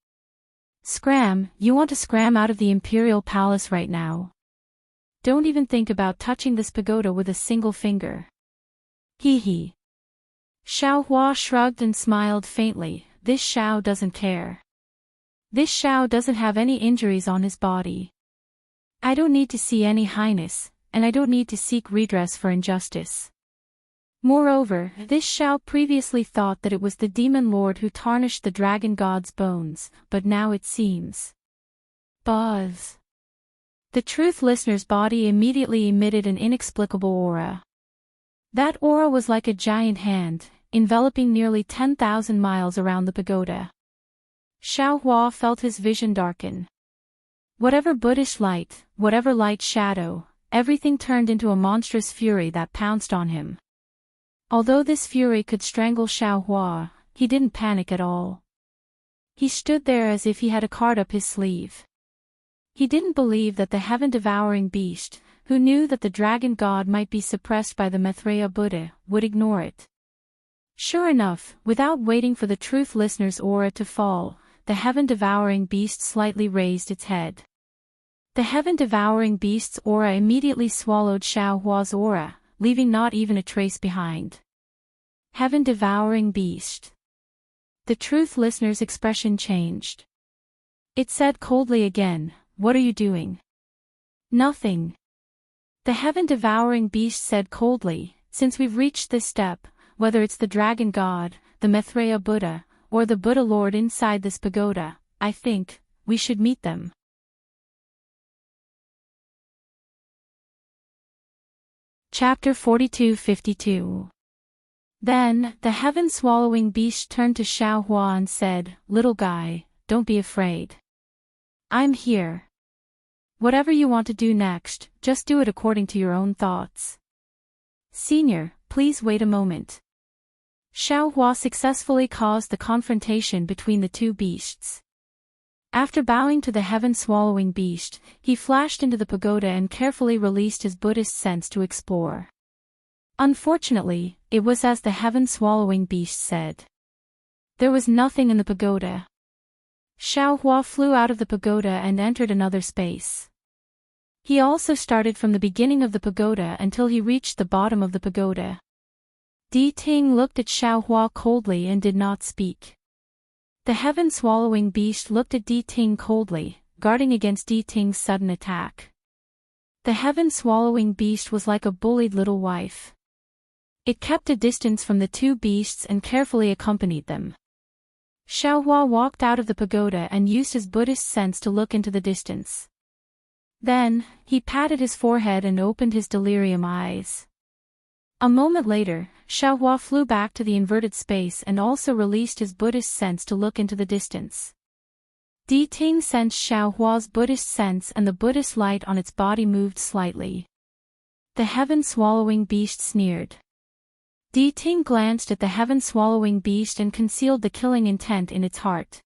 Scram, you want to scram out of the imperial palace right now. Don't even think about touching this pagoda with a single finger. Hee hee. Xiao Hua shrugged and smiled faintly. This Xiao doesn't care. This Xiao doesn't have any injuries on his body. I don't need to see any highness, and I don't need to seek redress for injustice. Moreover, this Xiao previously thought that it was the demon lord who tarnished the dragon god's bones, but now it seems. Buzz. The truth listener's body immediately emitted an inexplicable aura. That aura was like a giant hand, enveloping nearly 10,000 miles around the pagoda. Xiao Hua felt his vision darken. Whatever Buddhist light, whatever light shadow, everything turned into a monstrous fury that pounced on him. Although this fury could strangle Xiao Hua, he didn't panic at all. He stood there as if he had a card up his sleeve. He didn't believe that the heaven-devouring beast, who knew that the dragon god might be suppressed by the Maitreya Buddha, would ignore it. Sure enough, without waiting for the truth listener's aura to fall, the heaven-devouring beast slightly raised its head. The heaven-devouring beast's aura immediately swallowed Xiao Hua's aura, leaving not even a trace behind. Heaven-devouring beast. The truth listener's expression changed. It said coldly again, "What are you doing?" "Nothing." The heaven-devouring beast said coldly, "Since we've reached this step, whether it's the dragon god, the Maitreya Buddha, or the Buddha Lord inside this pagoda, I think we should meet them." Chapter 42-52. Then, the heaven-swallowing beast turned to Xiao Hua and said, "Little guy, don't be afraid. I'm here. Whatever you want to do next, just do it according to your own thoughts. Senior, please wait a moment." Xiao Hua successfully caused the confrontation between the two beasts. After bowing to the heaven-swallowing beast, he flashed into the pagoda and carefully released his Buddhist sense to explore. Unfortunately, it was as the heaven-swallowing beast said. There was nothing in the pagoda. Xiao Hua flew out of the pagoda and entered another space. He also started from the beginning of the pagoda until he reached the bottom of the pagoda. Di Ting looked at Xiao Hua coldly and did not speak. The heaven-swallowing beast looked at Di Ting coldly, guarding against Di Ting's sudden attack. The heaven-swallowing beast was like a bullied little wife. It kept a distance from the two beasts and carefully accompanied them. Xiaohua walked out of the pagoda and used his Buddhist sense to look into the distance. Then, he patted his forehead and opened his delirium eyes. A moment later, Xiaohua flew back to the inverted space and also released his Buddhist sense to look into the distance. Di Ting sensed Xiaohua's Buddhist sense and the Buddhist light on its body moved slightly. The heaven-swallowing beast sneered. Di Ting glanced at the heaven-swallowing beast and concealed the killing intent in its heart.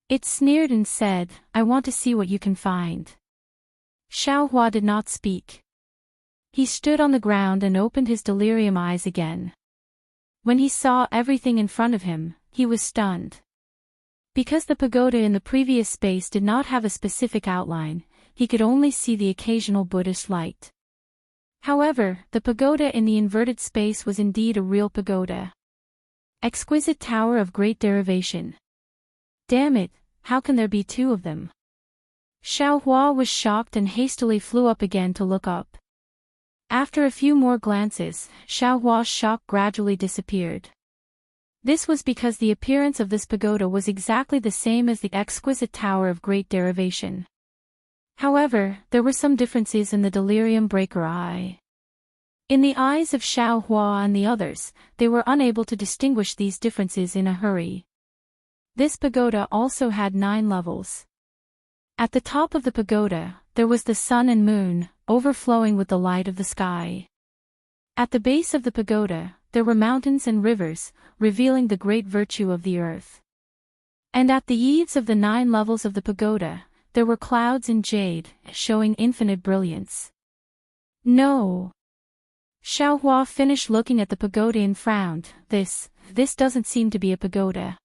It sneered and said, "I want to see what you can find." Xiaohua did not speak. He stood on the ground and opened his delirium eyes again. When he saw everything in front of him, he was stunned. Because the pagoda in the previous space did not have a specific outline, he could only see the occasional Buddhist light. However, the pagoda in the inverted space was indeed a real pagoda. Exquisite tower of great derivation. Damn it, how can there be two of them? Xiaohua was shocked and hastily flew up again to look up. After a few more glances, Xiaohua's shock gradually disappeared. This was because the appearance of this pagoda was exactly the same as the exquisite tower of great derivation. However, there were some differences in the delirium breaker eye. In the eyes of Xiaohua and the others, they were unable to distinguish these differences in a hurry. This pagoda also had 9 levels. At the top of the pagoda, there was the sun and moon, overflowing with the light of the sky. At the base of the pagoda, there were mountains and rivers, revealing the great virtue of the earth. And at the eaves of the 9 levels of the pagoda, there were clouds in jade, showing infinite brilliance. No. Xiaohua finished looking at the pagoda and frowned. This doesn't seem to be a pagoda.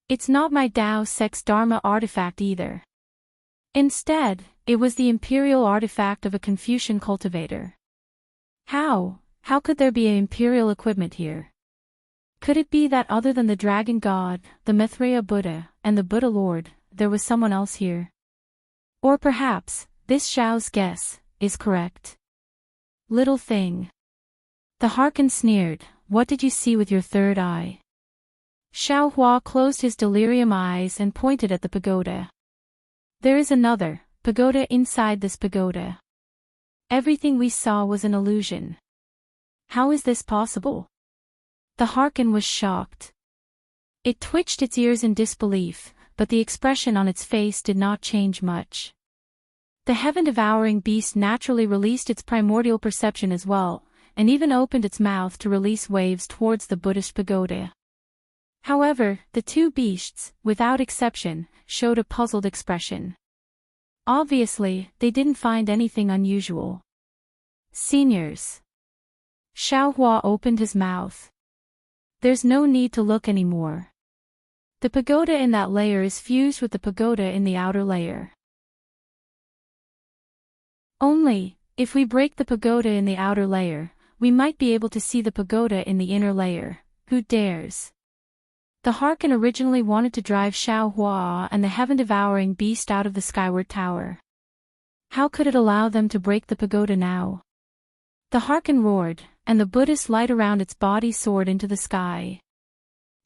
It's not my Tao Sex Dharma artifact either. Instead, it was the imperial artifact of a Confucian cultivator. How could there be imperial equipment here? Could it be that other than the Dragon God, the Maitreya Buddha, and the Buddha Lord, there was someone else here? Or perhaps, this Xiao's guess is correct. Little thing. The Harkin sneered, "What did you see with your third eye?" Xiaohua closed his delirium eyes and pointed at the pagoda. There is another pagoda inside this pagoda. Everything we saw was an illusion. How is this possible? The Harkin was shocked. It twitched its ears in disbelief, but the expression on its face did not change much. The heaven-devouring beast naturally released its primordial perception as well, and even opened its mouth to release waves towards the Buddhist pagoda. However, the two beasts, without exception, showed a puzzled expression. Obviously, they didn't find anything unusual. Seniors. Xiaohua opened his mouth. There's no need to look anymore. The pagoda in that layer is fused with the pagoda in the outer layer. Only, if we break the pagoda in the outer layer, we might be able to see the pagoda in the inner layer. Who dares? The Harkin originally wanted to drive Xiaohua and the heaven-devouring beast out of the skyward tower. How could it allow them to break the pagoda now? The Harkin roared, and the Buddhist light around its body soared into the sky.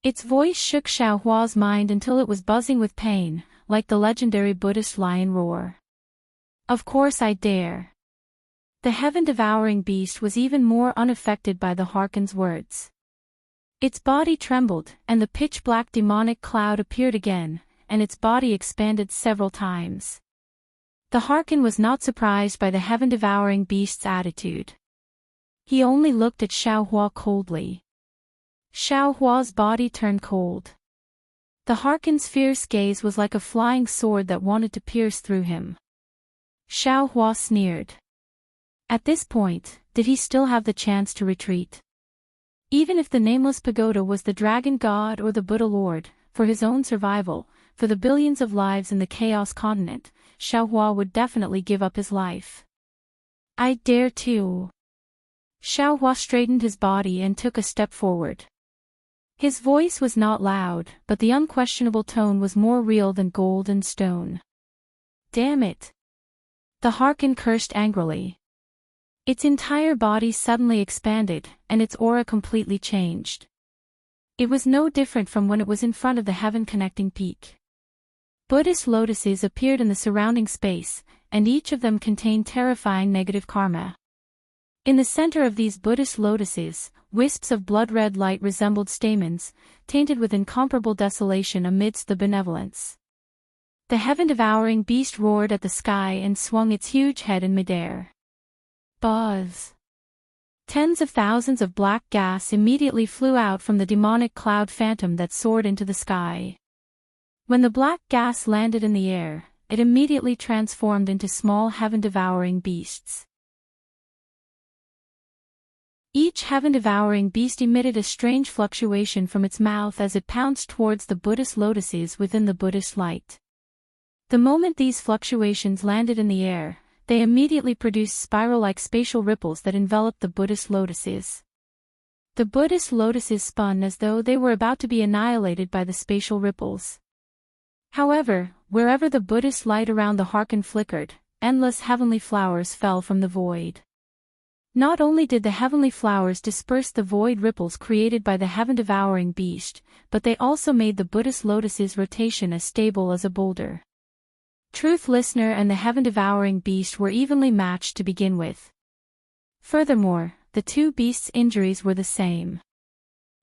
Its voice shook Xiaohua's mind until it was buzzing with pain, like the legendary Buddhist lion roar. Of course I dare. The heaven-devouring beast was even more unaffected by the Harkin's words. Its body trembled, and the pitch-black demonic cloud appeared again, and its body expanded several times. The Harkin was not surprised by the heaven-devouring beast's attitude. He only looked at Xiaohua coldly. Xiaohua's body turned cold. The Harkin's fierce gaze was like a flying sword that wanted to pierce through him. Xiaohua sneered. At this point, did he still have the chance to retreat? Even if the nameless pagoda was the Dragon God or the Buddha Lord, for his own survival, for the billions of lives in the Chaos Continent, Xiaohua would definitely give up his life. I dare to. Xiaohua straightened his body and took a step forward. His voice was not loud, but the unquestionable tone was more real than gold and stone. Damn it! The Harkin cursed angrily. Its entire body suddenly expanded, and its aura completely changed. It was no different from when it was in front of the heaven-connecting peak. Buddhist lotuses appeared in the surrounding space, and each of them contained terrifying negative karma. In the center of these Buddhist lotuses, wisps of blood-red light resembled stamens, tainted with incomparable desolation amidst the benevolence. The heaven-devouring beast roared at the sky and swung its huge head in midair. Buzz! Tens of thousands of black gas immediately flew out from the demonic cloud phantom that soared into the sky. When the black gas landed in the air, it immediately transformed into small heaven-devouring beasts. Each heaven-devouring beast emitted a strange fluctuation from its mouth as it pounced towards the Buddhist lotuses within the Buddhist light. The moment these fluctuations landed in the air, they immediately produced spiral-like spatial ripples that enveloped the Buddhist lotuses. The Buddhist lotuses spun as though they were about to be annihilated by the spatial ripples. However, wherever the Buddhist light around the Harkin flickered, endless heavenly flowers fell from the void. Not only did the heavenly flowers disperse the void ripples created by the heaven-devouring beast, but they also made the Buddhist lotus's rotation as stable as a boulder. Truth Listener and the heaven-devouring beast were evenly matched to begin with. Furthermore, the two beasts' injuries were the same.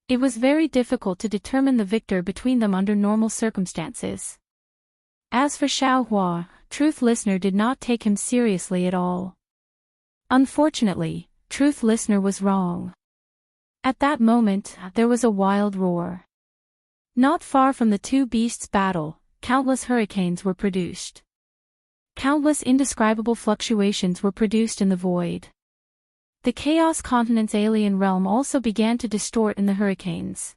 It was very difficult to determine the victor between them under normal circumstances. As for Xiaohua, Truth Listener did not take him seriously at all. Unfortunately, Truth Listener was wrong. At that moment, there was a wild roar. Not far from the two beasts' battle, countless hurricanes were produced. Countless indescribable fluctuations were produced in the void. The Chaos Continent's alien realm also began to distort in the hurricanes.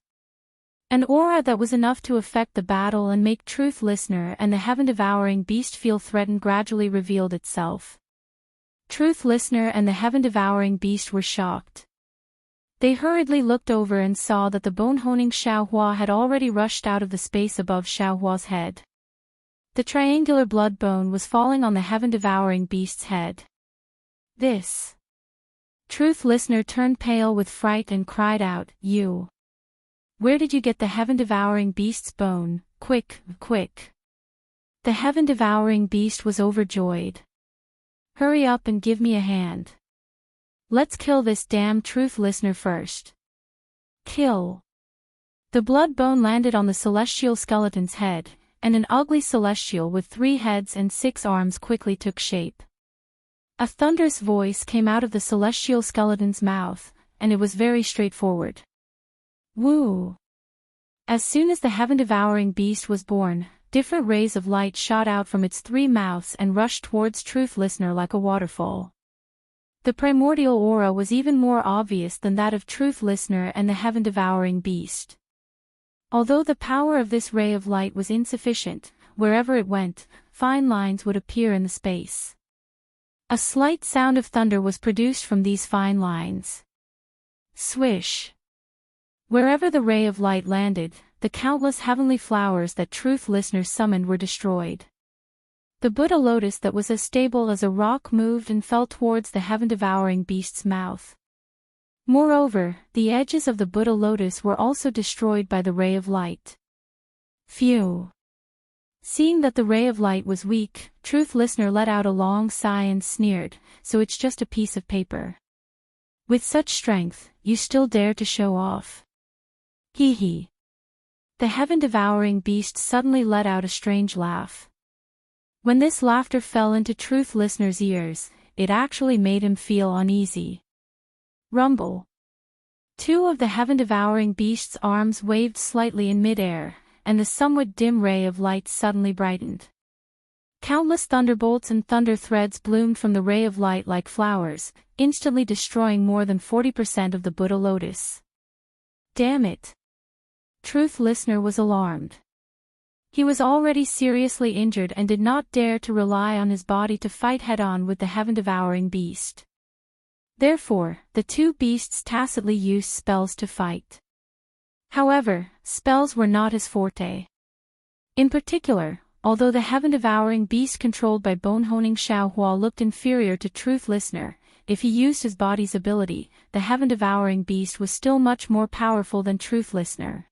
An aura that was enough to affect the battle and make Truth Listener and the heaven-devouring beast feel threatened gradually revealed itself. Truth Listener and the heaven-devouring beast were shocked. They hurriedly looked over and saw that the bone-honing Xiaohua had already rushed out of the space above Xiaohua's head. The triangular blood bone was falling on the heaven-devouring beast's head. This. Truth Listener turned pale with fright and cried out, "You! Where did you get the heaven-devouring beast's bone? Quick, quick!" The heaven-devouring beast was overjoyed. "Hurry up and give me a hand. Let's kill this damn Truth Listener first." Kill. The blood bone landed on the celestial skeleton's head, and an ugly celestial with 3 heads and 6 arms quickly took shape. A thunderous voice came out of the celestial skeleton's mouth, and it was very straightforward. Woo! As soon as the heaven-devouring beast was born, different rays of light shot out from its 3 mouths and rushed towards Truth Listener like a waterfall. The primordial aura was even more obvious than that of Truth Listener and the heaven-devouring beast. Although the power of this ray of light was insufficient, wherever it went, fine lines would appear in the space. A slight sound of thunder was produced from these fine lines. Swish! Wherever the ray of light landed, the countless heavenly flowers that Truth Listener summoned were destroyed. The Buddha lotus that was as stable as a rock moved and fell towards the heaven-devouring beast's mouth. Moreover, the edges of the Buddha lotus were also destroyed by the ray of light. Phew! Seeing that the ray of light was weak, Truth Listener let out a long sigh and sneered, "So it's just a piece of paper. With such strength, you still dare to show off. Hee hee." The heaven-devouring beast suddenly let out a strange laugh. When this laughter fell into Truth Listener's ears, it actually made him feel uneasy. Rumble. 2 of the heaven-devouring beast's arms waved slightly in midair, and the somewhat dim ray of light suddenly brightened. Countless thunderbolts and thunder threads bloomed from the ray of light like flowers, instantly destroying more than 40% of the Buddha lotus. Damn it! Truth Listener was alarmed. He was already seriously injured and did not dare to rely on his body to fight head-on with the heaven-devouring beast. Therefore, the 2 beasts tacitly used spells to fight. However, spells were not his forte. In particular, although the heaven-devouring beast controlled by bone-honing Xiaohua looked inferior to Truth Listener, if he used his body's ability, the heaven-devouring beast was still much more powerful than Truth Listener.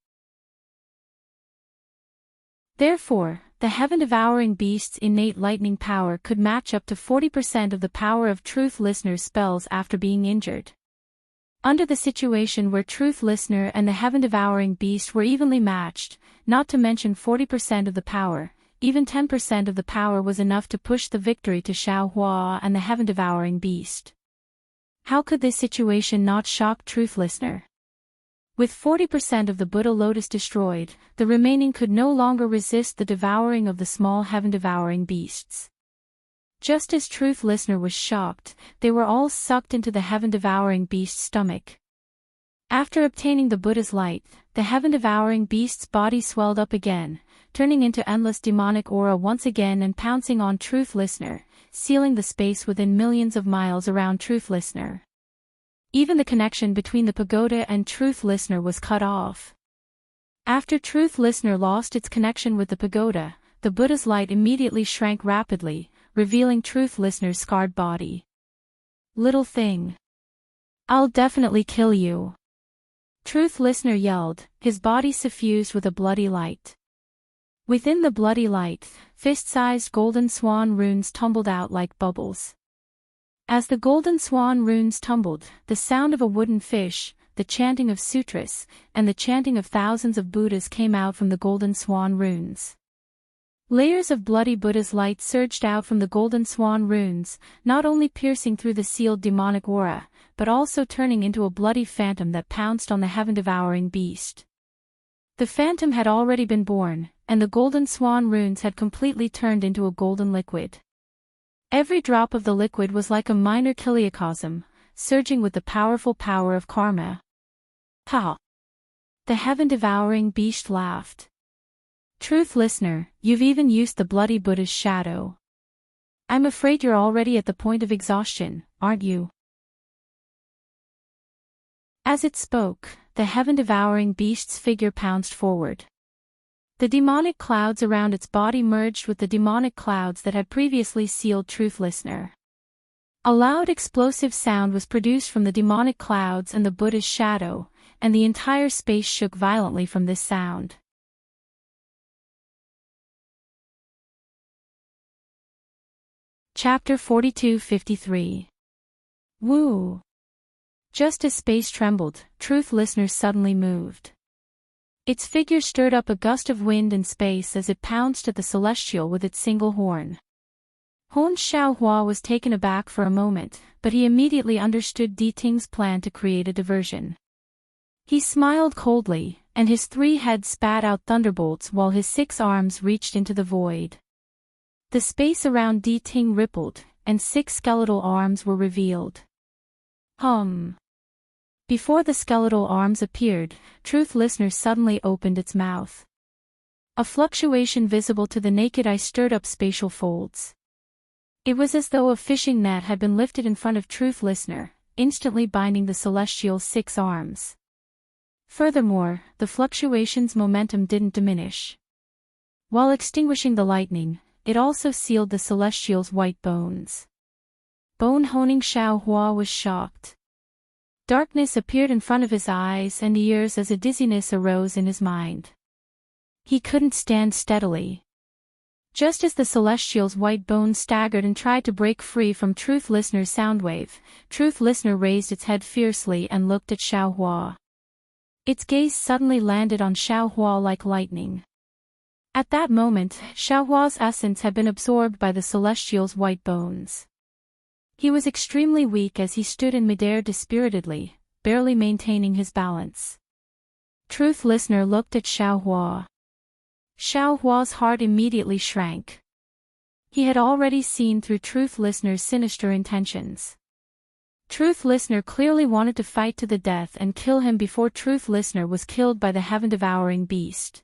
Therefore, the heaven-devouring beast's innate lightning power could match up to 40% of the power of Truth Listener's spells after being injured. Under the situation where Truth Listener and the heaven-devouring beast were evenly matched, not to mention 40% of the power, even 10% of the power was enough to push the victory to Xiaohua and the heaven-devouring beast. How could this situation not shock Truth Listener? With 40% of the Buddha lotus destroyed, the remaining could no longer resist the devouring of the small heaven-devouring beasts. Just as Truth Listener was shocked, they were all sucked into the heaven-devouring beast's stomach. After obtaining the Buddha's light, the heaven-devouring beast's body swelled up again, turning into endless demonic aura once again and pouncing on Truth Listener, sealing the space within millions of miles around Truth Listener. Even the connection between the pagoda and Truth Listener was cut off. After Truth Listener lost its connection with the pagoda, the Buddha's light immediately shrank rapidly, revealing Truth Listener's scarred body. "Little thing. I'll definitely kill you," Truth Listener yelled, his body suffused with a bloody light. Within the bloody light, fist-sized golden swan runes tumbled out like bubbles. As the golden swan runes tumbled, the sound of a wooden fish, the chanting of sutras, and the chanting of thousands of Buddhas came out from the golden swan runes. Layers of bloody Buddha's light surged out from the golden swan runes, not only piercing through the sealed demonic aura, but also turning into a bloody phantom that pounced on the heaven-devouring beast. The phantom had already been born, and the golden swan runes had completely turned into a golden liquid. Every drop of the liquid was like a minor kiliacosm, surging with the powerful power of karma. Ha! The heaven-devouring beast laughed. "Truth Listener, you've even used the bloody Buddha's shadow. I'm afraid you're already at the point of exhaustion, aren't you?" As it spoke, the heaven-devouring beast's figure pounced forward. The demonic clouds around its body merged with the demonic clouds that had previously sealed Truth Listener. A loud explosive sound was produced from the demonic clouds and the Buddha's shadow, and the entire space shook violently from this sound. Chapter 42-53. Woo! Just as space trembled, Truth Listener suddenly moved. Its figure stirred up a gust of wind in space as it pounced at the celestial with its single horn. Hon Xiaohua was taken aback for a moment, but he immediately understood Di Ting's plan to create a diversion. He smiled coldly, and his 3 heads spat out thunderbolts while his 6 arms reached into the void. The space around Di Ting rippled, and 6 skeletal arms were revealed. Before the skeletal arms appeared, Truth Listener suddenly opened its mouth. A fluctuation visible to the naked eye stirred up spatial folds. It was as though a fishing net had been lifted in front of Truth Listener, instantly binding the celestial's 6 arms. Furthermore, the fluctuation's momentum didn't diminish. While extinguishing the lightning, it also sealed the celestial's white bones. Bone-honing Xiaohua was shocked. Darkness appeared in front of his eyes and ears as a dizziness arose in his mind. He couldn't stand steadily. Just as the celestial's white bones staggered and tried to break free from Truth Listener's soundwave, Truth Listener raised its head fiercely and looked at Xiaohua. Its gaze suddenly landed on Xiaohua like lightning. At that moment, Xiaohua's essence had been absorbed by the celestial's white bones. He was extremely weak as he stood in midair dispiritedly, barely maintaining his balance. Truth Listener looked at Xiaohua. Xiaohua's heart immediately shrank. He had already seen through Truth Listener's sinister intentions. Truth Listener clearly wanted to fight to the death and kill him before Truth Listener was killed by the heaven-devouring beast.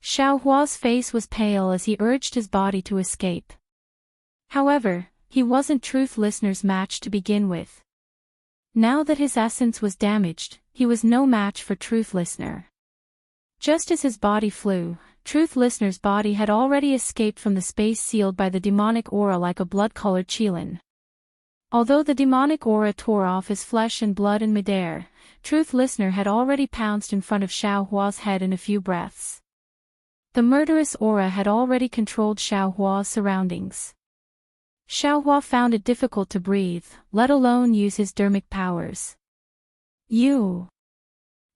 Xiaohua's face was pale as he urged his body to escape. However, he wasn't Truth Listener's match to begin with. Now that his essence was damaged, he was no match for Truth Listener. Just as his body flew, Truth Listener's body had already escaped from the space sealed by the demonic aura like a blood-colored qilin. Although the demonic aura tore off his flesh and blood in midair, Truth Listener had already pounced in front of Xiao Hua's head in a few breaths. The murderous aura had already controlled Xiao Hua's surroundings. Xiao Hua found it difficult to breathe, let alone use his dermic powers. You!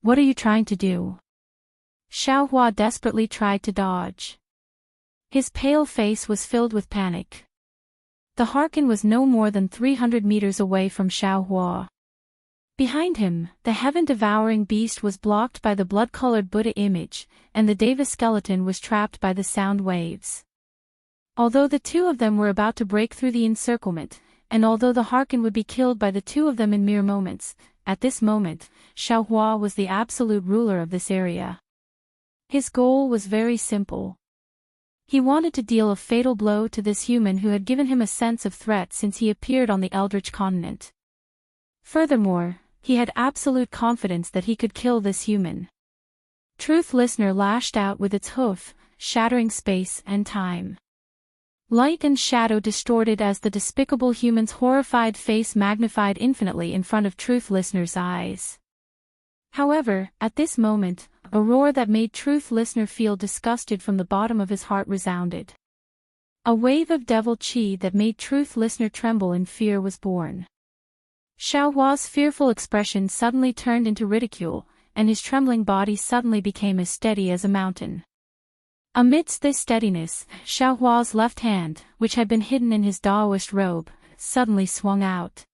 What are you trying to do? Xiao Hua desperately tried to dodge. His pale face was filled with panic. The Harkin was no more than 300 meters away from Xiao Hua. Behind him, the heaven-devouring beast was blocked by the blood-colored Buddha image, and the Deva skeleton was trapped by the sound waves. Although the two of them were about to break through the encirclement, and although the Harkin would be killed by the two of them in mere moments, at this moment, Xiao Hua was the absolute ruler of this area. His goal was very simple. He wanted to deal a fatal blow to this human who had given him a sense of threat since he appeared on the Eldritch continent. Furthermore, he had absolute confidence that he could kill this human. Truth Listener lashed out with its hoof, shattering space and time. Light and shadow distorted as the despicable human's horrified face magnified infinitely in front of Truth Listener's eyes. However, at this moment, a roar that made Truth Listener feel disgusted from the bottom of his heart resounded. A wave of devil chi that made Truth Listener tremble in fear was born. Xiao Hua's fearful expression suddenly turned into ridicule, and his trembling body suddenly became as steady as a mountain. Amidst this steadiness, Xiao Hua's left hand, which had been hidden in his Daoist robe, suddenly swung out.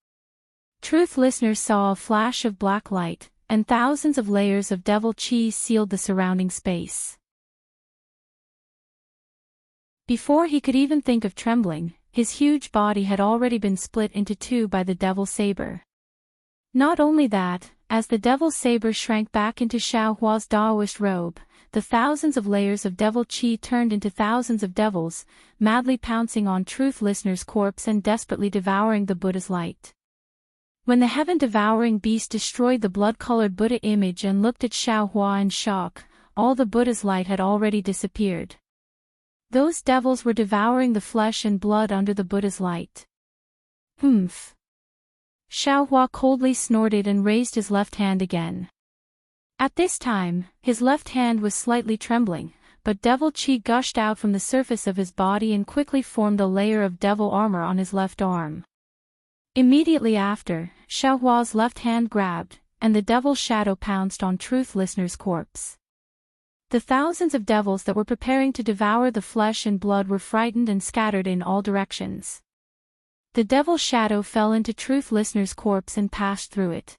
Truth Listener saw a flash of black light, and thousands of layers of devil chi sealed the surrounding space. Before he could even think of trembling, his huge body had already been split into two by the devil saber. Not only that, as the devil saber shrank back into Xiao Hua's Daoist robe, the thousands of layers of devil chi turned into thousands of devils, madly pouncing on Truth Listener's corpse and desperately devouring the Buddha's light. When the heaven-devouring beast destroyed the blood-colored Buddha image and looked at Xiao Hua in shock, all the Buddha's light had already disappeared. Those devils were devouring the flesh and blood under the Buddha's light. Humph! Xiao Hua coldly snorted and raised his left hand again. At this time, his left hand was slightly trembling, but devil chi gushed out from the surface of his body and quickly formed a layer of devil armor on his left arm. Immediately after, Xiao Hua's left hand grabbed, and the devil shadow pounced on Truth Listener's corpse. The thousands of devils that were preparing to devour the flesh and blood were frightened and scattered in all directions. The devil shadow fell into Truth Listener's corpse and passed through it.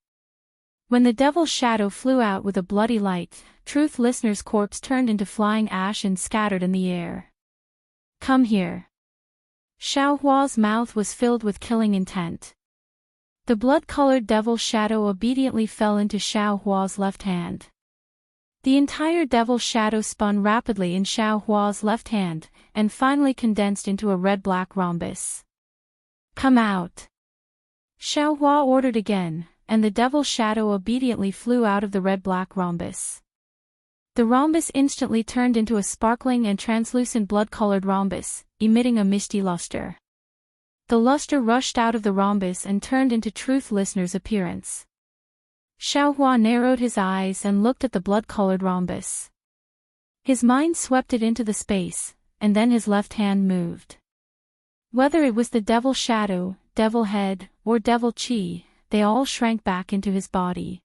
When the devil shadow flew out with a bloody light, Truth Listener's corpse turned into flying ash and scattered in the air. Come here. Xiao Hua's mouth was filled with killing intent. The blood-colored devil shadow obediently fell into Xiao Hua's left hand. The entire devil shadow spun rapidly in Xiao Hua's left hand, and finally condensed into a red-black rhombus. Come out! Xiao Hua ordered again, and the devil shadow obediently flew out of the red-black rhombus. The rhombus instantly turned into a sparkling and translucent blood-colored rhombus, emitting a misty luster. The luster rushed out of the rhombus and turned into Truth Listener's appearance. Xiao Hua narrowed his eyes and looked at the blood-colored rhombus. His mind swept it into the space, and then his left hand moved. Whether it was the devil shadow, devil head, or devil chi, they all shrank back into his body.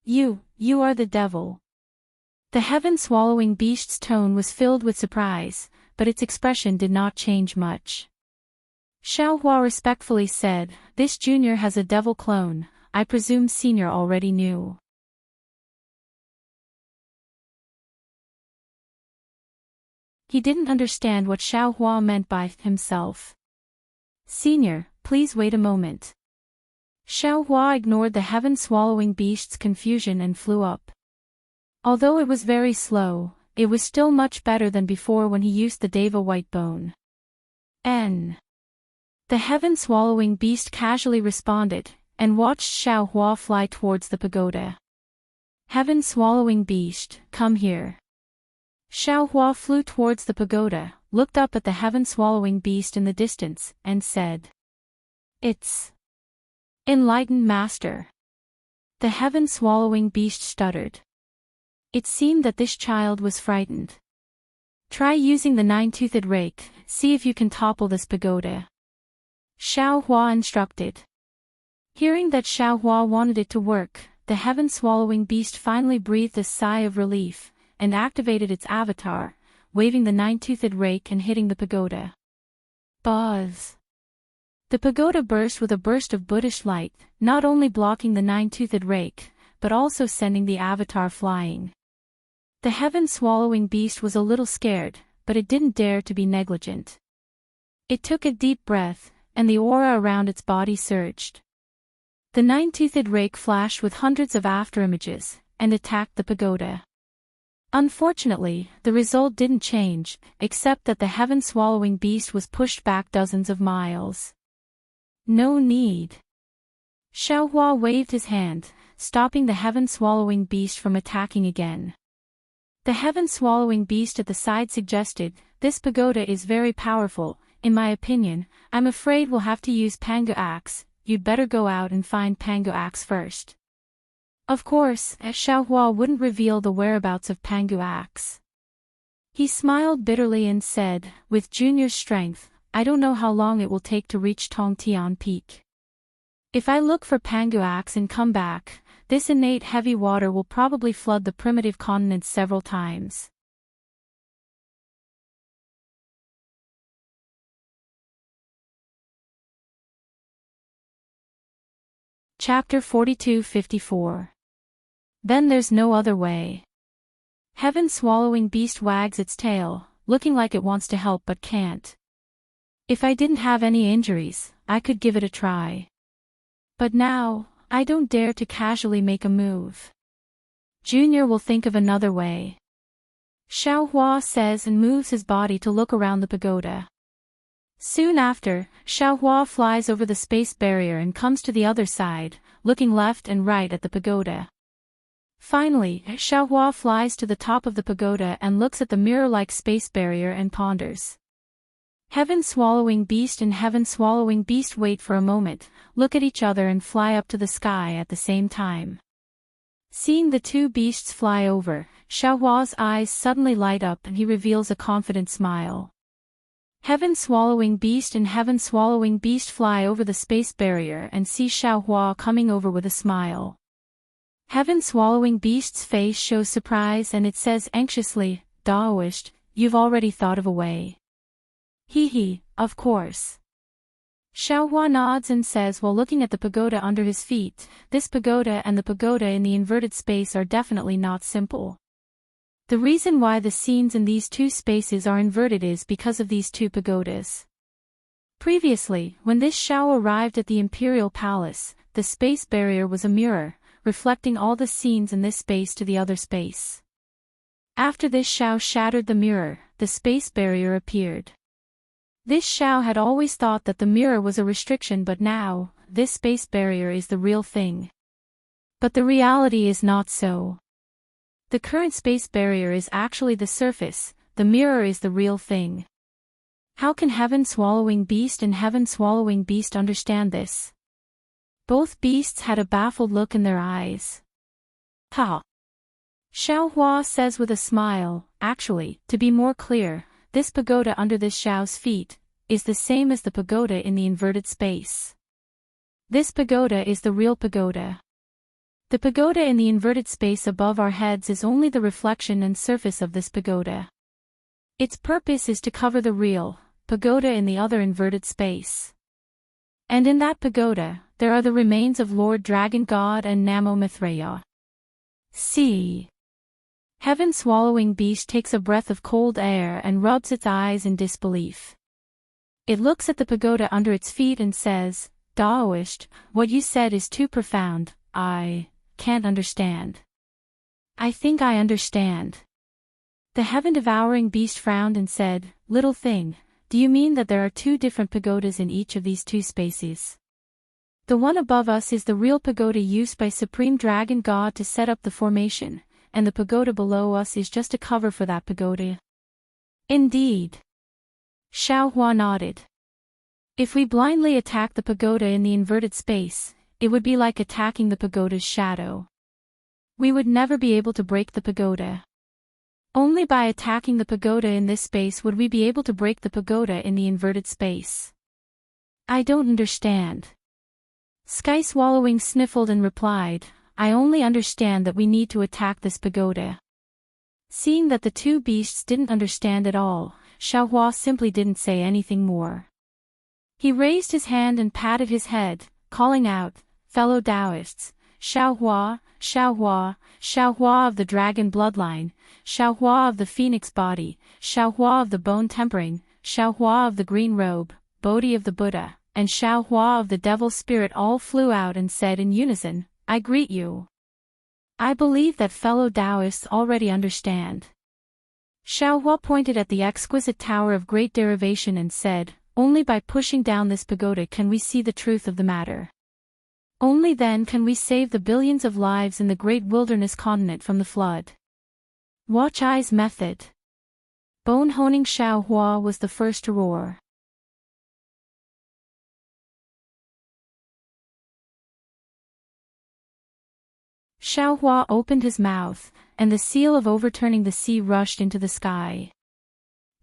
You are the devil. The heaven-swallowing beast's tone was filled with surprise, but its expression did not change much. Xiao Hua respectfully said, "This junior has a devil clone, I presume senior already knew." He didn't understand what Xiao Hua meant by himself. "Senior, please wait a moment." Xiao Hua ignored the heaven-swallowing beast's confusion and flew up. Although it was very slow, it was still much better than before when he used the Deva white bone. The heaven-swallowing beast casually responded, and watched Xiao Hua fly towards the pagoda. Heaven-swallowing beast, come here. Xiaohua flew towards the pagoda, looked up at the heaven-swallowing beast in the distance, and said, "It's enlightened master." The heaven-swallowing beast stuttered. It seemed that this child was frightened. "Try using the nine-toothed rake, see if you can topple this pagoda," Xiaohua instructed. Hearing that Xiaohua wanted it to work, the heaven-swallowing beast finally breathed a sigh of relief, and activated its avatar, waving the nine-toothed rake and hitting the pagoda. Buzz! The pagoda burst with a burst of Buddhist light, not only blocking the nine-toothed rake, but also sending the avatar flying. The heaven-swallowing beast was a little scared, but it didn't dare to be negligent. It took a deep breath, and the aura around its body surged. The nine-toothed rake flashed with hundreds of afterimages, and attacked the pagoda. Unfortunately, the result didn't change, except that the heaven-swallowing beast was pushed back dozens of miles. No need. Xiaohua waved his hand, stopping the heaven-swallowing beast from attacking again. The heaven-swallowing beast at the side suggested, "This pagoda is very powerful, in my opinion, I'm afraid we'll have to use Pangu axe, you'd better go out and find Pangu axe first." Of course, Xiaohua wouldn't reveal the whereabouts of Pangu axe. He smiled bitterly and said, "With Junior's strength, I don't know how long it will take to reach Tongtian Peak. If I look for Pangu axe and come back, this innate heavy water will probably flood the primitive continent several times." Chapter 42-54. Then there's no other way. Heaven-swallowing beast wags its tail, looking like it wants to help but can't. If I didn't have any injuries, I could give it a try. But now, I don't dare to casually make a move. Junior will think of another way. Xiaohua says and moves his body to look around the pagoda. Soon after, Xiaohua flies over the space barrier and comes to the other side, looking left and right at the pagoda. Finally, Xiaohua flies to the top of the pagoda and looks at the mirror-like space barrier and ponders. Heaven-swallowing beast and heaven-swallowing beast wait for a moment, look at each other and fly up to the sky at the same time. Seeing the two beasts fly over, Xiaohua's eyes suddenly light up and he reveals a confident smile. Heaven-swallowing beast and heaven-swallowing beast fly over the space barrier and see Xiaohua coming over with a smile. Heaven-swallowing beast's face shows surprise and it says anxiously, "Daoist, you've already thought of a way." "Hee, of course." Xiaohua nods and says while looking at the pagoda under his feet, "This pagoda and the pagoda in the inverted space are definitely not simple. The reason why the scenes in these two spaces are inverted is because of these two pagodas. Previously, when this Xiao arrived at the Imperial Palace, the space barrier was a mirror, reflecting all the scenes in this space to the other space. After this Xiao shattered the mirror, the space barrier appeared. This Xiao had always thought that the mirror was a restriction, but now, this space barrier is the real thing. But the reality is not so. The current space barrier is actually the surface, the mirror is the real thing. How can heaven-swallowing beast and heaven-swallowing beast understand this?" Both beasts had a baffled look in their eyes. "Ha!" Xiaohua says with a smile, "Actually, to be more clear, this pagoda under this Xiao's feet is the same as the pagoda in the inverted space. This pagoda is the real pagoda. The pagoda in the inverted space above our heads is only the reflection and surface of this pagoda. Its purpose is to cover the real pagoda in the other inverted space. And in that pagoda, there are the remains of Lord Dragon God and Namo Mithraea. See." Heaven-swallowing beast takes a breath of cold air and rubs its eyes in disbelief. It looks at the pagoda under its feet and says, "Daoist, what you said is too profound, I can't understand." "I think I understand." The heaven-devouring beast frowned and said, "Little thing, do you mean that there are two different pagodas in each of these two spaces?" The one above us is the real pagoda used by Supreme Dragon God to set up the formation, and the pagoda below us is just a cover for that pagoda. Indeed. Xiaohua nodded. If we blindly attack the pagoda in the inverted space, it would be like attacking the pagoda's shadow. We would never be able to break the pagoda. Only by attacking the pagoda in this space would we be able to break the pagoda in the inverted space. I don't understand. Sky Swallowing sniffled and replied, I only understand that we need to attack this pagoda. Seeing that the two beasts didn't understand at all, Xiaohua simply didn't say anything more. He raised his hand and patted his head, calling out, fellow Taoists, Xiaohua, Xiaohua, Xiaohua of the dragon bloodline, Xiaohua of the phoenix body, Xiaohua of the bone tempering, Xiaohua of the green robe, Bodhi of the Buddha, and Xiaohua of the devil spirit all flew out and said in unison, I greet you. I believe that fellow Taoists already understand. Xiaohua pointed at the exquisite tower of great derivation and said, only by pushing down this pagoda can we see the truth of the matter. Only then can we save the billions of lives in the great wilderness continent from the flood. Watch Eye's method. Bone-honing Xiaohua was the first to roar. Xiaohua opened his mouth, and the seal of overturning the sea rushed into the sky.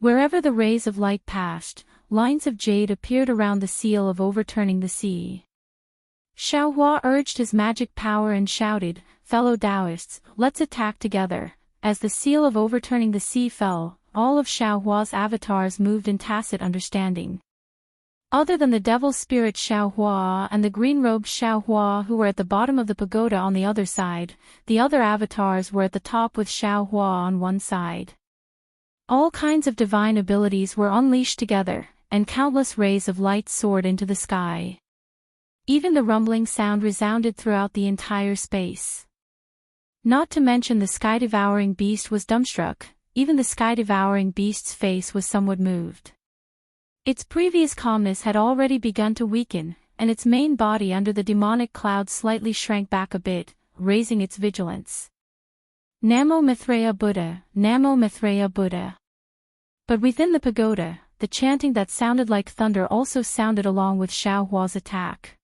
Wherever the rays of light passed, lines of jade appeared around the seal of overturning the sea. Xiaohua urged his magic power and shouted, fellow Taoists, let's attack together. As the seal of overturning the sea fell, all of Xiaohua's avatars moved in tacit understanding. Other than the devil spirit Xiaohua and the green-robed Xiaohua who were at the bottom of the pagoda on the other side, the other avatars were at the top with Xiaohua on one side. All kinds of divine abilities were unleashed together, and countless rays of light soared into the sky. Even the rumbling sound resounded throughout the entire space. Not to mention the sky-devouring beast was dumbstruck, even the sky-devouring beast's face was somewhat moved. Its previous calmness had already begun to weaken, and its main body under the demonic cloud slightly shrank back a bit, raising its vigilance. Namo Mithreya Buddha, Namo Mithreya Buddha. But within the pagoda, the chanting that sounded like thunder also sounded along with Xiaohua's attack.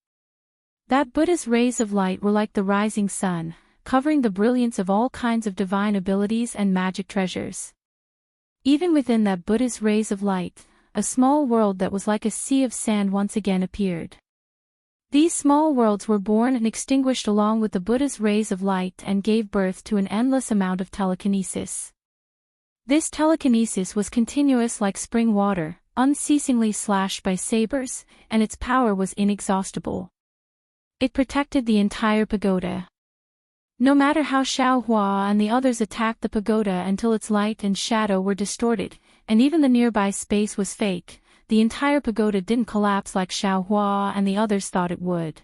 That Buddha's rays of light were like the rising sun, covering the brilliance of all kinds of divine abilities and magic treasures. Even within that Buddha's rays of light, a small world that was like a sea of sand once again appeared. These small worlds were born and extinguished along with the Buddha's rays of light and gave birth to an endless amount of telekinesis. This telekinesis was continuous like spring water, unceasingly slashed by sabers, and its power was inexhaustible. It protected the entire pagoda. No matter how Xiaohua and the others attacked the pagoda until its light and shadow were distorted, and even the nearby space was fake, the entire pagoda didn't collapse like Xiaohua and the others thought it would.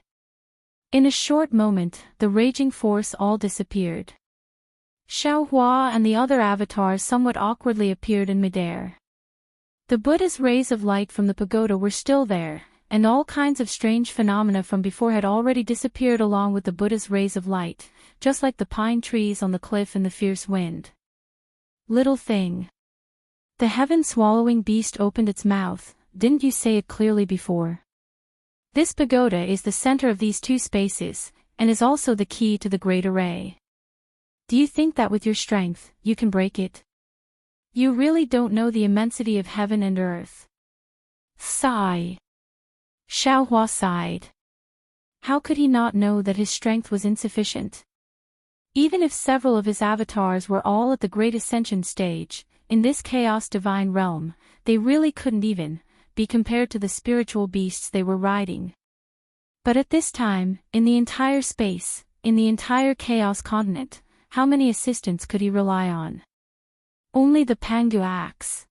In a short moment, the raging force all disappeared. Xiaohua and the other avatars somewhat awkwardly appeared in midair. The Buddha's rays of light from the pagoda were still there, and all kinds of strange phenomena from before had already disappeared along with the Buddha's rays of light, just like the pine trees on the cliff in the fierce wind. Little thing. The heaven-swallowing beast opened its mouth, didn't you say it clearly before? This pagoda is the center of these two spaces, and is also the key to the great array. Do you think that with your strength, you can break it? You really don't know the immensity of heaven and earth. Sigh. Xiaohua sighed. How could he not know that his strength was insufficient? Even if several of his avatars were all at the great ascension stage, in this chaos divine realm, they really couldn't even be compared to the spiritual beasts they were riding. But at this time, in the entire space, in the entire chaos continent, how many assistants could he rely on? Only the Pangu axe.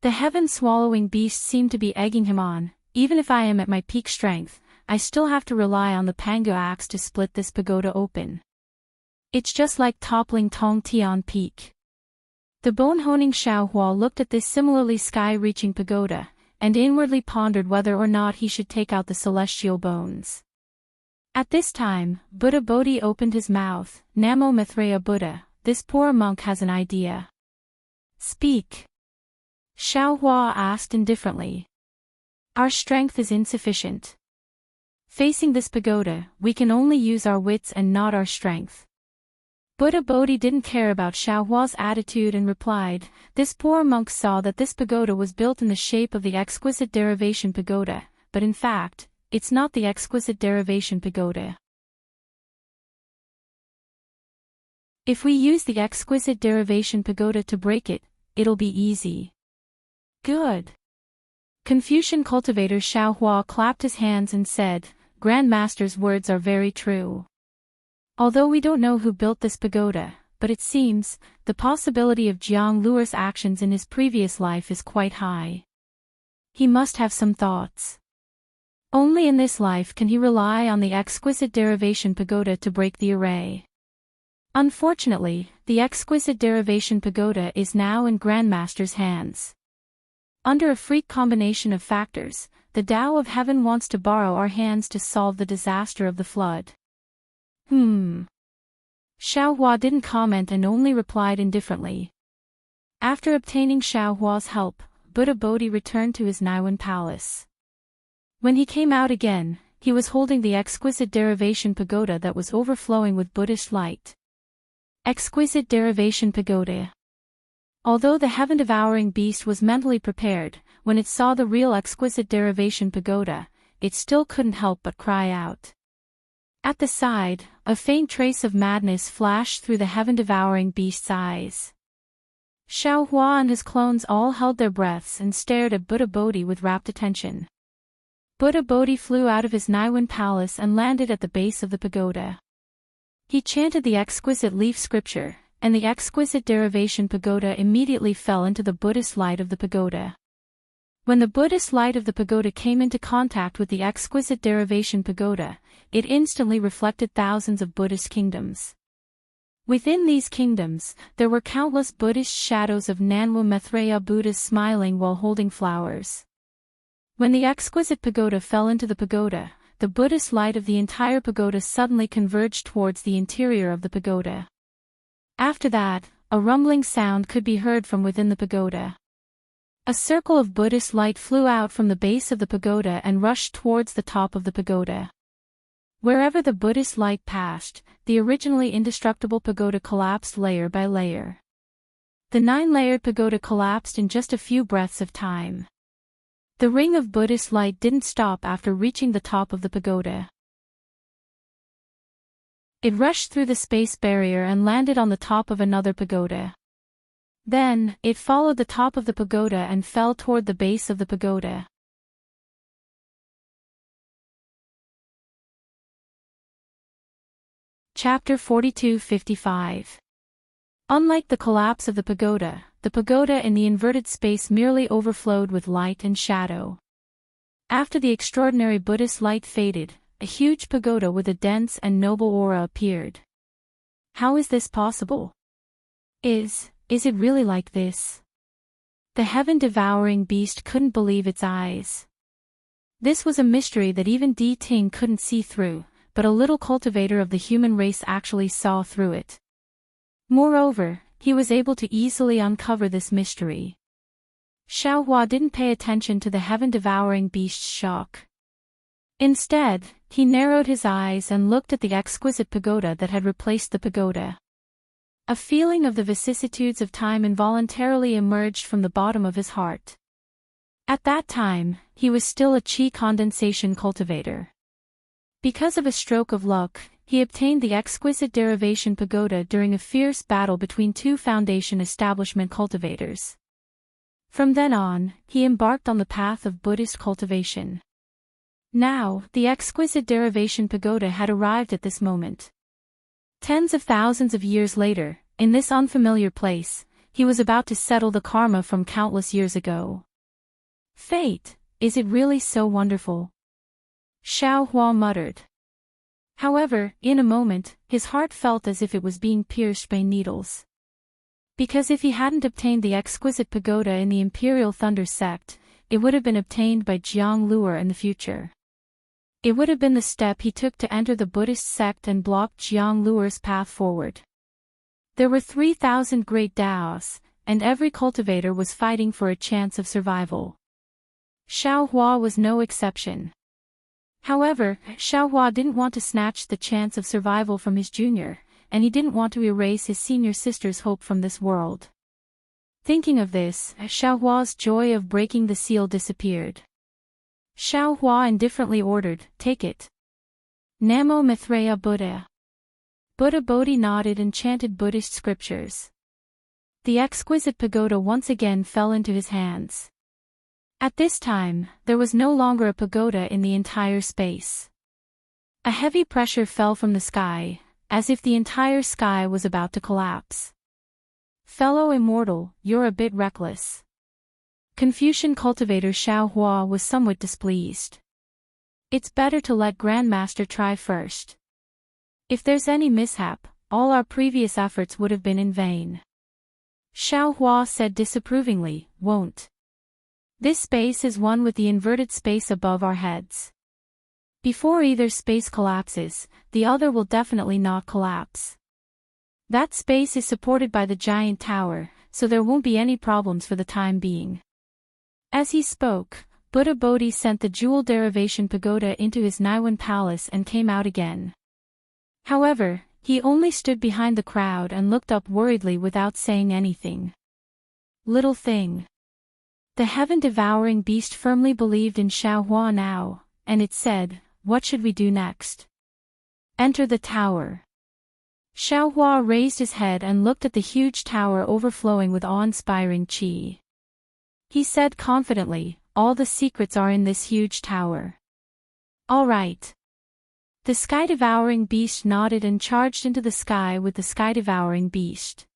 The heaven-swallowing beast seemed to be egging him on. Even if I am at my peak strength, I still have to rely on the Pangu axe to split this pagoda open. It's just like toppling Tong Tian Peak. The bone-honing Xiaohua looked at this similarly sky-reaching pagoda, and inwardly pondered whether or not he should take out the celestial bones. At this time, Buddha Bodhi opened his mouth. Namo Maitreya Buddha, this poor monk has an idea. Speak. Xiao Hua asked indifferently. Our strength is insufficient. Facing this pagoda, we can only use our wits and not our strength. Buddha Bodhi didn't care about Xiao Hua's attitude and replied, this poor monk saw that this pagoda was built in the shape of the exquisite derivation pagoda, but in fact, it's not the exquisite derivation pagoda. If we use the exquisite derivation pagoda to break it, it'll be easy. Good. Confucian cultivator Xiao Hua clapped his hands and said, Grand Master's words are very true. Although we don't know who built this pagoda, but it seems, the possibility of Jiang Luer's actions in his previous life is quite high. He must have some thoughts. Only in this life can he rely on the exquisite derivation pagoda to break the array. Unfortunately, the exquisite derivation pagoda is now in Grandmaster's hands. Under a freak combination of factors, the Tao of Heaven wants to borrow our hands to solve the disaster of the flood. Xiao Hua didn't comment and only replied indifferently. After obtaining Xiao Hua's help, Buddha Bodhi returned to his Naiwan palace. When he came out again, he was holding the exquisite derivation pagoda that was overflowing with Buddhist light. Exquisite derivation pagoda. Although the heaven-devouring beast was mentally prepared, when it saw the real exquisite derivation pagoda, it still couldn't help but cry out. At the side, a faint trace of madness flashed through the heaven-devouring beast's eyes. Xiao Hua and his clones all held their breaths and stared at Buddha Bodhi with rapt attention. Buddha Bodhi flew out of his Naiwan palace and landed at the base of the pagoda. He chanted the exquisite leaf scripture, and the exquisite derivation pagoda immediately fell into the Buddhist light of the pagoda. When the Buddhist light of the pagoda came into contact with the exquisite derivation pagoda, it instantly reflected thousands of Buddhist kingdoms. Within these kingdoms, there were countless Buddhist shadows of Namo Maitreya Buddhas smiling while holding flowers. When the exquisite pagoda fell into the pagoda, the Buddhist light of the entire pagoda suddenly converged towards the interior of the pagoda. After that, a rumbling sound could be heard from within the pagoda. A circle of Buddhist light flew out from the base of the pagoda and rushed towards the top of the pagoda. Wherever the Buddhist light passed, the originally indestructible pagoda collapsed layer by layer. The 9-layered pagoda collapsed in just a few breaths of time. The ring of Buddhist light didn't stop after reaching the top of the pagoda. It rushed through the space barrier and landed on the top of another pagoda. Then, it followed the top of the pagoda and fell toward the base of the pagoda. Chapter 42-55. Unlike the collapse of the pagoda in the inverted space merely overflowed with light and shadow. After the extraordinary Buddhist light faded, a huge pagoda with a dense and noble aura appeared. How is this possible? Is it really like this? The heaven-devouring beast couldn't believe its eyes. This was a mystery that even Di Ting couldn't see through, but a little cultivator of the human race actually saw through it. Moreover, he was able to easily uncover this mystery. Xiao Hua didn't pay attention to the heaven-devouring beast's shock. Instead, he narrowed his eyes and looked at the exquisite pagoda that had replaced the pagoda. A feeling of the vicissitudes of time involuntarily emerged from the bottom of his heart. At that time, he was still a chi condensation cultivator. Because of a stroke of luck, he obtained the exquisite derivation pagoda during a fierce battle between two foundation establishment cultivators. From then on, he embarked on the path of Buddhist cultivation. Now, the exquisite derivation pagoda had arrived at this moment. Tens of thousands of years later, in this unfamiliar place, he was about to settle the karma from countless years ago. Fate, is it really so wonderful? Xiao Hua muttered. However, in a moment, his heart felt as if it was being pierced by needles. Because if he hadn't obtained the exquisite pagoda in the Imperial Thunder sect, it would have been obtained by Jiang Luer in the future. It would have been the step he took to enter the Buddhist sect and block Jiang Luer's path forward. There were 3,000 great Daos, and every cultivator was fighting for a chance of survival. Xiao Hua was no exception. However, Xiao Hua didn't want to snatch the chance of survival from his junior, and he didn't want to erase his senior sister's hope from this world. Thinking of this, Xiao Hua's joy of breaking the seal disappeared. Xiao Hua indifferently ordered, "Take it." Namo Mithreya Buddha. Buddha Bodhi nodded and chanted Buddhist scriptures. The exquisite pagoda once again fell into his hands. At this time, there was no longer a pagoda in the entire space. A heavy pressure fell from the sky, as if the entire sky was about to collapse. "Fellow immortal, you're a bit reckless." Confucian cultivator Xiao Hua was somewhat displeased. "It's better to let Grandmaster try first. If there's any mishap, all our previous efforts would have been in vain." Xiao Hua said disapprovingly, "Won't. This space is one with the inverted space above our heads. Before either space collapses, the other will definitely not collapse. That space is supported by the giant tower, so there won't be any problems for the time being." As he spoke, Buddha Bodhi sent the jewel derivation pagoda into his Naiwan palace and came out again. However, he only stood behind the crowd and looked up worriedly without saying anything. Little thing. The heaven-devouring beast firmly believed in Xiao Hua now, and it said, "What should we do next?" "Enter the tower." Xiao Hua raised his head and looked at the huge tower overflowing with awe-inspiring qi. He said confidently, "All the secrets are in this huge tower." "All right." The sky-devouring beast nodded and charged into the sky with the sky-devouring beast.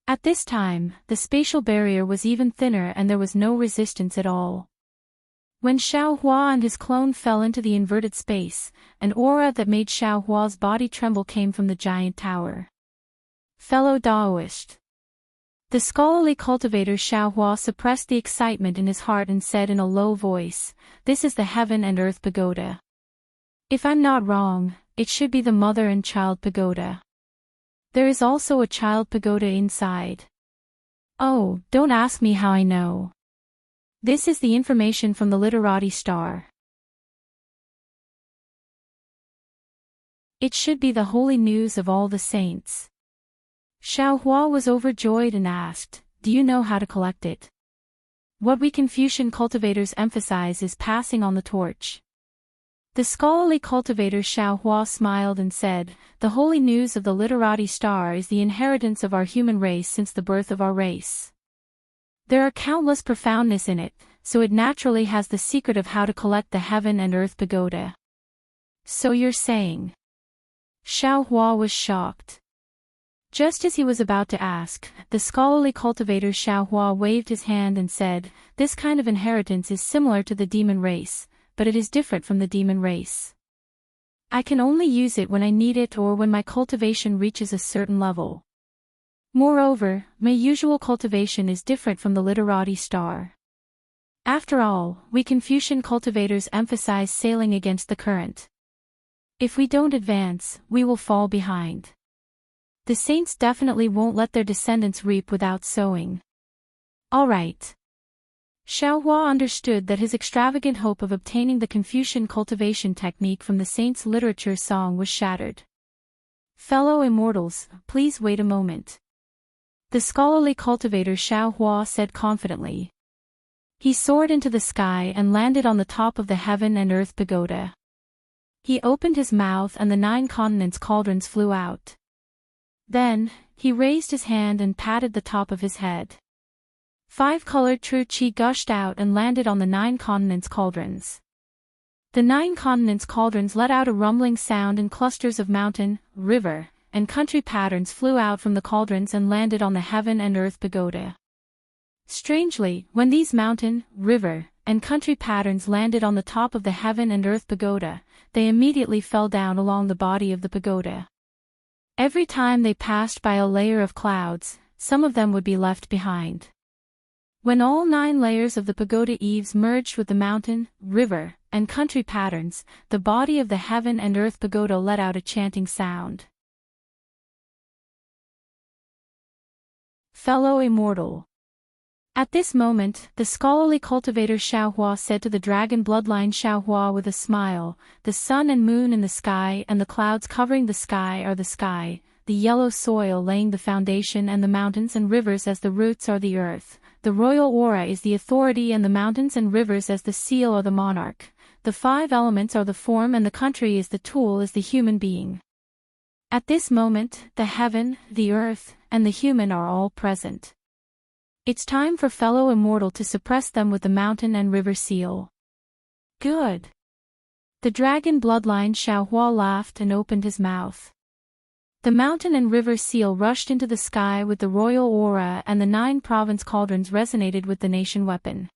At this time, the spatial barrier was even thinner and there was no resistance at all. When Xiao Hua and his clone fell into the inverted space, an aura that made Xiao Hua's body tremble came from the giant tower. "Fellow Daoist." The scholarly cultivator Xiao Hua suppressed the excitement in his heart and said in a low voice, "This is the heaven and earth pagoda. If I'm not wrong, it should be the mother and child pagoda. There is also a child pagoda inside. Oh, don't ask me how I know. This is the information from the literati star. It should be the holy news of all the saints." Xiao Hua was overjoyed and asked, "Do you know how to collect it?" What we Confucian cultivators emphasize is passing on the torch. The scholarly cultivator Xiao Hua smiled and said, "The holy news of the literati star is the inheritance of our human race since the birth of our race. There are countless profoundness in it, so it naturally has the secret of how to collect the heaven and earth pagoda." "So you're saying?" Xiao Hua was shocked. Just as he was about to ask, the scholarly cultivator Xiao Hua waved his hand and said, "This kind of inheritance is similar to the demon race, but it is different from the demon race. I can only use it when I need it or when my cultivation reaches a certain level. Moreover, my usual cultivation is different from the literati star. After all, we Confucian cultivators emphasize sailing against the current. If we don't advance, we will fall behind. The saints definitely won't let their descendants reap without sowing." "All right." Xiao Hua understood that his extravagant hope of obtaining the Confucian cultivation technique from the saints' literature song was shattered. "Fellow immortals, please wait a moment." The scholarly cultivator Xiao Hua said confidently. He soared into the sky and landed on the top of the heaven and earth pagoda. He opened his mouth and the 9 continents cauldrons flew out. Then, he raised his hand and patted the top of his head. 5-colored true qi gushed out and landed on the 9 continents cauldrons. The 9 continents cauldrons let out a rumbling sound and clusters of mountain, river, and country patterns flew out from the cauldrons and landed on the heaven and earth pagoda. Strangely, when these mountain, river, and country patterns landed on the top of the heaven and earth pagoda, they immediately fell down along the body of the pagoda. Every time they passed by a layer of clouds, some of them would be left behind. When all 9 layers of the pagoda eaves merged with the mountain, river, and country patterns, the body of the heaven and earth pagoda let out a chanting sound. Fellow immortal. At this moment, the scholarly cultivator Xiaohua said to the dragon bloodline Xiaohua with a smile, "The sun and moon in the sky and the clouds covering the sky are the sky, the yellow soil laying the foundation and the mountains and rivers as the roots are the earth. The royal aura is the authority and the mountains and rivers as the seal are the monarch. The 5 elements are the form and the country is the tool is the human being." At this moment, the heaven, the earth, and the human are all present. It's time for fellow immortal to suppress them with the mountain and river seal. Good. The dragon bloodline Xiaohua laughed and opened his mouth. The mountain and river seal rushed into the sky with the royal aura and the 9 province cauldrons resonated with the nation weapon.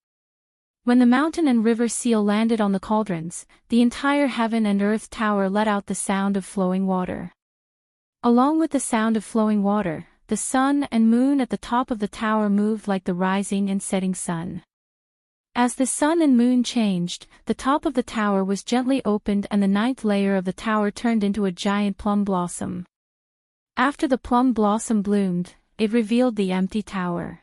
When the mountain and river seal landed on the cauldrons, the entire heaven and earth tower let out the sound of flowing water. Along with the sound of flowing water, the sun and moon at the top of the tower moved like the rising and setting sun. As the sun and moon changed, the top of the tower was gently opened and the 9th layer of the tower turned into a giant plum blossom. After the plum blossom bloomed, it revealed the empty tower.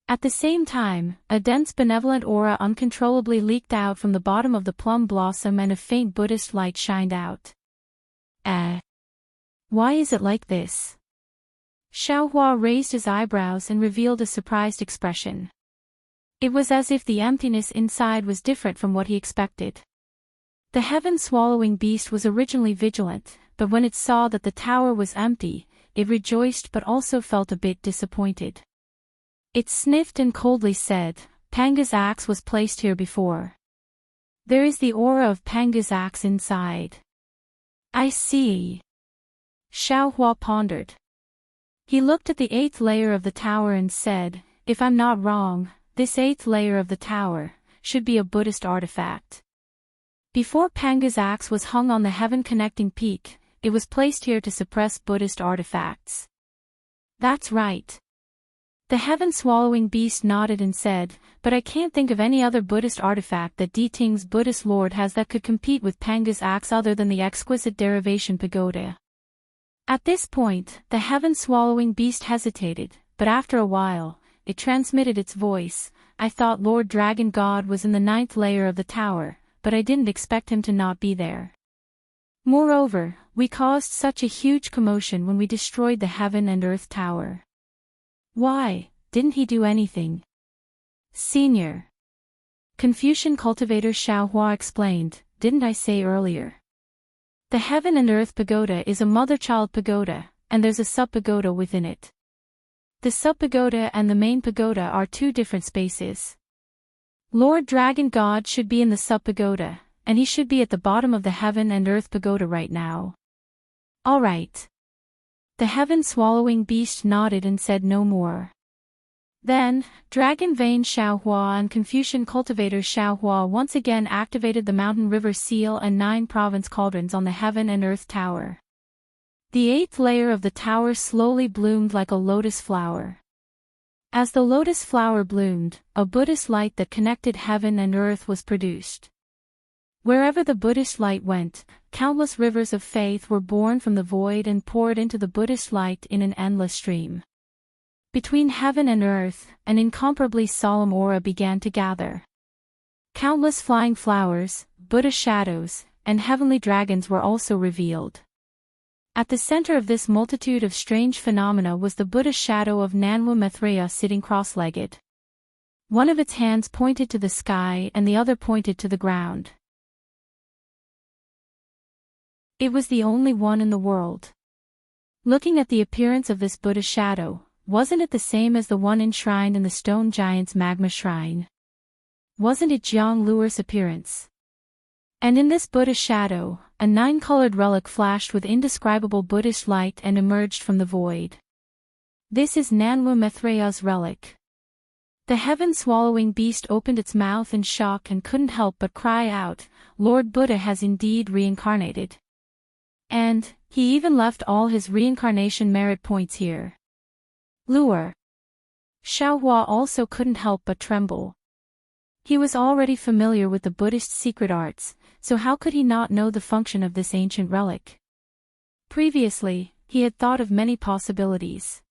At the same time, a dense benevolent aura uncontrollably leaked out from the bottom of the plum blossom and a faint Buddhist light shined out. Why is it like this? Xiaohua raised his eyebrows and revealed a surprised expression. It was as if the emptiness inside was different from what he expected. The heaven-swallowing beast was originally vigilant, but when it saw that the tower was empty, it rejoiced but also felt a bit disappointed. It sniffed and coldly said, "Panga's axe was placed here before. There is the aura of Panga's axe inside." "I see." Xiaohua pondered. He looked at the 8th layer of the tower and said, "If I'm not wrong, this 8th layer of the tower should be a Buddhist artifact. Before Panga's axe was hung on the heaven-connecting peak, it was placed here to suppress Buddhist artifacts." "That's right." The heaven-swallowing beast nodded and said, "But I can't think of any other Buddhist artifact that Diting's Buddhist lord has that could compete with Panga's axe other than the exquisite derivation pagoda." At this point, the heaven-swallowing beast hesitated, but after a while, it transmitted its voice. "I thought Lord Dragon God was in the 9th layer of the tower, but I didn't expect him to not be there. Moreover, we caused such a huge commotion when we destroyed the heaven and earth tower." "Why, didn't he do anything?" "Senior." Confucian cultivator Xiaohua explained, "Didn't I say earlier? The heaven and earth pagoda is a mother-child pagoda, and there's a sub-pagoda within it. The sub-pagoda and the main pagoda are 2 different spaces. Lord Dragon God should be in the sub-pagoda, and he should be at the bottom of the heaven and earth pagoda right now." "All right." The heaven-swallowing beast nodded and said no more. Then, Dragon Vein Xiaohua and Confucian cultivator Xiaohua once again activated the mountain river seal and 9 province cauldrons on the heaven and earth tower. The 8th layer of the tower slowly bloomed like a lotus flower. As the lotus flower bloomed, a Buddhist light that connected heaven and earth was produced. Wherever the Buddhist light went, countless rivers of faith were born from the void and poured into the Buddhist light in an endless stream. Between heaven and earth, an incomparably solemn aura began to gather. Countless flying flowers, Buddha shadows, and heavenly dragons were also revealed. At the center of this multitude of strange phenomena was the Buddha shadow of Nanwa Maitreya sitting cross-legged. One of its hands pointed to the sky and the other pointed to the ground. It was the only one in the world. Looking at the appearance of this Buddha shadow, wasn't it the same as the one enshrined in the stone giant's magma shrine? Wasn't it Jiang Luer's appearance? And in this Buddha shadow, a 9-colored relic flashed with indescribable Buddhist light and emerged from the void. This is Nanwa Maitreya's relic. The heaven-swallowing beast opened its mouth in shock and couldn't help but cry out, "Lord Buddha has indeed reincarnated. And he even left all his reincarnation merit points here." Luer. Xiaohua also couldn't help but tremble. He was already familiar with the Buddhist secret arts, so how could he not know the function of this ancient relic? Previously, he had thought of many possibilities.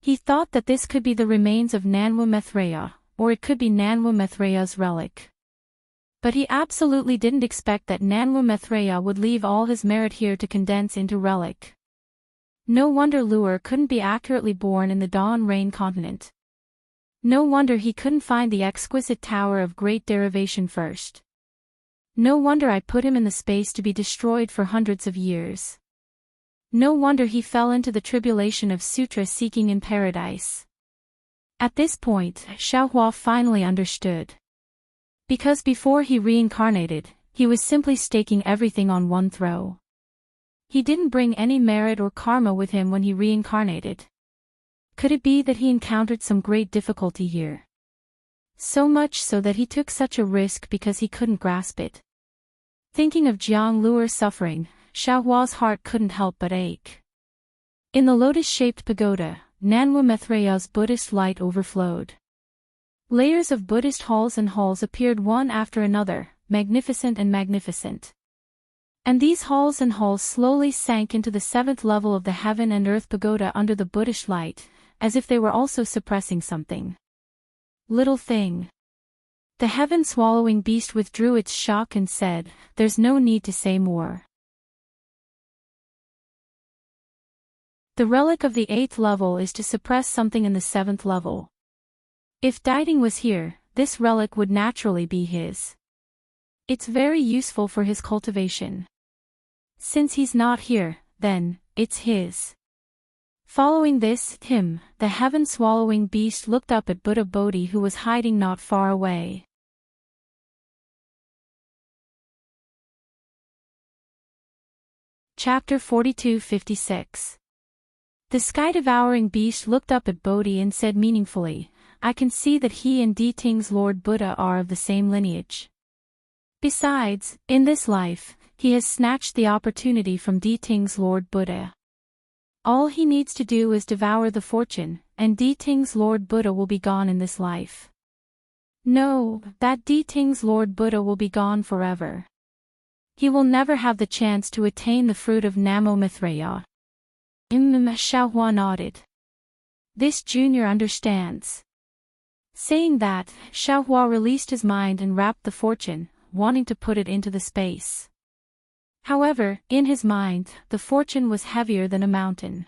He thought that this could be the remains of Nanwa Maitreya, or it could be Nanwa Maitreya's relic. But he absolutely didn't expect that Nanwa Maitreya would leave all his merit here to condense into relic. No wonder Lure couldn't be accurately born in the Dawn Rain continent. No wonder he couldn't find the exquisite tower of great derivation first. No wonder I put him in the space to be destroyed for hundreds of years. No wonder he fell into the tribulation of sutra seeking in paradise. At this point, Xiaohua finally understood. Because before he reincarnated, he was simply staking everything on one throw. He didn't bring any merit or karma with him when he reincarnated. Could it be that he encountered some great difficulty here? So much so that he took such a risk because he couldn't grasp it. Thinking of Jiang Luer's suffering, Xiaohua's heart couldn't help but ache. In the lotus-shaped pagoda, Nanwa Maitreya's Buddhist light overflowed. Layers of Buddhist halls and halls appeared one after another, magnificent and magnificent. And these halls and halls slowly sank into the 7th level of the heaven and earth pagoda under the Buddhist light, as if they were also suppressing something. Little thing. The heaven-swallowing beast withdrew its shock and said, "There's no need to say more." The relic of the 8th level is to suppress something in the 7th level. If Dieting was here, this relic would naturally be his. It's very useful for his cultivation. Since he's not here, then, it's his. Following this, the heaven-swallowing beast looked up at Buddha Bodhi who was hiding not far away. Chapter 42-56. The sky-devouring beast looked up at Bodhi and said meaningfully, "I can see that he and Diting's Lord Buddha are of the same lineage. Besides, in this life, he has snatched the opportunity from Diting's Lord Buddha. All he needs to do is devour the fortune, and Diting's Lord Buddha will be gone in this life. No, that Diting's Lord Buddha will be gone forever. He will never have the chance to attain the fruit of Namo Maitreya." Xiaohua nodded. This junior understands. Saying that, Xiaohua released his mind and wrapped the fortune, wanting to put it into the space. However, in his mind, the fortune was heavier than a mountain.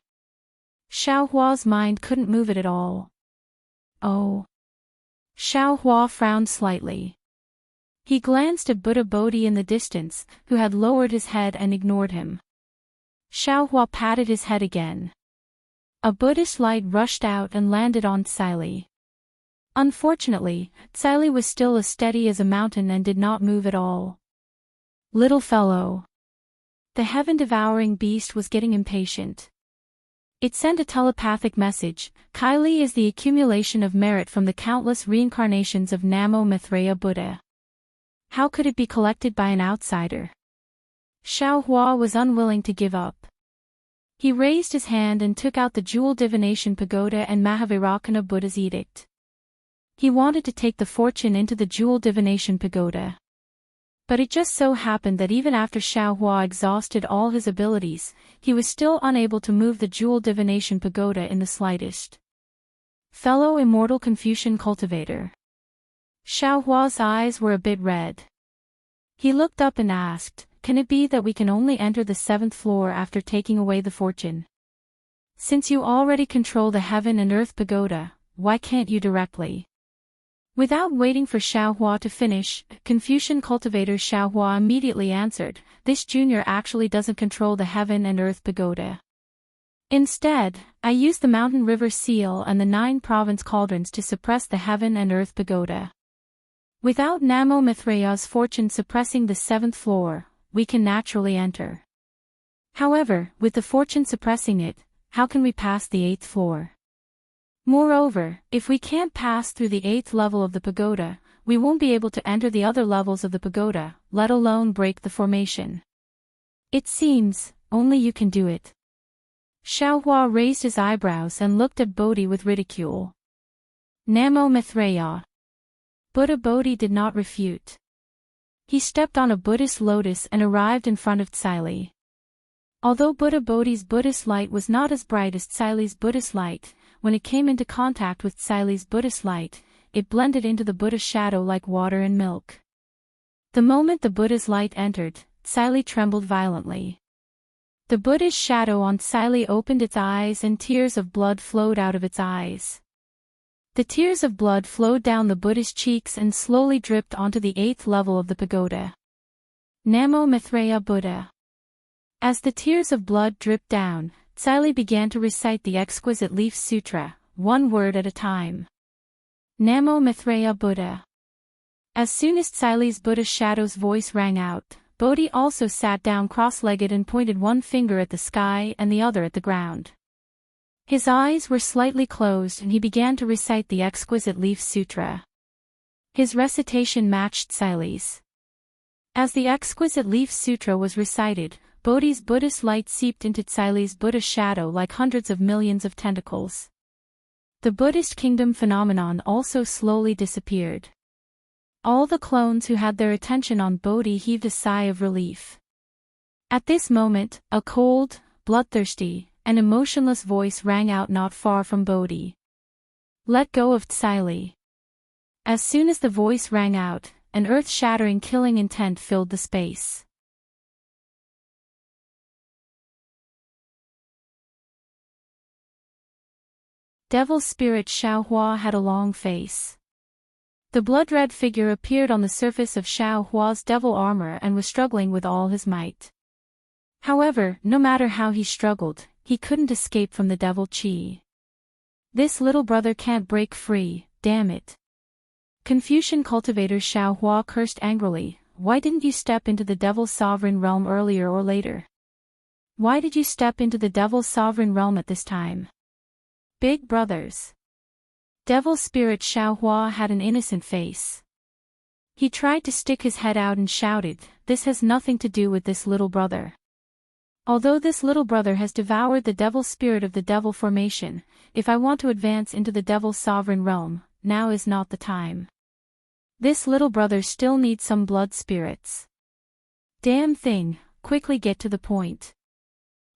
Xiaohua's mind couldn't move it at all. Oh. Xiaohua frowned slightly. He glanced at Buddha Bodhi in the distance, who had lowered his head and ignored him. Xiaohua patted his head again. A Buddhist light rushed out and landed on Tsili. Unfortunately, Tsili was still as steady as a mountain and did not move at all. Little fellow. The heaven-devouring beast was getting impatient. It sent a telepathic message, "Kylie is the accumulation of merit from the countless reincarnations of Namo Maitreya Buddha. How could it be collected by an outsider?" Xiaohua was unwilling to give up. He raised his hand and took out the Jewel Divination Pagoda and Mahavairakana Buddha's edict. He wanted to take the fortune into the Jewel Divination Pagoda. But it just so happened that even after Xiaohua exhausted all his abilities, he was still unable to move the Jewel Divination Pagoda in the slightest. Fellow immortal Confucian cultivator. Xiaohua's eyes were a bit red. He looked up and asked, "Can it be that we can only enter the 7th floor after taking away the fortune? Since you already control the heaven and earth pagoda, why can't you directly?" Without waiting for Xiaohua to finish, Confucian cultivator Xiaohua immediately answered, "This junior actually doesn't control the heaven and earth pagoda. Instead, I use the mountain river seal and the 9 province cauldrons to suppress the heaven and earth pagoda. Without Namo Maitreya's fortune suppressing the 7th floor, we can naturally enter. However, with the fortune suppressing it, how can we pass the 8th floor? Moreover, if we can't pass through the 8th level of the pagoda, we won't be able to enter the other levels of the pagoda, let alone break the formation. It seems, only you can do it." Xiaohua raised his eyebrows and looked at Bodhi with ridicule. "Namo Maitreya. Buddha Bodhi did not refute. He stepped on a Buddhist lotus and arrived in front of Tsaili. Although Buddha Bodhi's Buddhist light was not as bright as Tsaili's Buddhist light, when it came into contact with Tsaili's Buddhist light, it blended into the Buddha's shadow like water and milk. The moment the Buddha's light entered, Tsaili trembled violently. The Buddha's shadow on Tsaili opened its eyes and tears of blood flowed out of its eyes. The tears of blood flowed down the Buddha's cheeks and slowly dripped onto the 8th level of the pagoda. Namo Maitreya Buddha. As the tears of blood dripped down, Tsaili began to recite the exquisite Leaf Sutra, one word at a time. Namo Maitreya Buddha. As soon as Tsaili's Buddha shadow's voice rang out, Bodhi also sat down cross-legged and pointed one finger at the sky and the other at the ground. His eyes were slightly closed and he began to recite the exquisite Leaf Sutra. His recitation matched Tsaili's. As the exquisite Leaf Sutra was recited, Bodhi's Buddhist light seeped into Tsaili's Buddha shadow like hundreds of millions of tentacles. The Buddhist kingdom phenomenon also slowly disappeared. All the clones who had their attention on Bodhi heaved a sigh of relief. At this moment, a cold, bloodthirsty, and emotionless voice rang out not far from Bodhi. Let go of Tsaili. As soon as the voice rang out, an earth-shattering killing intent filled the space. Devil spirit Xiao Hua had a long face. The blood-red figure appeared on the surface of Xiao Hua's devil armor and was struggling with all his might. However, no matter how he struggled, he couldn't escape from the devil chi. This little brother can't break free, damn it. Confucian cultivator Xiao Hua cursed angrily, why didn't you step into the devil's sovereign realm earlier or later? Why did you step into the devil's sovereign realm at this time? Big brothers. Devil spirit Xiao Hua had an innocent face. He tried to stick his head out and shouted, this has nothing to do with this little brother. Although this little brother has devoured the devil spirit of the devil formation, if I want to advance into the devil's sovereign realm, now is not the time. This little brother still needs some blood spirits. Damn thing, quickly get to the point.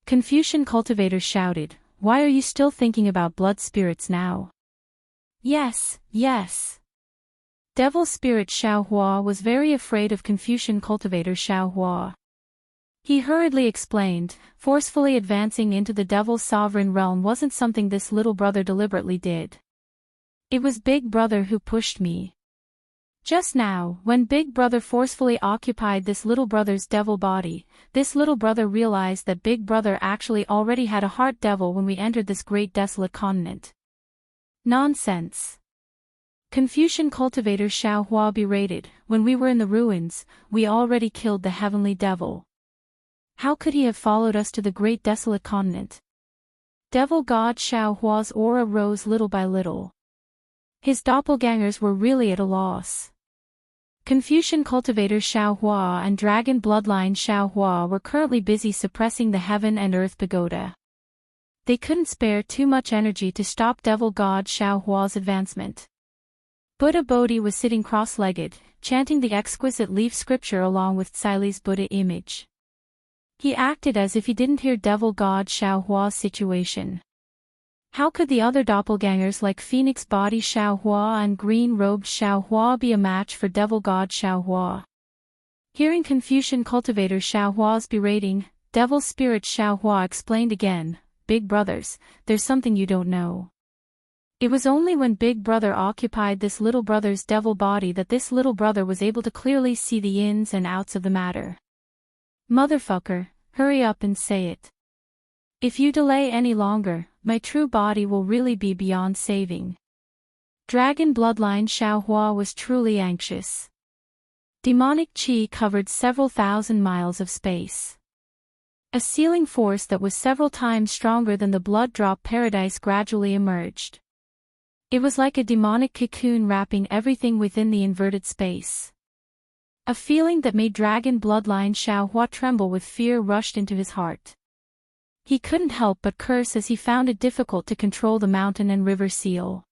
Confucian cultivator shouted, why are you still thinking about blood spirits now? Yes, yes. Devil spirit Xiao Hua was very afraid of Confucian cultivator Xiao Hua. He hurriedly explained, forcefully advancing into the devil's sovereign realm wasn't something this little brother deliberately did. It was Big Brother who pushed me. Just now, when Big Brother forcefully occupied this little brother's devil body, this little brother realized that Big Brother actually already had a heart devil when we entered this great desolate continent. Nonsense. Confucian cultivator Xiao Hua berated, when we were in the ruins, we already killed the heavenly devil. How could he have followed us to the great desolate continent? Devil god Xiao Hua's aura rose little by little. His doppelgangers were really at a loss. Confucian cultivator Xiao Hua and dragon bloodline Xiao Hua were currently busy suppressing the heaven and earth pagoda. They couldn't spare too much energy to stop devil god Xiao Hua's advancement. Buddha Bodhi was sitting cross-legged, chanting the exquisite leaf scripture along with Tsaili's Buddha image. He acted as if he didn't hear devil god Xiao Hua's situation. How could the other doppelgangers like Phoenix Body Xiao Hua and Green-Robed Xiao Hua be a match for devil god Xiao Hua? Hearing Confucian cultivator Xiao Hua's berating, devil spirit Xiao Hua explained again, Big brothers, there's something you don't know. It was only when Big Brother occupied this little brother's devil body that this little brother was able to clearly see the ins and outs of the matter. Motherfucker, hurry up and say it. If you delay any longer, my true body will really be beyond saving. Dragon bloodline Xiao Hua was truly anxious. Demonic qi covered several thousand miles of space. A sealing force that was several times stronger than the blood drop paradise gradually emerged. It was like a demonic cocoon wrapping everything within the inverted space. A feeling that made dragon bloodline Xiao Hua tremble with fear rushed into his heart. He couldn't help but curse as he found it difficult to control the mountain and river seal.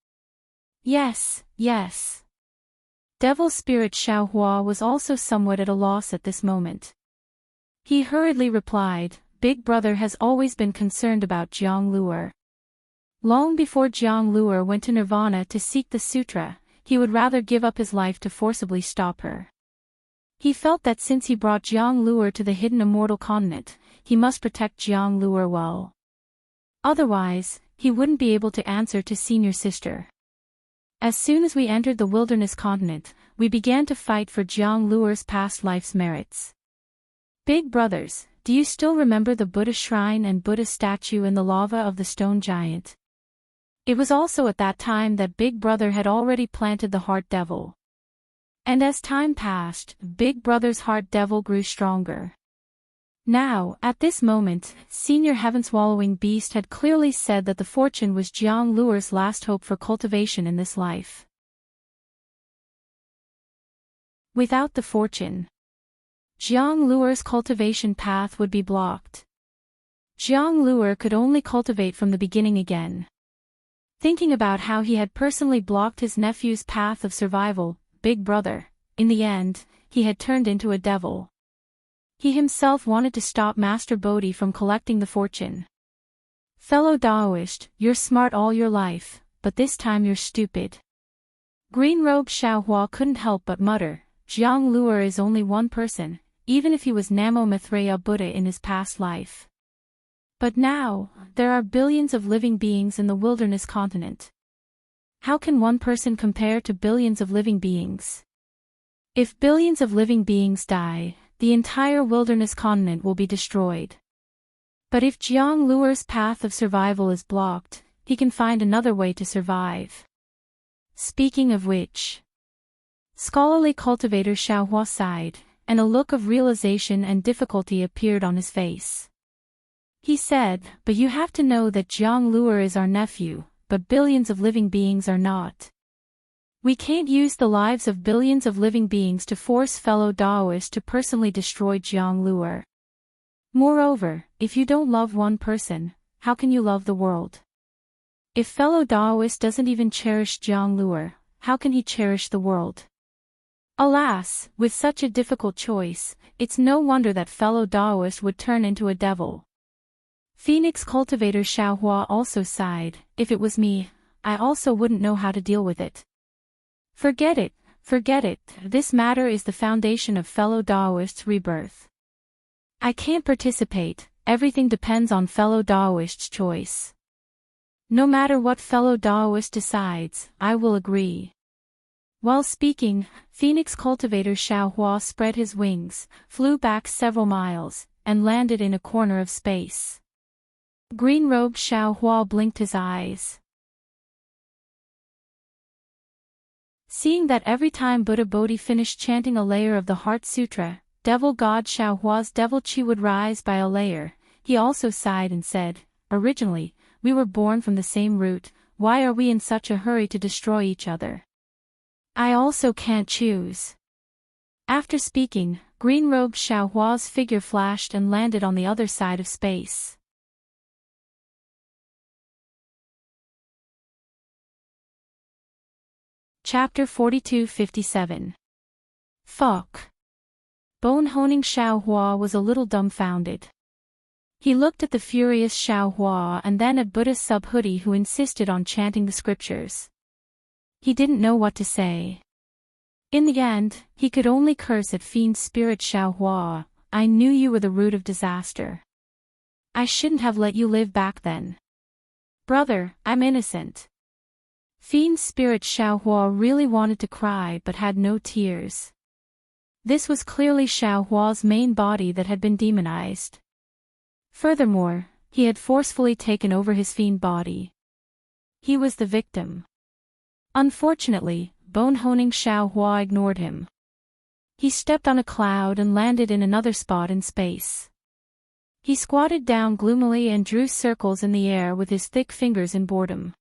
Yes, yes. Devil Spirit Xiaohua was also somewhat at a loss at this moment. He hurriedly replied, Big Brother has always been concerned about Jiang Luer. Long before Jiang Luer went to Nirvana to seek the sutra, he would rather give up his life to forcibly stop her. He felt that since he brought Jiang Luer to the hidden immortal continent, he must protect Jiang Luer well. Otherwise, he wouldn't be able to answer to senior sister. As soon as we entered the wilderness continent, we began to fight for Jiang Luer's past life's merits. Big brothers, do you still remember the Buddha shrine and Buddha statue in the lava of the stone giant? It was also at that time that Big Brother had already planted the heart devil. And as time passed, Big Brother's heart devil grew stronger. Now, at this moment, Senior Heaven-swallowing Beast had clearly said that the fortune was Jiang Luer's last hope for cultivation in this life. Without the fortune, Jiang Luer's cultivation path would be blocked. Jiang Luer could only cultivate from the beginning again. Thinking about how he had personally blocked his nephew's path of survival, Big Brother, in the end, he had turned into a devil. He himself wanted to stop Master Bodhi from collecting the fortune. Fellow Daoist, you're smart all your life, but this time you're stupid. Green Robe Xiaohua couldn't help but mutter, Jiang Luer is only one person, even if he was Namo Maitreya Buddha in his past life. But now, there are billions of living beings in the wilderness continent. How can one person compare to billions of living beings? If billions of living beings die, the entire wilderness continent will be destroyed. But if Jiang Luer's path of survival is blocked, he can find another way to survive. Speaking of which, scholarly cultivator Xiaohua sighed, and a look of realization and difficulty appeared on his face. He said, but you have to know that Jiang Luer is our nephew, but billions of living beings are not. We can't use the lives of billions of living beings to force fellow Daoists to personally destroy Jiang Luer. Moreover, if you don't love one person, how can you love the world? If fellow Daoist doesn't even cherish Jiang Luer, how can he cherish the world? Alas, with such a difficult choice, it's no wonder that fellow Daoist would turn into a devil. Phoenix cultivator Xiaohua also sighed, if it was me, I also wouldn't know how to deal with it. Forget it, this matter is the foundation of fellow Daoist's rebirth. I can't participate, everything depends on fellow Daoist's choice. No matter what fellow Daoist decides, I will agree. While speaking, Phoenix cultivator Xiaohua spread his wings, flew back several miles, and landed in a corner of space. Green Robe Xiaohua blinked his eyes. Seeing that every time Buddha Bodhi finished chanting a layer of the Heart Sutra, Devil God Xiaohua's devil chi would rise by a layer, he also sighed and said, originally, we were born from the same root, why are we in such a hurry to destroy each other? I also can't choose. After speaking, Green Robe Xiaohua's figure flashed and landed on the other side of space. Chapter 42-57. Fuck. Bone-honing Xiaohua was a little dumbfounded. He looked at the furious Xiaohua and then at Buddha Subhoodie who insisted on chanting the scriptures. He didn't know what to say. In the end, he could only curse at Fiend Spirit Xiaohua, I knew you were the root of disaster. I shouldn't have let you live back then. Brother, I'm innocent. Fiend Spirit Xiaohua really wanted to cry but had no tears. This was clearly Xiaohua's main body that had been demonized. Furthermore, he had forcefully taken over his fiend body. He was the victim. Unfortunately, bone-honing Xiaohua ignored him. He stepped on a cloud and landed in another spot in space. He squatted down gloomily and drew circles in the air with his thick fingers in boredom.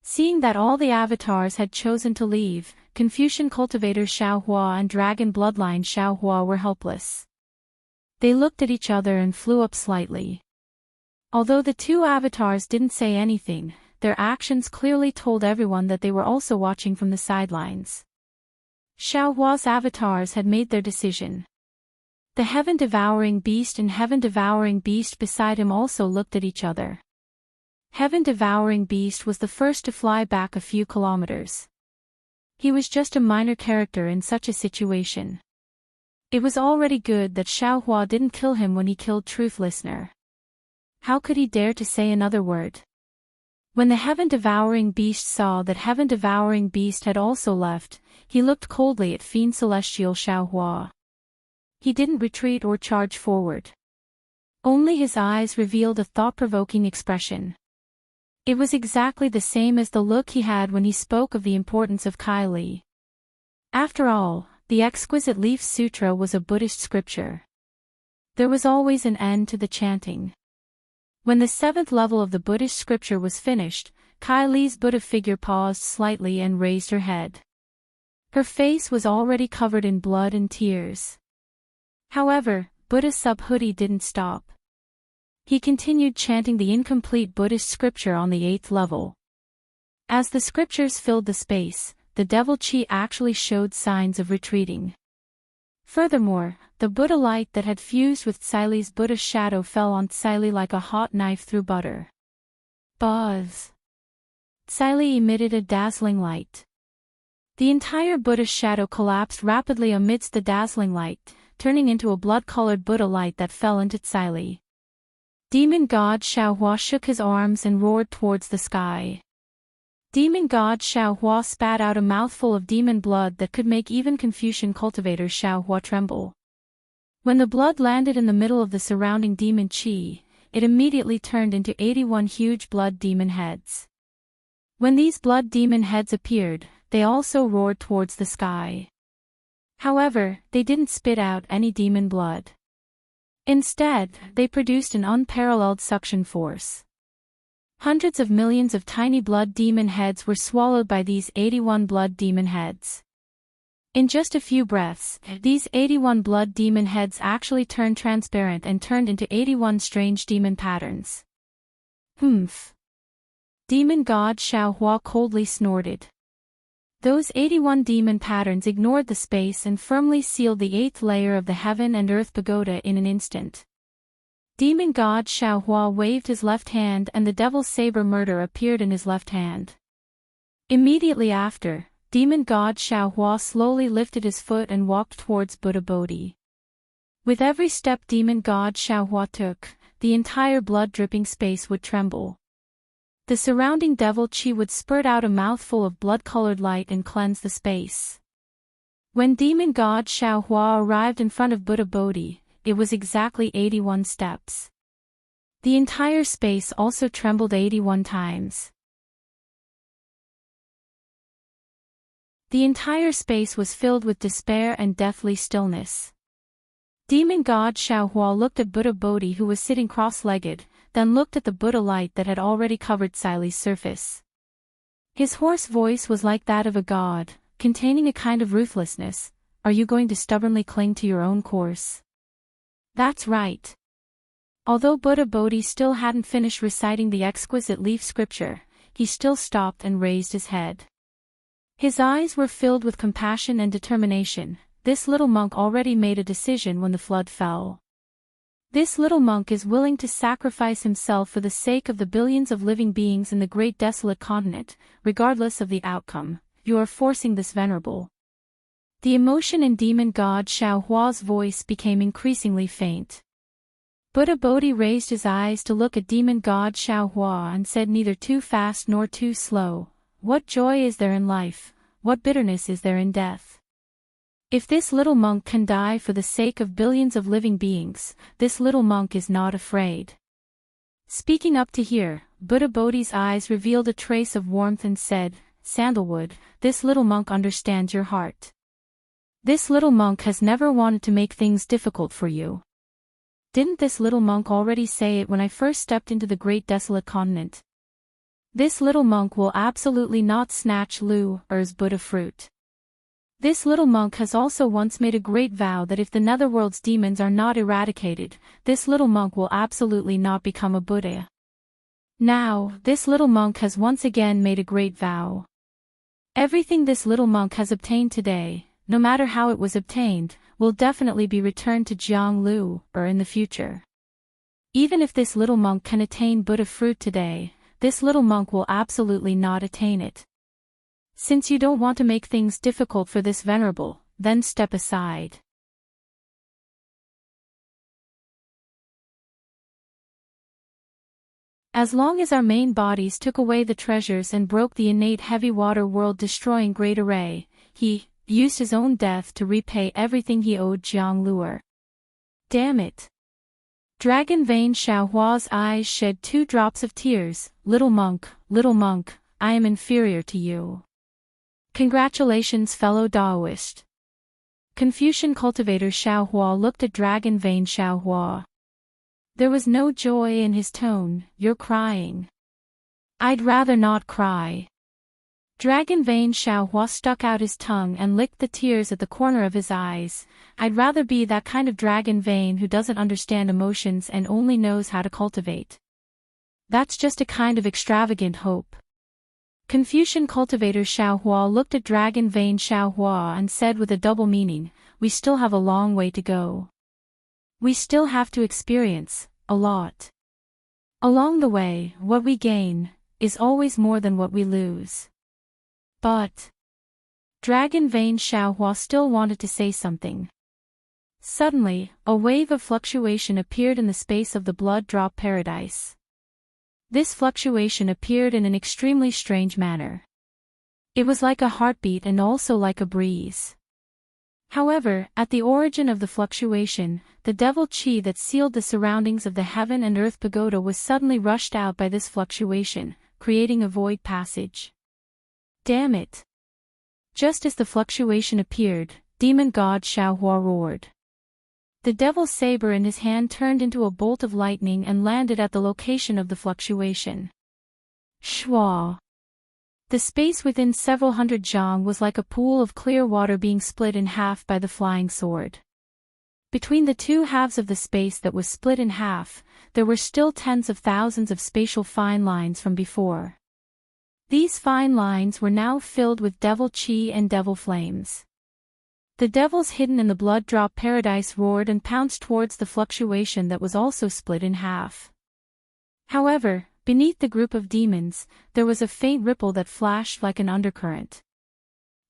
Seeing that all the avatars had chosen to leave, Confucian cultivator Xiaohua and Dragon Bloodline Xiaohua were helpless. They looked at each other and flew up slightly. Although the two avatars didn't say anything, their actions clearly told everyone that they were also watching from the sidelines. Xiaohua's avatars had made their decision. The heaven-devouring beast and heaven-devouring beast beside him also looked at each other. Heaven-devouring beast was the first to fly back a few kilometers. He was just a minor character in such a situation. It was already good that Xiaohua didn't kill him when he killed Truth Listener. How could he dare to say another word? When the heaven-devouring beast saw that heaven-devouring beast had also left, he looked coldly at Fiend Celestial Xiaohua. He didn't retreat or charge forward. Only his eyes revealed a thought-provoking expression. It was exactly the same as the look he had when he spoke of the importance of Kylie. After all, the Exquisite Leaf Sutra was a Buddhist scripture. There was always an end to the chanting. When the 7th level of the Buddhist scripture was finished, Kylie's Buddha figure paused slightly and raised her head. Her face was already covered in blood and tears. However, Buddha Subhuti didn't stop. He continued chanting the incomplete Buddhist scripture on the 8th level. As the scriptures filled the space, the devil chi actually showed signs of retreating. Furthermore, the Buddha light that had fused with Tsili's Buddha shadow fell on Tsili like a hot knife through butter. Buzz! Tsili emitted a dazzling light. The entire Buddha shadow collapsed rapidly amidst the dazzling light, turning into a blood-colored Buddha light that fell into Tsili. Demon God Xiaohua shook his arms and roared towards the sky. Demon God Xiaohua spat out a mouthful of demon blood that could make even Confucian cultivator Xiaohua tremble. When the blood landed in the middle of the surrounding demon chi, it immediately turned into 81 huge blood demon heads. When these blood demon heads appeared, they also roared towards the sky. However, they didn't spit out any demon blood. Instead, they produced an unparalleled suction force. Hundreds of millions of tiny blood demon heads were swallowed by these 81 blood demon heads. In just a few breaths, these 81 blood demon heads actually turned transparent and turned into 81 strange demon patterns. Humph! Demon God Xiaohua coldly snorted. Those 81 demon patterns ignored the space and firmly sealed the 8th layer of the heaven and earth pagoda in an instant. Demon God Xiaohua waved his left hand and the devil's saber murder appeared in his left hand. Immediately after, Demon God Xiaohua slowly lifted his foot and walked towards Buddha Bodhi. With every step Demon God Xiaohua took, the entire blood-dripping space would tremble. The surrounding devil chi would spurt out a mouthful of blood-colored light and cleanse the space. When Demon God Xiaohua arrived in front of Buddha Bodhi, it was exactly 81 steps. The entire space also trembled 81 times. The entire space was filled with despair and deathly stillness. Demon God Xiaohua looked at Buddha Bodhi who was sitting cross-legged, then looked at the Buddha light that had already covered Tsili's surface. His hoarse voice was like that of a god, containing a kind of ruthlessness. Are you going to stubbornly cling to your own course? That's right. Although Buddha Bodhi still hadn't finished reciting the exquisite leaf scripture, he still stopped and raised his head. His eyes were filled with compassion and determination. This little monk already made a decision when the flood fell. This little monk is willing to sacrifice himself for the sake of the billions of living beings in the great desolate continent, regardless of the outcome. You are forcing this venerable. The emotion in Demon God Xiaohua's voice became increasingly faint. Buddha Bodhi raised his eyes to look at Demon God Xiaohua and said, neither too fast nor too slow. What joy is there in life? What bitterness is there in death? If this little monk can die for the sake of billions of living beings, this little monk is not afraid. Speaking up to here, Buddha Bodhi's eyes revealed a trace of warmth and said, Sandalwood, this little monk understands your heart. This little monk has never wanted to make things difficult for you. Didn't this little monk already say it when I first stepped into the great desolate continent? This little monk will absolutely not snatch Lu Er's Buddha fruit. This little monk has also once made a great vow that if the netherworld's demons are not eradicated, this little monk will absolutely not become a Buddha. Now, this little monk has once again made a great vow. Everything this little monk has obtained today, no matter how it was obtained, will definitely be returned to Jianglu, or in the future. Even if this little monk can attain Buddha fruit today, this little monk will absolutely not attain it. Since you don't want to make things difficult for this venerable, then step aside. As long as our main bodies took away the treasures and broke the innate heavy water world-destroying great array, he used his own death to repay everything he owed Jiangluer. Damn it. Dragon Vein Xiaohua's eyes shed 2 drops of tears. Little monk, I am inferior to you. Congratulations, fellow Taoist. Confucian cultivator Xiaohua looked at Dragon Vein Xiaohua. There was no joy in his tone. You're crying. I'd rather not cry. Dragon Vein Xiaohua stuck out his tongue and licked the tears at the corner of his eyes. I'd rather be that kind of dragon vein who doesn't understand emotions and only knows how to cultivate. That's just a kind of extravagant hope. Confucian cultivator Xiaohua looked at Dragon Vein Xiaohua and said with a double meaning, we still have a long way to go. We still have to experience a lot. Along the way, what we gain is always more than what we lose. But Dragon Vein Xiaohua still wanted to say something. Suddenly, a wave of fluctuation appeared in the space of the blood drop paradise. This fluctuation appeared in an extremely strange manner. It was like a heartbeat and also like a breeze. However, at the origin of the fluctuation, the devil chi that sealed the surroundings of the heaven and earth pagoda was suddenly rushed out by this fluctuation, creating a void passage. Damn it! Just as the fluctuation appeared, demon god Xiaohua roared. The devil's saber in his hand turned into a bolt of lightning and landed at the location of the fluctuation. Shwa! The space within several hundred zhang was like a pool of clear water being split in half by the flying sword. Between the 2 halves of the space that was split in half, there were still tens of thousands of spatial fine lines from before. These fine lines were now filled with devil chi and devil flames. The devils hidden in the blood drop paradise roared and pounced towards the fluctuation that was also split in half. However, beneath the group of demons, there was a faint ripple that flashed like an undercurrent.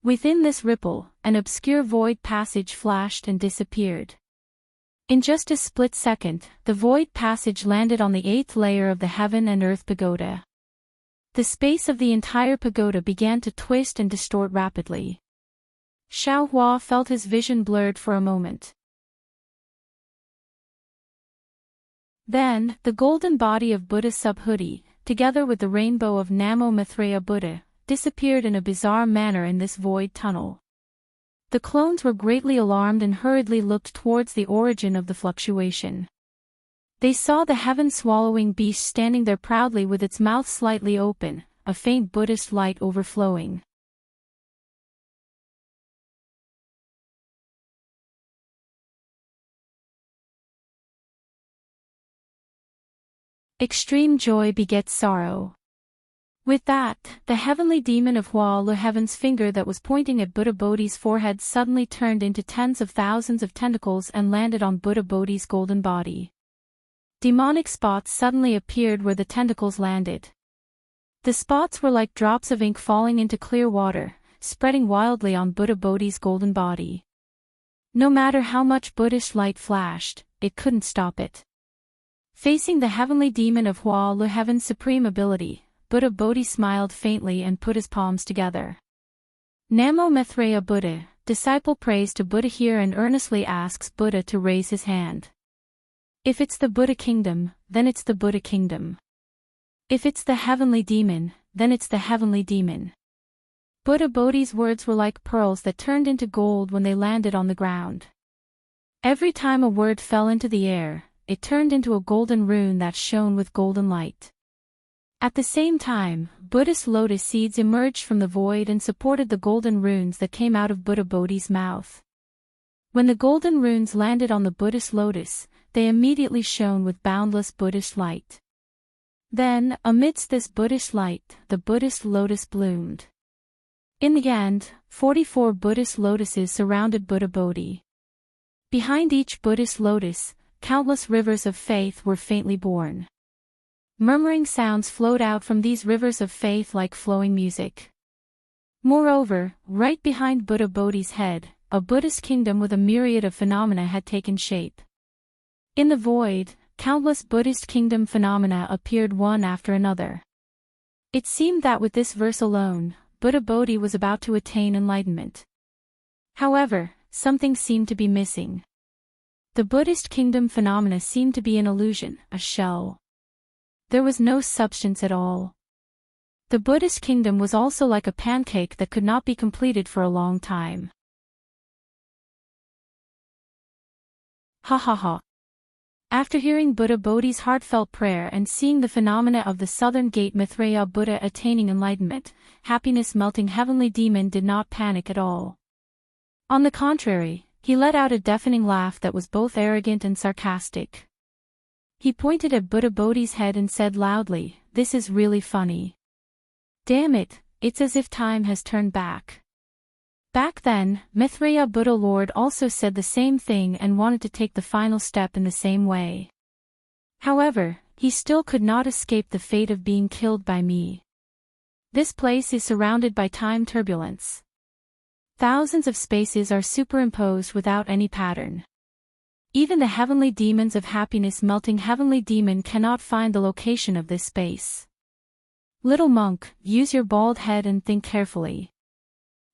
Within this ripple, an obscure void passage flashed and disappeared. In just a split second, the void passage landed on the 8th layer of the heaven and earth pagoda. The space of the entire pagoda began to twist and distort rapidly. Xiaohua felt his vision blurred for a moment. Then, the golden body of Buddha Subhuti, together with the rainbow of Namo Maitreya Buddha, disappeared in a bizarre manner in this void tunnel. The clones were greatly alarmed and hurriedly looked towards the origin of the fluctuation. They saw the heaven-swallowing beast standing there proudly with its mouth slightly open, a faint Buddhist light overflowing. Extreme joy begets sorrow. With that, the heavenly demon of Hua Le Heaven's finger that was pointing at Buddha Bodhi's forehead suddenly turned into tens of thousands of tentacles and landed on Buddha Bodhi's golden body. Demonic spots suddenly appeared where the tentacles landed. The spots were like drops of ink falling into clear water, spreading wildly on Buddha Bodhi's golden body. No matter how much Buddhist light flashed, it couldn't stop it. Facing the heavenly demon of Hua Le Heaven's supreme ability, Buddha Bodhi smiled faintly and put his palms together. Namo Maitreya Buddha, disciple prays to Buddha here and earnestly asks Buddha to raise his hand. If it's the Buddha kingdom, then it's the Buddha kingdom. If it's the heavenly demon, then it's the heavenly demon. Buddha Bodhi's words were like pearls that turned into gold when they landed on the ground. Every time a word fell into the air, it turned into a golden rune that shone with golden light. At the same time, Buddhist lotus seeds emerged from the void and supported the golden runes that came out of Buddha Bodhi's mouth. When the golden runes landed on the Buddhist lotus, they immediately shone with boundless Buddhist light. Then, amidst this Buddhist light, the Buddhist lotus bloomed. In the end, 44 Buddhist lotuses surrounded Buddha Bodhi. Behind each Buddhist lotus, countless rivers of faith were faintly born. Murmuring sounds flowed out from these rivers of faith like flowing music. Moreover, right behind Buddha Bodhi's head, a Buddhist kingdom with a myriad of phenomena had taken shape. In the void, countless Buddhist kingdom phenomena appeared one after another. It seemed that with this verse alone, Buddha Bodhi was about to attain enlightenment. However, something seemed to be missing. The Buddhist kingdom phenomena seemed to be an illusion, a shell. There was no substance at all. The Buddhist kingdom was also like a pancake that could not be completed for a long time. Ha ha ha. After hearing Buddha Bodhi's heartfelt prayer and seeing the phenomena of the southern gate Maitreya Buddha attaining enlightenment, happiness-melting heavenly demon did not panic at all. On the contrary, he let out a deafening laugh that was both arrogant and sarcastic. He pointed at Buddha Bodhi's head and said loudly, "This is really funny. Damn it, it's as if time has turned back." Back then, Maitreya Buddha Lord also said the same thing and wanted to take the final step in the same way. However, he still could not escape the fate of being killed by me. This place is surrounded by time turbulence. Thousands of spaces are superimposed without any pattern. Even the heavenly demons of happiness-melting heavenly demon cannot find the location of this space. Little monk, use your bald head and think carefully.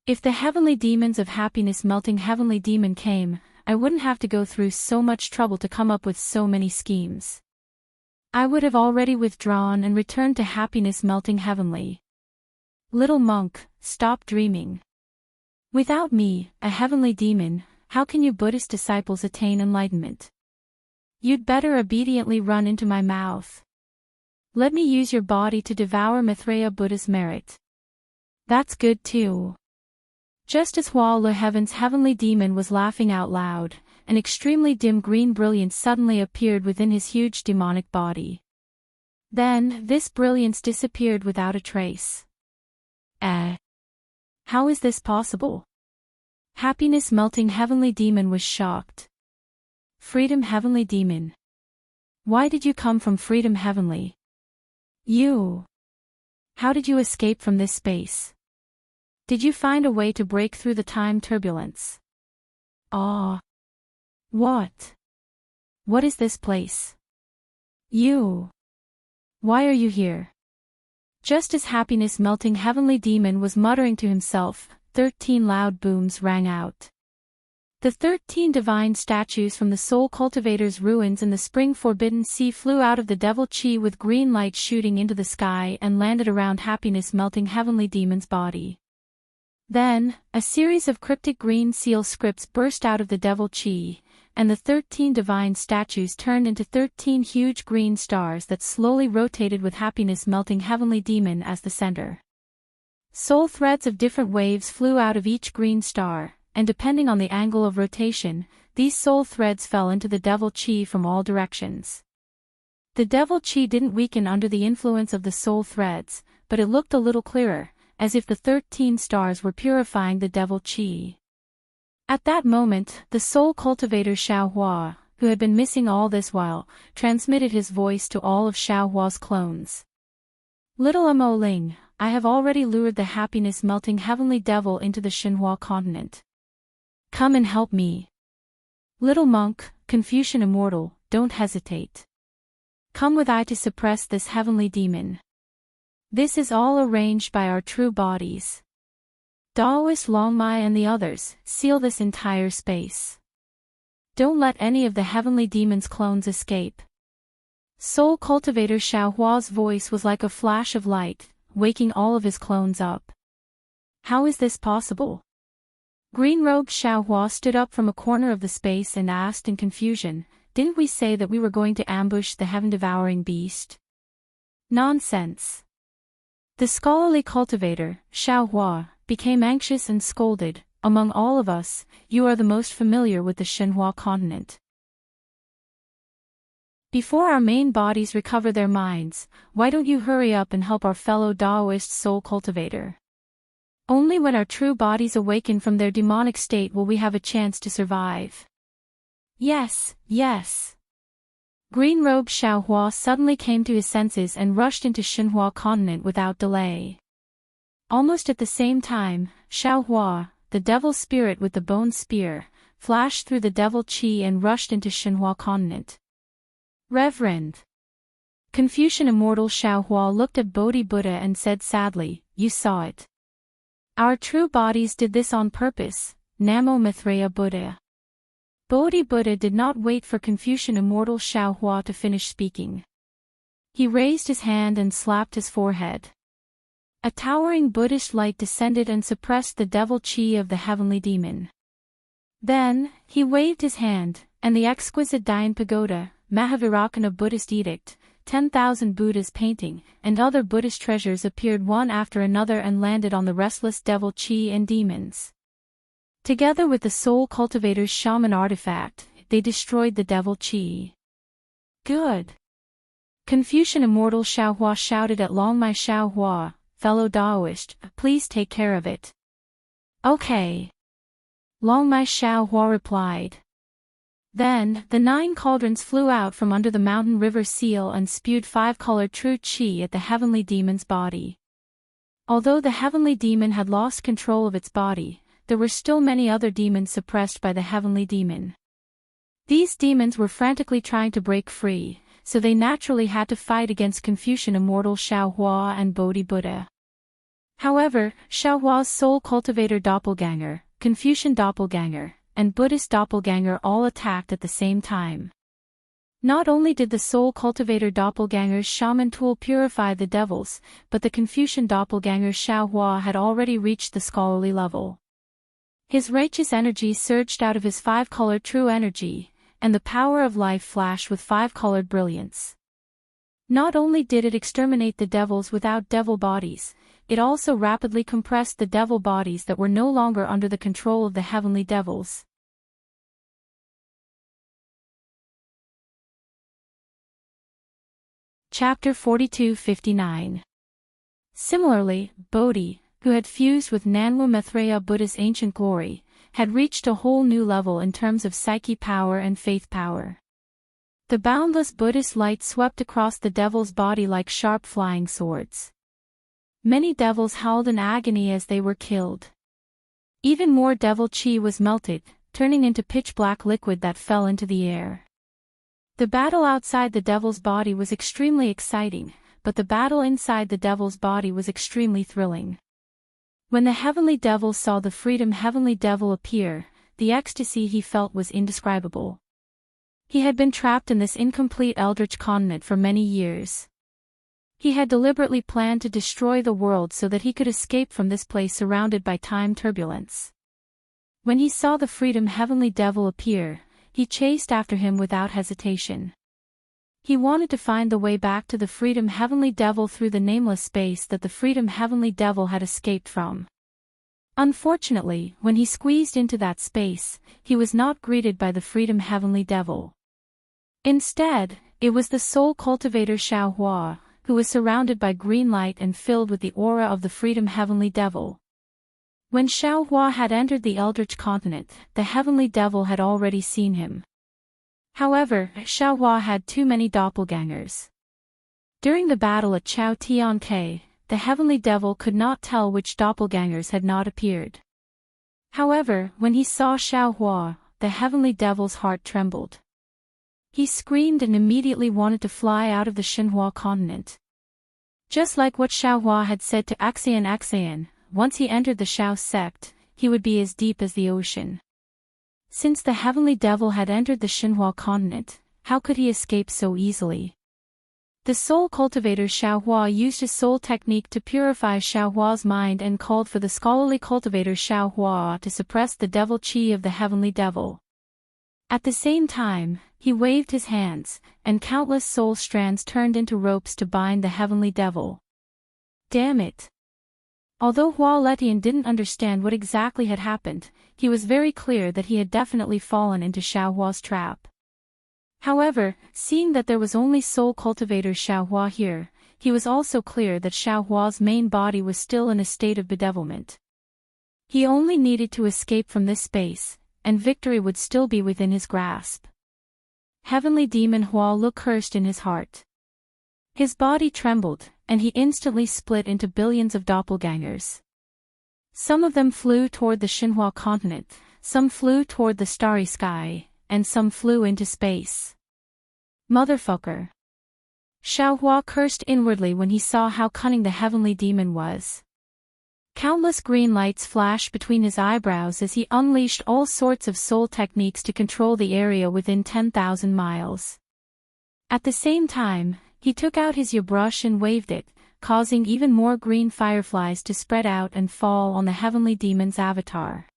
If the heavenly demons of happiness-melting heavenly demon came, I wouldn't have to go through so much trouble to come up with so many schemes. I would have already withdrawn and returned to happiness-melting heavenly. Little monk, stop dreaming. Without me, a heavenly demon, how can you Buddhist disciples attain enlightenment? You'd better obediently run into my mouth. Let me use your body to devour Maitreya Buddha's merit. That's good too. Just as while Le Heaven's heavenly demon was laughing out loud, an extremely dim green brilliance suddenly appeared within his huge demonic body. Then, this brilliance disappeared without a trace. How is this possible? Happiness-melting heavenly demon was shocked. Freedom heavenly demon. Why did you come from freedom heavenly? You. How did you escape from this space? Did you find a way to break through the time turbulence? Ah. What? What is this place? You. Why are you here? Just as happiness-melting heavenly demon was muttering to himself, 13 loud booms rang out. The 13 divine statues from the Soul Cultivator's ruins in the spring Forbidden Sea flew out of the Devil Chi with green light shooting into the sky and landed around happiness-melting heavenly demon's body. Then, a series of cryptic green seal scripts burst out of the Devil Chi, and the 13 divine statues turned into 13 huge green stars that slowly rotated with happiness-melting heavenly demon as the center. Soul threads of different waves flew out of each green star, and depending on the angle of rotation, these soul threads fell into the Devil Chi from all directions. The Devil Chi didn't weaken under the influence of the soul threads, but it looked a little clearer, as if the 13 stars were purifying the Devil Chi. At that moment, the Soul Cultivator Xiao Hua, who had been missing all this while, transmitted his voice to all of Xiao Hua's clones. Little Mo Ling, I have already lured the happiness-melting heavenly devil into the Xinhua continent. Come and help me. Little monk, Confucian immortal, don't hesitate. Come with I to suppress this heavenly demon. This is all arranged by our true bodies. Daoist Longmai and the others, seal this entire space. Don't let any of the heavenly demon's clones escape. Soul Cultivator Xiao Hua's voice was like a flash of light, waking all of his clones up. How is this possible? Green-robed Xiao Hua stood up from a corner of the space and asked in confusion, didn't we say that we were going to ambush the heaven-devouring beast? Nonsense. The scholarly cultivator, Xiao Hua, became anxious and scolded, among all of us, you are the most familiar with the Xinhua continent. Before our main bodies recover their minds, why don't you hurry up and help our fellow Daoist soul cultivator? Only when our true bodies awaken from their demonic state will we have a chance to survive. Yes, yes. Green-robed Xiaohua suddenly came to his senses and rushed into Xinhua continent without delay. Almost at the same time, Xiaohua, the devil spirit with the bone spear, flashed through the devil qi and rushed into Xinhua continent. Reverend Confucian immortal Xiaohua looked at Bodhi Buddha and said sadly, "You saw it. Our true bodies did this on purpose, Namo Maitreya Buddha." Bodhi Buddha did not wait for Confucian immortal Xiaohua to finish speaking. He raised his hand and slapped his forehead. A towering Buddhist light descended and suppressed the devil qi of the heavenly demon. Then, he waved his hand, and the exquisite Dian Pagoda, Mahavirakana Buddhist edict, 10,000 Buddhas painting, and other Buddhist treasures appeared one after another and landed on the restless devil qi and demons. Together with the soul cultivator's shaman artifact, they destroyed the devil qi. Good. Confucian immortal Xiaohua shouted at Longmai Xiaohua, fellow Daoist, "Please take care of it." Okay. Longmai Xiaohua replied. Then, the 9 cauldrons flew out from under the mountain river seal and spewed 5-colored true qi at the heavenly demon's body. Although the heavenly demon had lost control of its body, there were still many other demons suppressed by the heavenly demon. These demons were frantically trying to break free, so they naturally had to fight against Confucian immortal Xiaohua and Bodhi Buddha. However, Xiaohua's soul cultivator doppelganger, Confucian doppelganger, and Buddhist doppelganger all attacked at the same time. Not only did the soul cultivator doppelganger's shaman tool purify the devils, but the Confucian doppelganger Xiaohua had already reached the scholarly level. His righteous energy surged out of his 5-colored true energy, and the power of life flashed with 5-colored brilliance. Not only did it exterminate the devils without devil bodies, it also rapidly compressed the devil bodies that were no longer under the control of the heavenly devils. Chapter 42-59. Similarly, Bodhi, who had fused with Nanwu Maitreya Buddha's ancient glory, had reached a whole new level in terms of psyche power and faith power. The boundless Buddhist light swept across the devil's body like sharp flying swords. Many devils howled in agony as they were killed. Even more devil qi was melted, turning into pitch-black liquid that fell into the air. The battle outside the devil's body was extremely exciting, but the battle inside the devil's body was extremely thrilling. When the heavenly devil saw the freedom heavenly devil appear, the ecstasy he felt was indescribable. He had been trapped in this incomplete eldritch continent for many years. He had deliberately planned to destroy the world so that he could escape from this place surrounded by time turbulence. When he saw the freedom heavenly devil appear, he chased after him without hesitation. He wanted to find the way back to the freedom heavenly devil through the nameless space that the freedom heavenly devil had escaped from. Unfortunately, when he squeezed into that space, he was not greeted by the freedom heavenly devil. Instead, it was the soul cultivator Xiaohua, who was surrounded by green light and filled with the aura of the freedom heavenly devil. When Xiaohua had entered the eldritch continent, the heavenly devil had already seen him. However, Xiaohua had too many doppelgangers. During the battle at Chao Tianke, the heavenly devil could not tell which doppelgangers had not appeared. However, when he saw Xiaohua, the heavenly devil's heart trembled. He screamed and immediately wanted to fly out of the Xinhua continent. Just like what Xiaohua had said to Axian, once he entered the Xiao sect, he would be as deep as the ocean. Since the heavenly devil had entered the Xinhua continent, how could he escape so easily? The soul cultivator Xiaohua used his soul technique to purify Xiaohua's mind and called for the scholarly cultivator Xiaohua to suppress the devil qi of the heavenly devil. At the same time, he waved his hands, and countless soul strands turned into ropes to bind the heavenly devil. Damn it! Although Hua Letian didn't understand what exactly had happened, he was very clear that he had definitely fallen into Xiaohua's trap. However, seeing that there was only soul cultivator Xiaohua here, he was also clear that Xiaohua's main body was still in a state of bedevilment. He only needed to escape from this space, and victory would still be within his grasp. Heavenly Demon Hua Lu cursed in his heart. His body trembled, and he instantly split into billions of doppelgangers. Some of them flew toward the Xinhua continent, some flew toward the starry sky, and some flew into space. Motherfucker. Xiaohua cursed inwardly when he saw how cunning the heavenly demon was. Countless green lights flashed between his eyebrows as he unleashed all sorts of soul techniques to control the area within 10,000 miles. At the same time, he took out his brush and waved it, causing even more green fireflies to spread out and fall on the heavenly demon's avatar.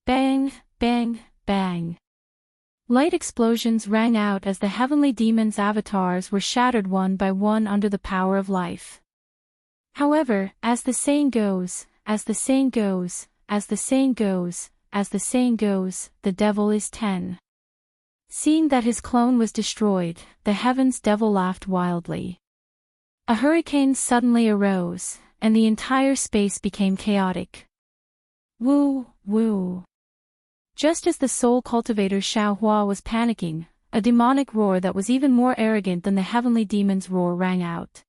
Bang, bang, bang. Light explosions rang out as the heavenly demon's avatars were shattered one by one under the power of life. However, as the saying goes, as the saying goes, as the saying goes, as the saying goes, the devil is 10. Seeing that his clone was destroyed, the heavens devil laughed wildly. A hurricane suddenly arose, and the entire space became chaotic. Woo, woo. Just as the soul cultivator Xiaohua was panicking, a demonic roar that was even more arrogant than the heavenly demon's roar rang out.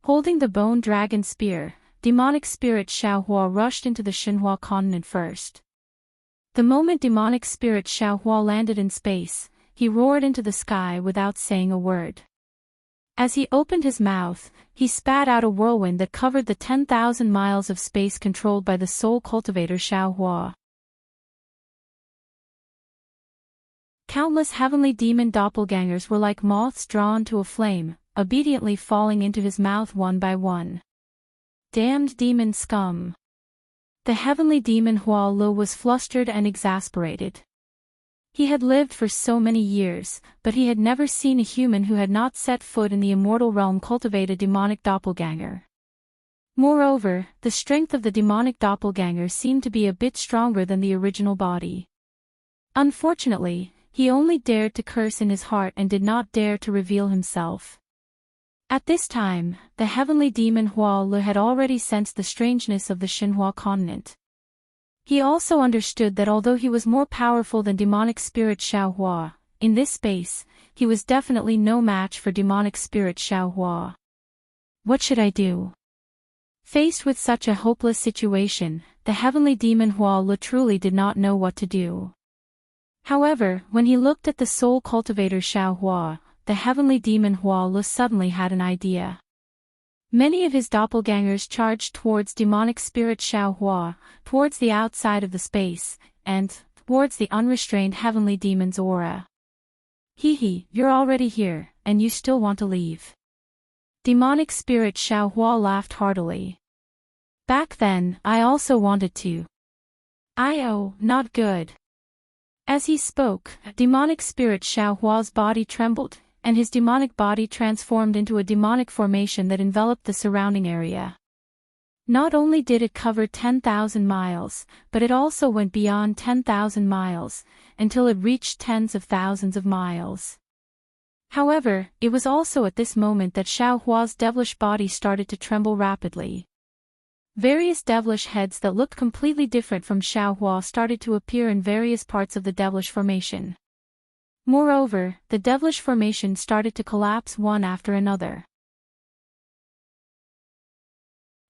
Holding the bone dragon spear, demonic spirit Xiaohua rushed into the Xinhua continent first. The moment demonic spirit Xiaohua landed in space, he roared into the sky without saying a word. As he opened his mouth, he spat out a whirlwind that covered the 10,000 miles of space controlled by the soul cultivator Xiaohua. Countless heavenly demon doppelgangers were like moths drawn to a flame, obediently falling into his mouth one by one. Damned demon scum. The heavenly demon Hua Lu was flustered and exasperated. He had lived for so many years, but he had never seen a human who had not set foot in the immortal realm cultivate a demonic doppelganger. Moreover, the strength of the demonic doppelganger seemed to be a bit stronger than the original body. Unfortunately, he only dared to curse in his heart and did not dare to reveal himself. At this time, the heavenly demon Hua Lu had already sensed the strangeness of the Xinhua continent. He also understood that although he was more powerful than demonic spirit Xiaohua, in this space, he was definitely no match for demonic spirit Xiaohua. What should I do? Faced with such a hopeless situation, the heavenly demon Hua Lu truly did not know what to do. However, when he looked at the soul cultivator Xiaohua, the heavenly demon Hua Lu suddenly had an idea. Many of his doppelgangers charged towards demonic spirit Xiaohua, towards the outside of the space, and towards the unrestrained heavenly demon's aura. Hee, you're already here, and you still want to leave. Demonic spirit Xiaohua laughed heartily. Back then, I also wanted to. Not good. As he spoke, demonic spirit Xiaohua's body trembled, and his demonic body transformed into a demonic formation that enveloped the surrounding area. Not only did it cover 10,000 miles, but it also went beyond 10,000 miles, until it reached tens of thousands of miles. However, it was also at this moment that Xiaohua's devilish body started to tremble rapidly. Various devilish heads that looked completely different from Xiaohua started to appear in various parts of the devilish formation. Moreover, the devilish formation started to collapse one after another.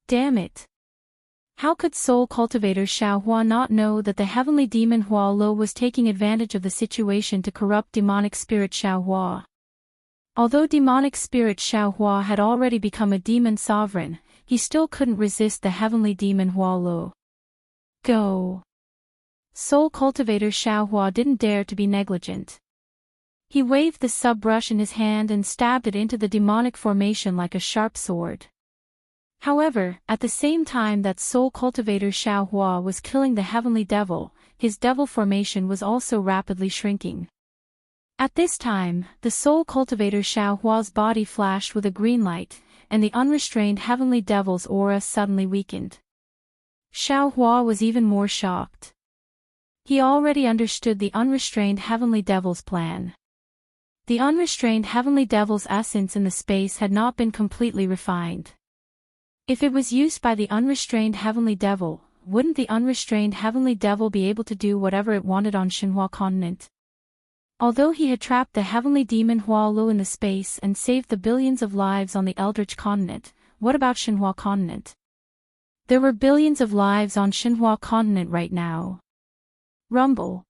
Damn it! How could soul cultivator Xiaohua not know that the heavenly demon Hua Lu was taking advantage of the situation to corrupt demonic spirit Xiaohua? Although demonic spirit Xiaohua had already become a demon sovereign, he still couldn't resist the heavenly demon Hua Lu. Go! Soul cultivator Xiaohua didn't dare to be negligent. He waved the sub-brush in his hand and stabbed it into the demonic formation like a sharp sword. However, at the same time that soul cultivator Xiaohua was killing the heavenly devil, his devil formation was also rapidly shrinking. At this time, the soul cultivator Xiaohua's body flashed with a green light, and the unrestrained heavenly devil's aura suddenly weakened. Xiaohua was even more shocked. He already understood the unrestrained heavenly devil's plan. The unrestrained heavenly devil's essence in the space had not been completely refined. If it was used by the unrestrained heavenly devil, wouldn't the unrestrained heavenly devil be able to do whatever it wanted on Shinhua continent? Although he had trapped the heavenly demon Hua Lu in the space and saved the billions of lives on the Eldritch continent, what about Shinhua continent? There were billions of lives on Shinhua continent right now. Rumble.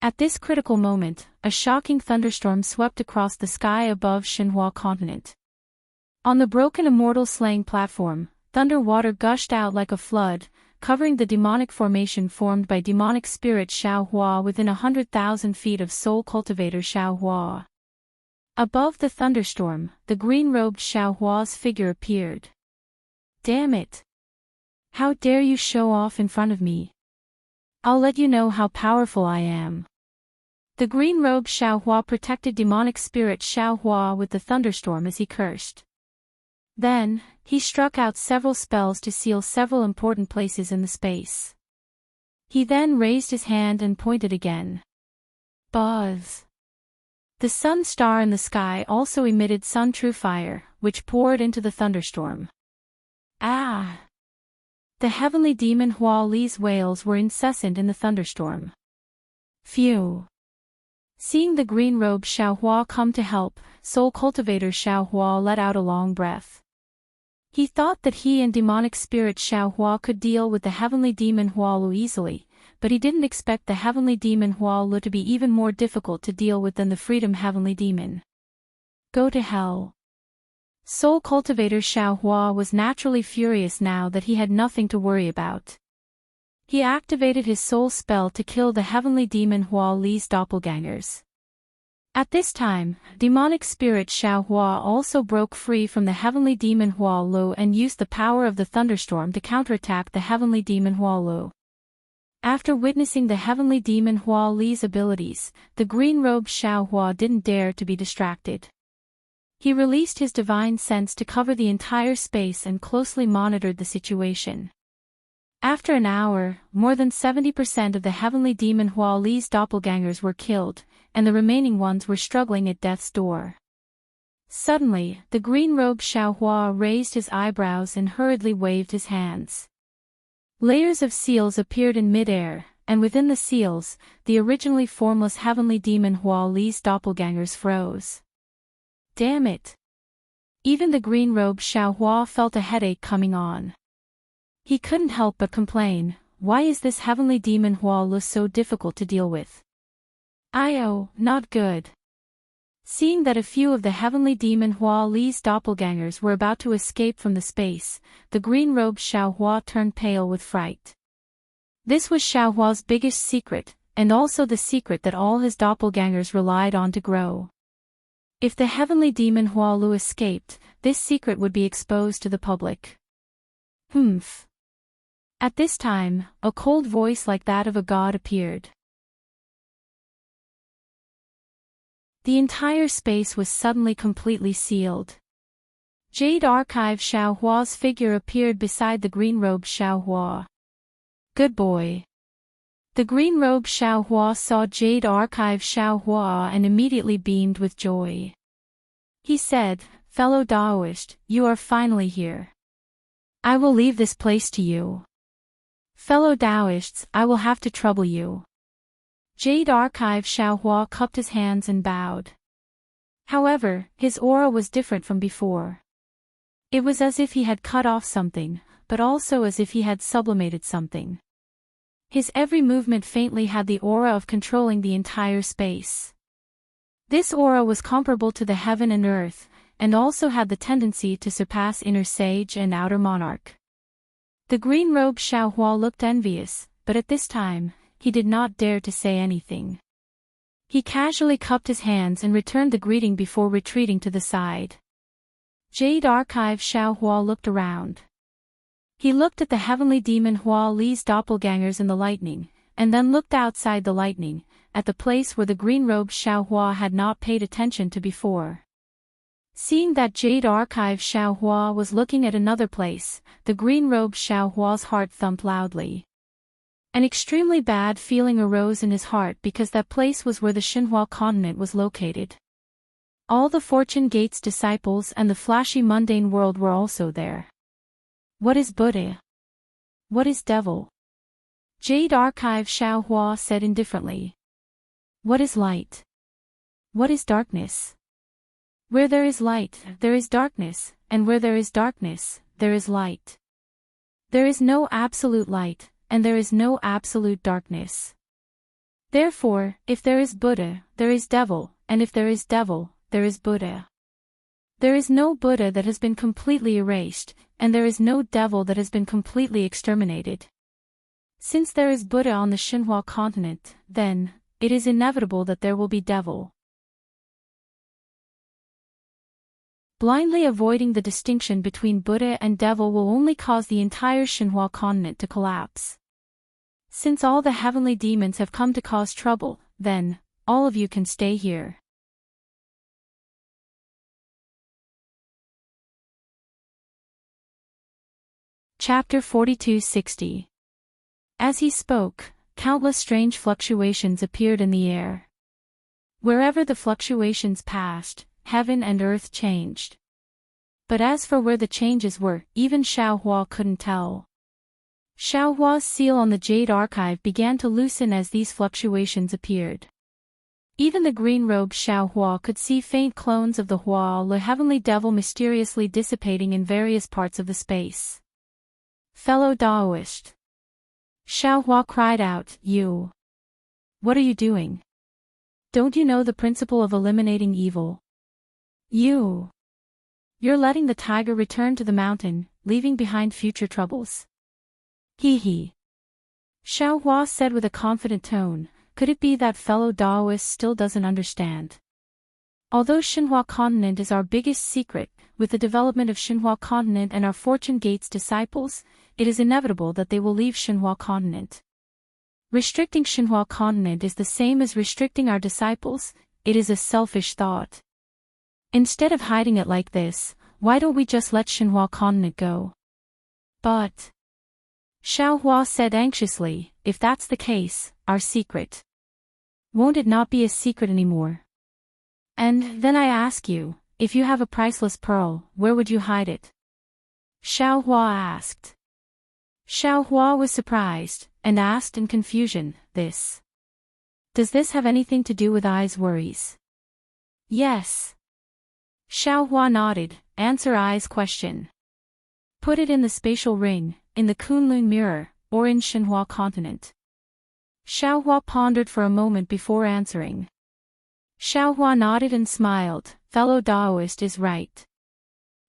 At this critical moment, a shocking thunderstorm swept across the sky above Shinhua continent. On the broken immortal slaying platform, thunder water gushed out like a flood, covering the demonic formation formed by demonic spirit Xiao Hua within 100,000 feet of soul cultivator Xiao Hua. Above the thunderstorm, the green-robed Xiao Hua's figure appeared. Damn it! How dare you show off in front of me? I'll let you know how powerful I am. The green-robed Xiao Hua protected demonic spirit Xiao Hua with the thunderstorm as he cursed. Then, he struck out several spells to seal several important places in the space. He then raised his hand and pointed again. Buzz. The sun star in the sky also emitted sun-true fire, which poured into the thunderstorm. Ah! The heavenly demon Hua Li's wails were incessant in the thunderstorm. Phew! Seeing the green-robed Xiao Hua come to help, soul cultivator Xiao Hua let out a long breath. He thought that he and demonic spirit Xiao Hua could deal with the heavenly demon Hua Lu easily, but he didn't expect the heavenly demon Hua Lu to be even more difficult to deal with than the freedom heavenly demon. Go to hell. Soul cultivator Xiao Hua was naturally furious now that he had nothing to worry about. He activated his soul spell to kill the heavenly demon Hua Li's doppelgangers. At this time, demonic spirit Xiao Hua also broke free from the heavenly demon Hua Lu and used the power of the thunderstorm to counterattack the heavenly demon Hua Lu. After witnessing the heavenly demon Hua Li's abilities, the green-robed Xiao Hua didn't dare to be distracted. He released his divine sense to cover the entire space and closely monitored the situation. After an hour, more than 70% of the heavenly demon Hua Li's doppelgangers were killed, and the remaining ones were struggling at death's door. Suddenly, the green-robed Xiao Hua raised his eyebrows and hurriedly waved his hands. Layers of seals appeared in midair, and within the seals, the originally formless heavenly demon Hua Li's doppelgangers froze. Damn it! Even the green-robed Xiao Hua felt a headache coming on. He couldn't help but complain, why is this heavenly demon Hua Lu so difficult to deal with? Not good. Seeing that a few of the heavenly demon Hua Li's doppelgangers were about to escape from the space, the green-robed Xiao Hua turned pale with fright. This was Xiao Hua's biggest secret, and also the secret that all his doppelgangers relied on to grow. If the heavenly demon Hua Lu escaped, this secret would be exposed to the public. Humph. At this time, a cold voice like that of a god appeared. The entire space was suddenly completely sealed. Jade Archive Xiao Hua's figure appeared beside the green-robed Xiao Hua. Good boy. The green-robed Xiao Hua saw Jade Archive Xiao Hua and immediately beamed with joy. He said, "Fellow Daoist, you are finally here. I will leave this place to you. Fellow Daoists, I will have to trouble you." Jade Archive Xiao Hua cupped his hands and bowed. However, his aura was different from before. It was as if he had cut off something, but also as if he had sublimated something. His every movement faintly had the aura of controlling the entire space. This aura was comparable to the heaven and earth, and also had the tendency to surpass inner sage and outer monarch. The green-robed Xiao Hua looked envious, but at this time, he did not dare to say anything. He casually cupped his hands and returned the greeting before retreating to the side. Jade Archive Xiao Hua looked around. He looked at the heavenly demon Hua Li's doppelgangers in the lightning, and then looked outside the lightning, at the place where the green-robed Xiao Hua had not paid attention to before. Seeing that Jade Archive Xiao Hua was looking at another place, the green-robed Xiao Hua's heart thumped loudly. An extremely bad feeling arose in his heart because that place was where the Xinhua continent was located. All the Fortune Gate's disciples and the flashy mundane world were also there. What is Buddha? What is devil? Jade Archive Xiaohua said indifferently. What is light? What is darkness? Where there is light, there is darkness, and where there is darkness, there is light. There is no absolute light, and there is no absolute darkness. Therefore, if there is Buddha, there is devil, and if there is devil, there is Buddha. There is no Buddha that has been completely erased, and there is no devil that has been completely exterminated. Since there is Buddha on the Xinhua continent, then, it is inevitable that there will be devil. Blindly avoiding the distinction between Buddha and devil will only cause the entire Xinhua continent to collapse. Since all the heavenly demons have come to cause trouble, then, all of you can stay here. Chapter 4260. As he spoke, countless strange fluctuations appeared in the air. Wherever the fluctuations passed, heaven and earth changed. But as for where the changes were, even Xiaohua couldn't tell. Xiaohua's seal on the Jade Archive began to loosen as these fluctuations appeared. Even the green-robed Xiaohua could see faint clones of the Hua, the heavenly devil, mysteriously dissipating in various parts of the space. Fellow Daoist! Xiaohua cried out, You! What are you doing? Don't you know the principle of eliminating evil? You're letting the tiger return to the mountain, leaving behind future troubles. He. Xiaohua said with a confident tone. Could it be that fellow Daoist still doesn't understand? Although Xinhua continent is our biggest secret, with the development of Xinhua continent and our Fortune Gates disciples, it is inevitable that they will leave Xinhua continent. Restricting Xinhua continent is the same as restricting our disciples. It is a selfish thought. Instead of hiding it like this, why don't we just let Xinhua continent go? But Xiaohua said anxiously, if that's the case, our secret. Won't it not be a secret anymore? And then I ask you, if you have a priceless pearl, where would you hide it? Xiaohua asked. Xiaohua was surprised, and asked in confusion, Does this have anything to do with Ai's worries? Yes. Xiaohua nodded, answer Ai's question. Put it in the spatial ring, in the Kunlun mirror, or in Xinhua continent. Xiaohua pondered for a moment before answering. Xiaohua nodded and smiled, fellow Daoist is right.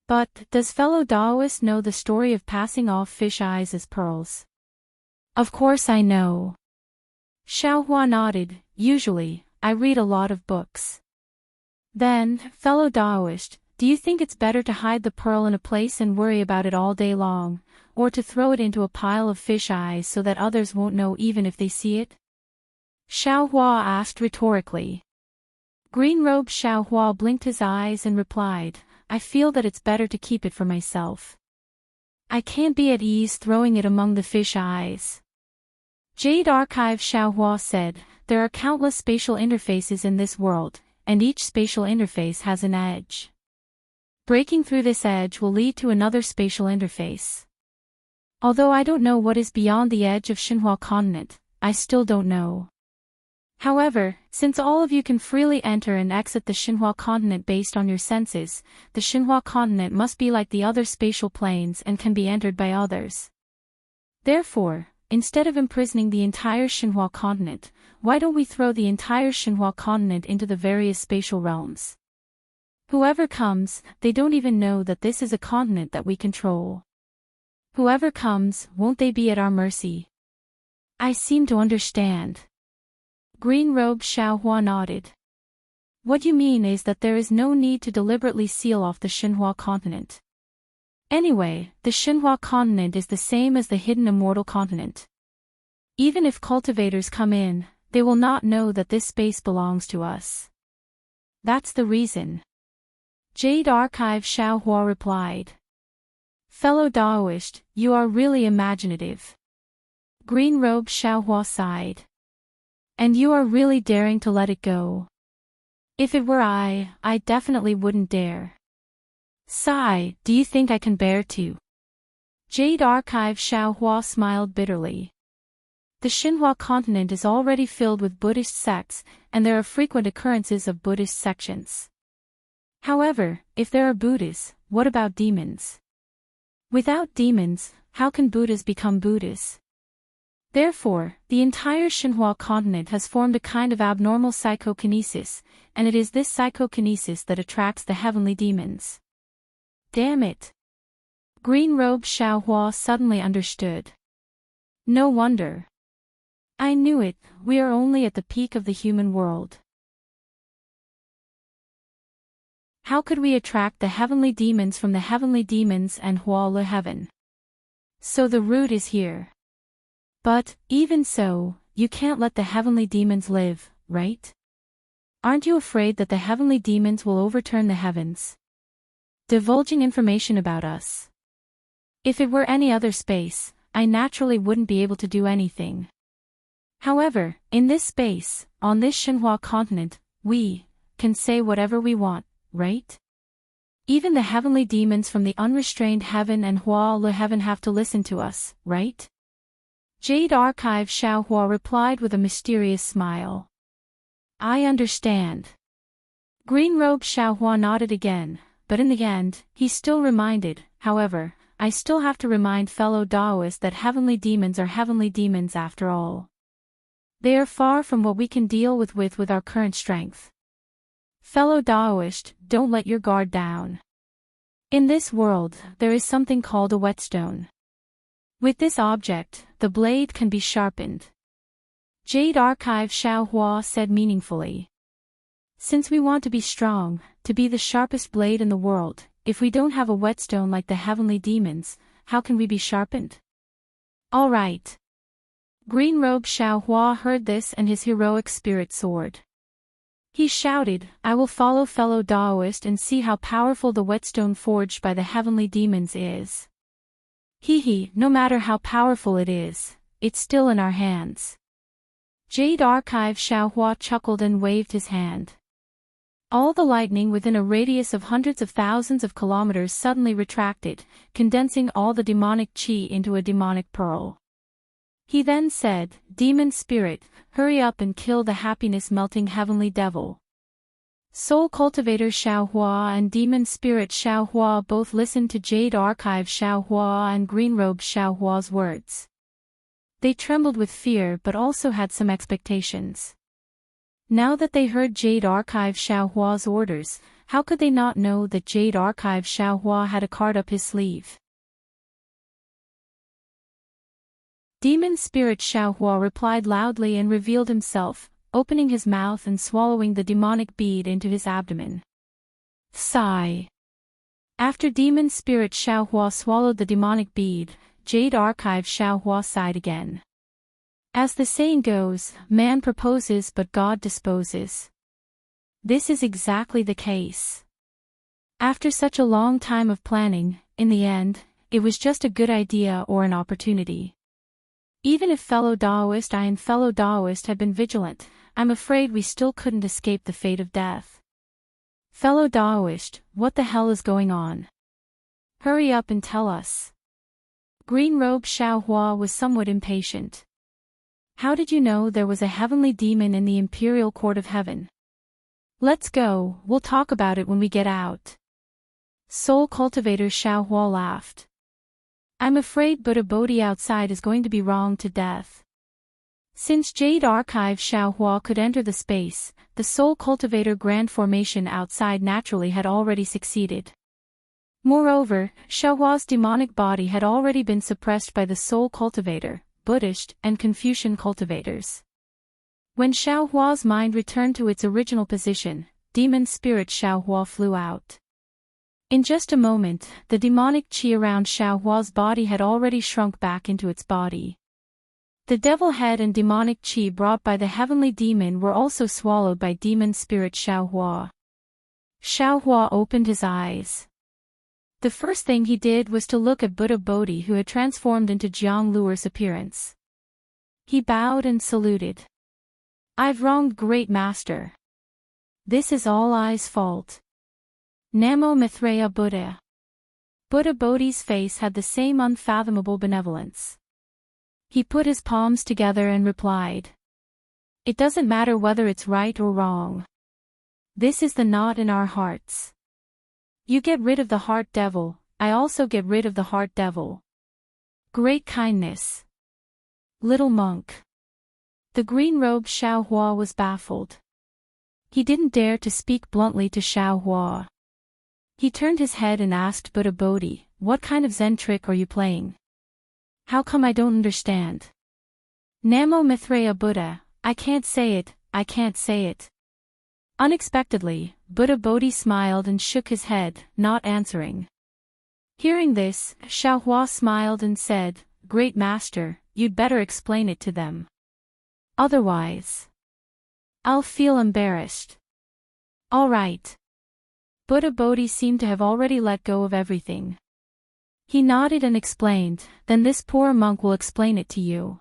But, does fellow Daoist know the story of passing off fish eyes as pearls? Of course I know. Xiaohua nodded, usually, I read a lot of books. Then, fellow Daoist, do you think it's better to hide the pearl in a place and worry about it all day long, or to throw it into a pile of fish eyes so that others won't know even if they see it? Xiaohua asked rhetorically. Green-robed Xiaohua blinked his eyes and replied, I feel that it's better to keep it for myself. I can't be at ease throwing it among the fish eyes. Jade Archive Xiaohua said, there are countless spatial interfaces in this world, and each spatial interface has an edge. Breaking through this edge will lead to another spatial interface. Although I don't know what is beyond the edge of Xinhua continent, I still don't know. However, since all of you can freely enter and exit the Xinhua continent based on your senses, the Xinhua continent must be like the other spatial planes and can be entered by others. Therefore, instead of imprisoning the entire Xinhua continent, why don't we throw the entire Xinhua continent into the various spatial realms? Whoever comes, they don't even know that this is a continent that we control. Whoever comes, won't they be at our mercy? I seem to understand. Green-robed Xiaohua nodded. What you mean is that there is no need to deliberately seal off the Xinhua continent. Anyway, the Xinhua continent is the same as the hidden immortal continent. Even if cultivators come in, they will not know that this space belongs to us. That's the reason. Jade Archive Xiaohua replied. Fellow Daoist, you are really imaginative. Green-robed Xiaohua sighed. And you are really daring to let it go. If it were I definitely wouldn't dare. Sigh, do you think I can bear to Jade Archive Xiaohua smiled bitterly. The Xinhua continent is already filled with Buddhist sects, and there are frequent occurrences of Buddhist sections. However, if there are Buddhas, what about demons? Without demons, how can Buddhas become Buddhas? Therefore, the entire Xinhua continent has formed a kind of abnormal psychokinesis, and it is this psychokinesis that attracts the heavenly demons. Damn it! Green-robed Xiaohua suddenly understood. No wonder. I knew it, we are only at the peak of the human world. How could we attract the heavenly demons from the heavenly demons and Hua Le heaven? So the root is here. But, even so, you can't let the heavenly demons live, right? Aren't you afraid that the heavenly demons will overturn the heavens, divulging information about us? If it were any other space, I naturally wouldn't be able to do anything. However, in this space, on this Xinhua continent, we can say whatever we want, right? Even the heavenly demons from the unrestrained heaven and Hua Le heaven have to listen to us, right? Jade Archive Xiaohua replied with a mysterious smile. I understand. Green-robed Xiaohua nodded again, but in the end, he still reminded, however, I still have to remind fellow Taoists that heavenly demons are heavenly demons after all. They are far from what we can deal with our current strength. Fellow Taoist, don't let your guard down. In this world, there is something called a whetstone. With this object, the blade can be sharpened. Jade Archive Xiaohua said meaningfully. Since we want to be strong, to be the sharpest blade in the world, if we don't have a whetstone like the heavenly demons, how can we be sharpened? All right. Green-robed Xiaohua heard this and his heroic spirit soared. He shouted, I will follow fellow Taoist and see how powerful the whetstone forged by the heavenly demons is. No matter how powerful it is, it's still in our hands. Jade Archive Xiaohua chuckled and waved his hand. All the lightning within a radius of hundreds of thousands of kilometers suddenly retracted, condensing all the demonic qi into a demonic pearl. He then said, Demon spirit, hurry up and kill the happiness-melting heavenly devil. Soul Cultivator Xiaohua and Demon Spirit Xiaohua both listened to Jade Archive Xiaohua and Green-Robe Xiaohua's words. They trembled with fear but also had some expectations. Now that they heard Jade Archive Xiaohua's orders, how could they not know that Jade Archive Xiaohua had a card up his sleeve? Demon Spirit Xiaohua replied loudly and revealed himself, opening his mouth and swallowing the demonic bead into his abdomen. Sigh. After Demon Spirit Xiaohua swallowed the demonic bead, Jade Archive Xiaohua sighed again. As the saying goes, man proposes but God disposes. This is exactly the case. After such a long time of planning, in the end, it was just a good idea or an opportunity. Even if fellow Taoist I and fellow Taoist had been vigilant, I'm afraid we still couldn't escape the fate of death. Fellow Taoist, what the hell is going on? Hurry up and tell us. Green-Robe Xiaohua was somewhat impatient. How did you know there was a heavenly demon in the Imperial Court of Heaven? Let's go, we'll talk about it when we get out. Soul Cultivator Xiaohua laughed. I'm afraid Buddha Bodhi outside is going to be wronged to death. Since Jade Archive Xiaohua could enter the space, the Soul Cultivator Grand Formation outside naturally had already succeeded. Moreover, Xiaohua's demonic body had already been suppressed by the Soul Cultivator, Buddhist, and Confucian cultivators. When Xiaohua's mind returned to its original position, Demon Spirit Xiaohua flew out. In just a moment, the demonic qi around Xiaohua's body had already shrunk back into its body. The devil head and demonic qi brought by the heavenly demon were also swallowed by Demon Spirit Xiaohua. Xiaohua opened his eyes. The first thing he did was to look at Buddha Bodhi, who had transformed into Jiang Luer's appearance. He bowed and saluted. I've wronged Great Master. This is all I's fault. Namo Mithreya Buddha. Buddha Bodhi's face had the same unfathomable benevolence. He put his palms together and replied, "It doesn't matter whether it's right or wrong. This is the knot in our hearts. You get rid of the heart devil, I also get rid of the heart devil. Great kindness." Little monk. The green-robed Xiao Hua was baffled. He didn't dare to speak bluntly to Xiao Hua. He turned his head and asked Buddha Bodhi, "What kind of Zen trick are you playing? How come I don't understand?" "Namo Mithreya Buddha, I can't say it, I can't say it." Unexpectedly, Buddha Bodhi smiled and shook his head, not answering. Hearing this, Xiao Hua smiled and said, "Great master, you'd better explain it to them. Otherwise, I'll feel embarrassed." "All right." Buddha Bodhi seemed to have already let go of everything. He nodded and explained, "Then this poor monk will explain it to you."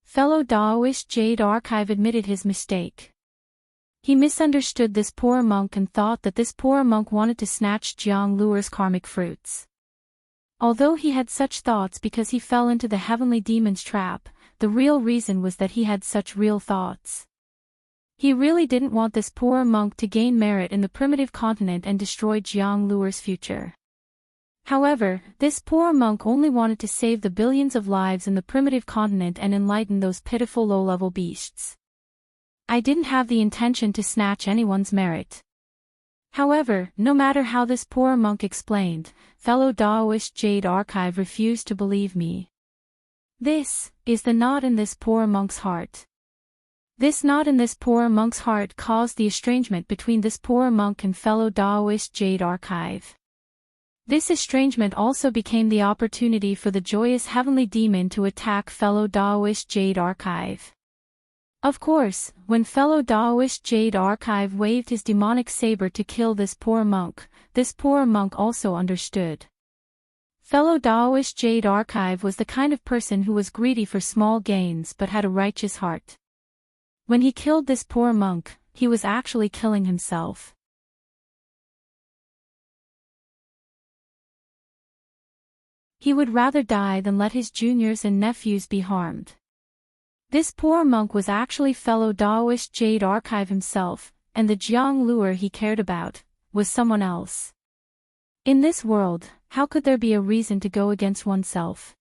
Fellow Taoist Jade Archive admitted his mistake. He misunderstood this poor monk and thought that this poor monk wanted to snatch Jiang Luer's karmic fruits. Although he had such thoughts because he fell into the heavenly demon's trap, the real reason was that he had such real thoughts. He really didn't want this poor monk to gain merit in the primitive continent and destroy Jiang Luer's future. However, this poor monk only wanted to save the billions of lives in the primitive continent and enlighten those pitiful low-level beasts. I didn't have the intention to snatch anyone's merit. However, no matter how this poor monk explained, fellow Taoist Jade Archive refused to believe me. This is the knot in this poor monk's heart. This knot in this poor monk's heart caused the estrangement between this poor monk and fellow Taoist Jade Archive. This estrangement also became the opportunity for the joyous heavenly demon to attack fellow Taoist Jade Archive. Of course, when fellow Taoist Jade Archive waved his demonic saber to kill this poor monk also understood. Fellow Taoist Jade Archive was the kind of person who was greedy for small gains but had a righteous heart. When he killed this poor monk, he was actually killing himself. He would rather die than let his juniors and nephews be harmed. This poor monk was actually fellow Taoist Jade Archive himself, and the Jiang Luer he cared about was someone else. In this world, how could there be a reason to go against oneself?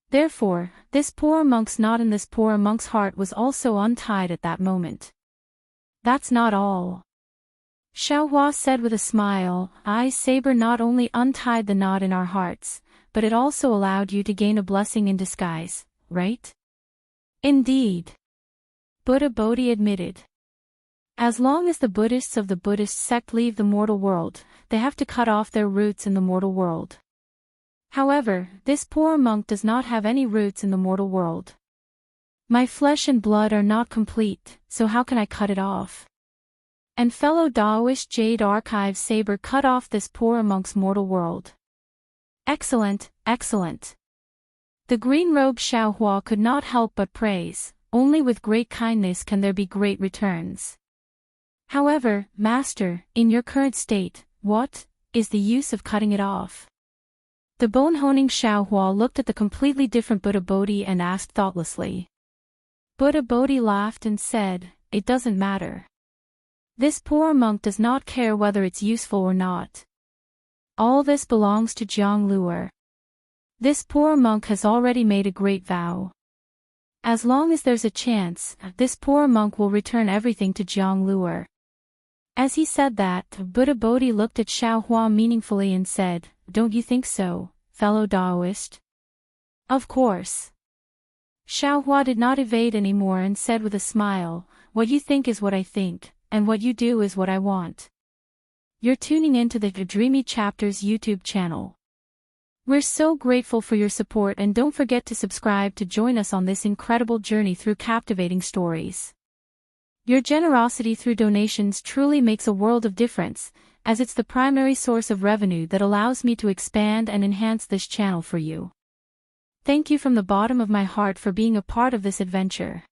Therefore, this poor monk's knot in this poor monk's heart was also untied at that moment. That's not all. Xiao Hua said with a smile, "I's saber not only untied the knot in our hearts, but it also allowed you to gain a blessing in disguise, right?" "Indeed," Buddha Bodhi admitted. As long as the Buddhists of the Buddhist sect leave the mortal world, they have to cut off their roots in the mortal world. However, this poor monk does not have any roots in the mortal world. My flesh and blood are not complete, so how can I cut it off? And fellow Taoist Jade Archive saber cut off this poor monk's mortal world. Excellent, excellent. The green-robed Xiao Hua could not help but praise, only with great kindness can there be great returns. However, Master, in your current state, what is the use of cutting it off? The bone-honing Xiao Hua looked at the completely different Buddha Bodhi and asked thoughtlessly. Buddha Bodhi laughed and said, "It doesn't matter. This poor monk does not care whether it's useful or not. All this belongs to Jiang Luer. This poor monk has already made a great vow. As long as there's a chance, this poor monk will return everything to Jiang Luer." As he said that, Buddha Bodhi looked at Xiao Hua meaningfully and said, "Don't you think so, fellow Taoist?" "Of course." Xiao Hua did not evade anymore and said with a smile, "What you think is what I think, and what you do is what I want." You're tuning into the Dreamy Chapters YouTube channel. We're so grateful for your support, and don't forget to subscribe to join us on this incredible journey through captivating stories. Your generosity through donations truly makes a world of difference, as it's the primary source of revenue that allows me to expand and enhance this channel for you. Thank you from the bottom of my heart for being a part of this adventure.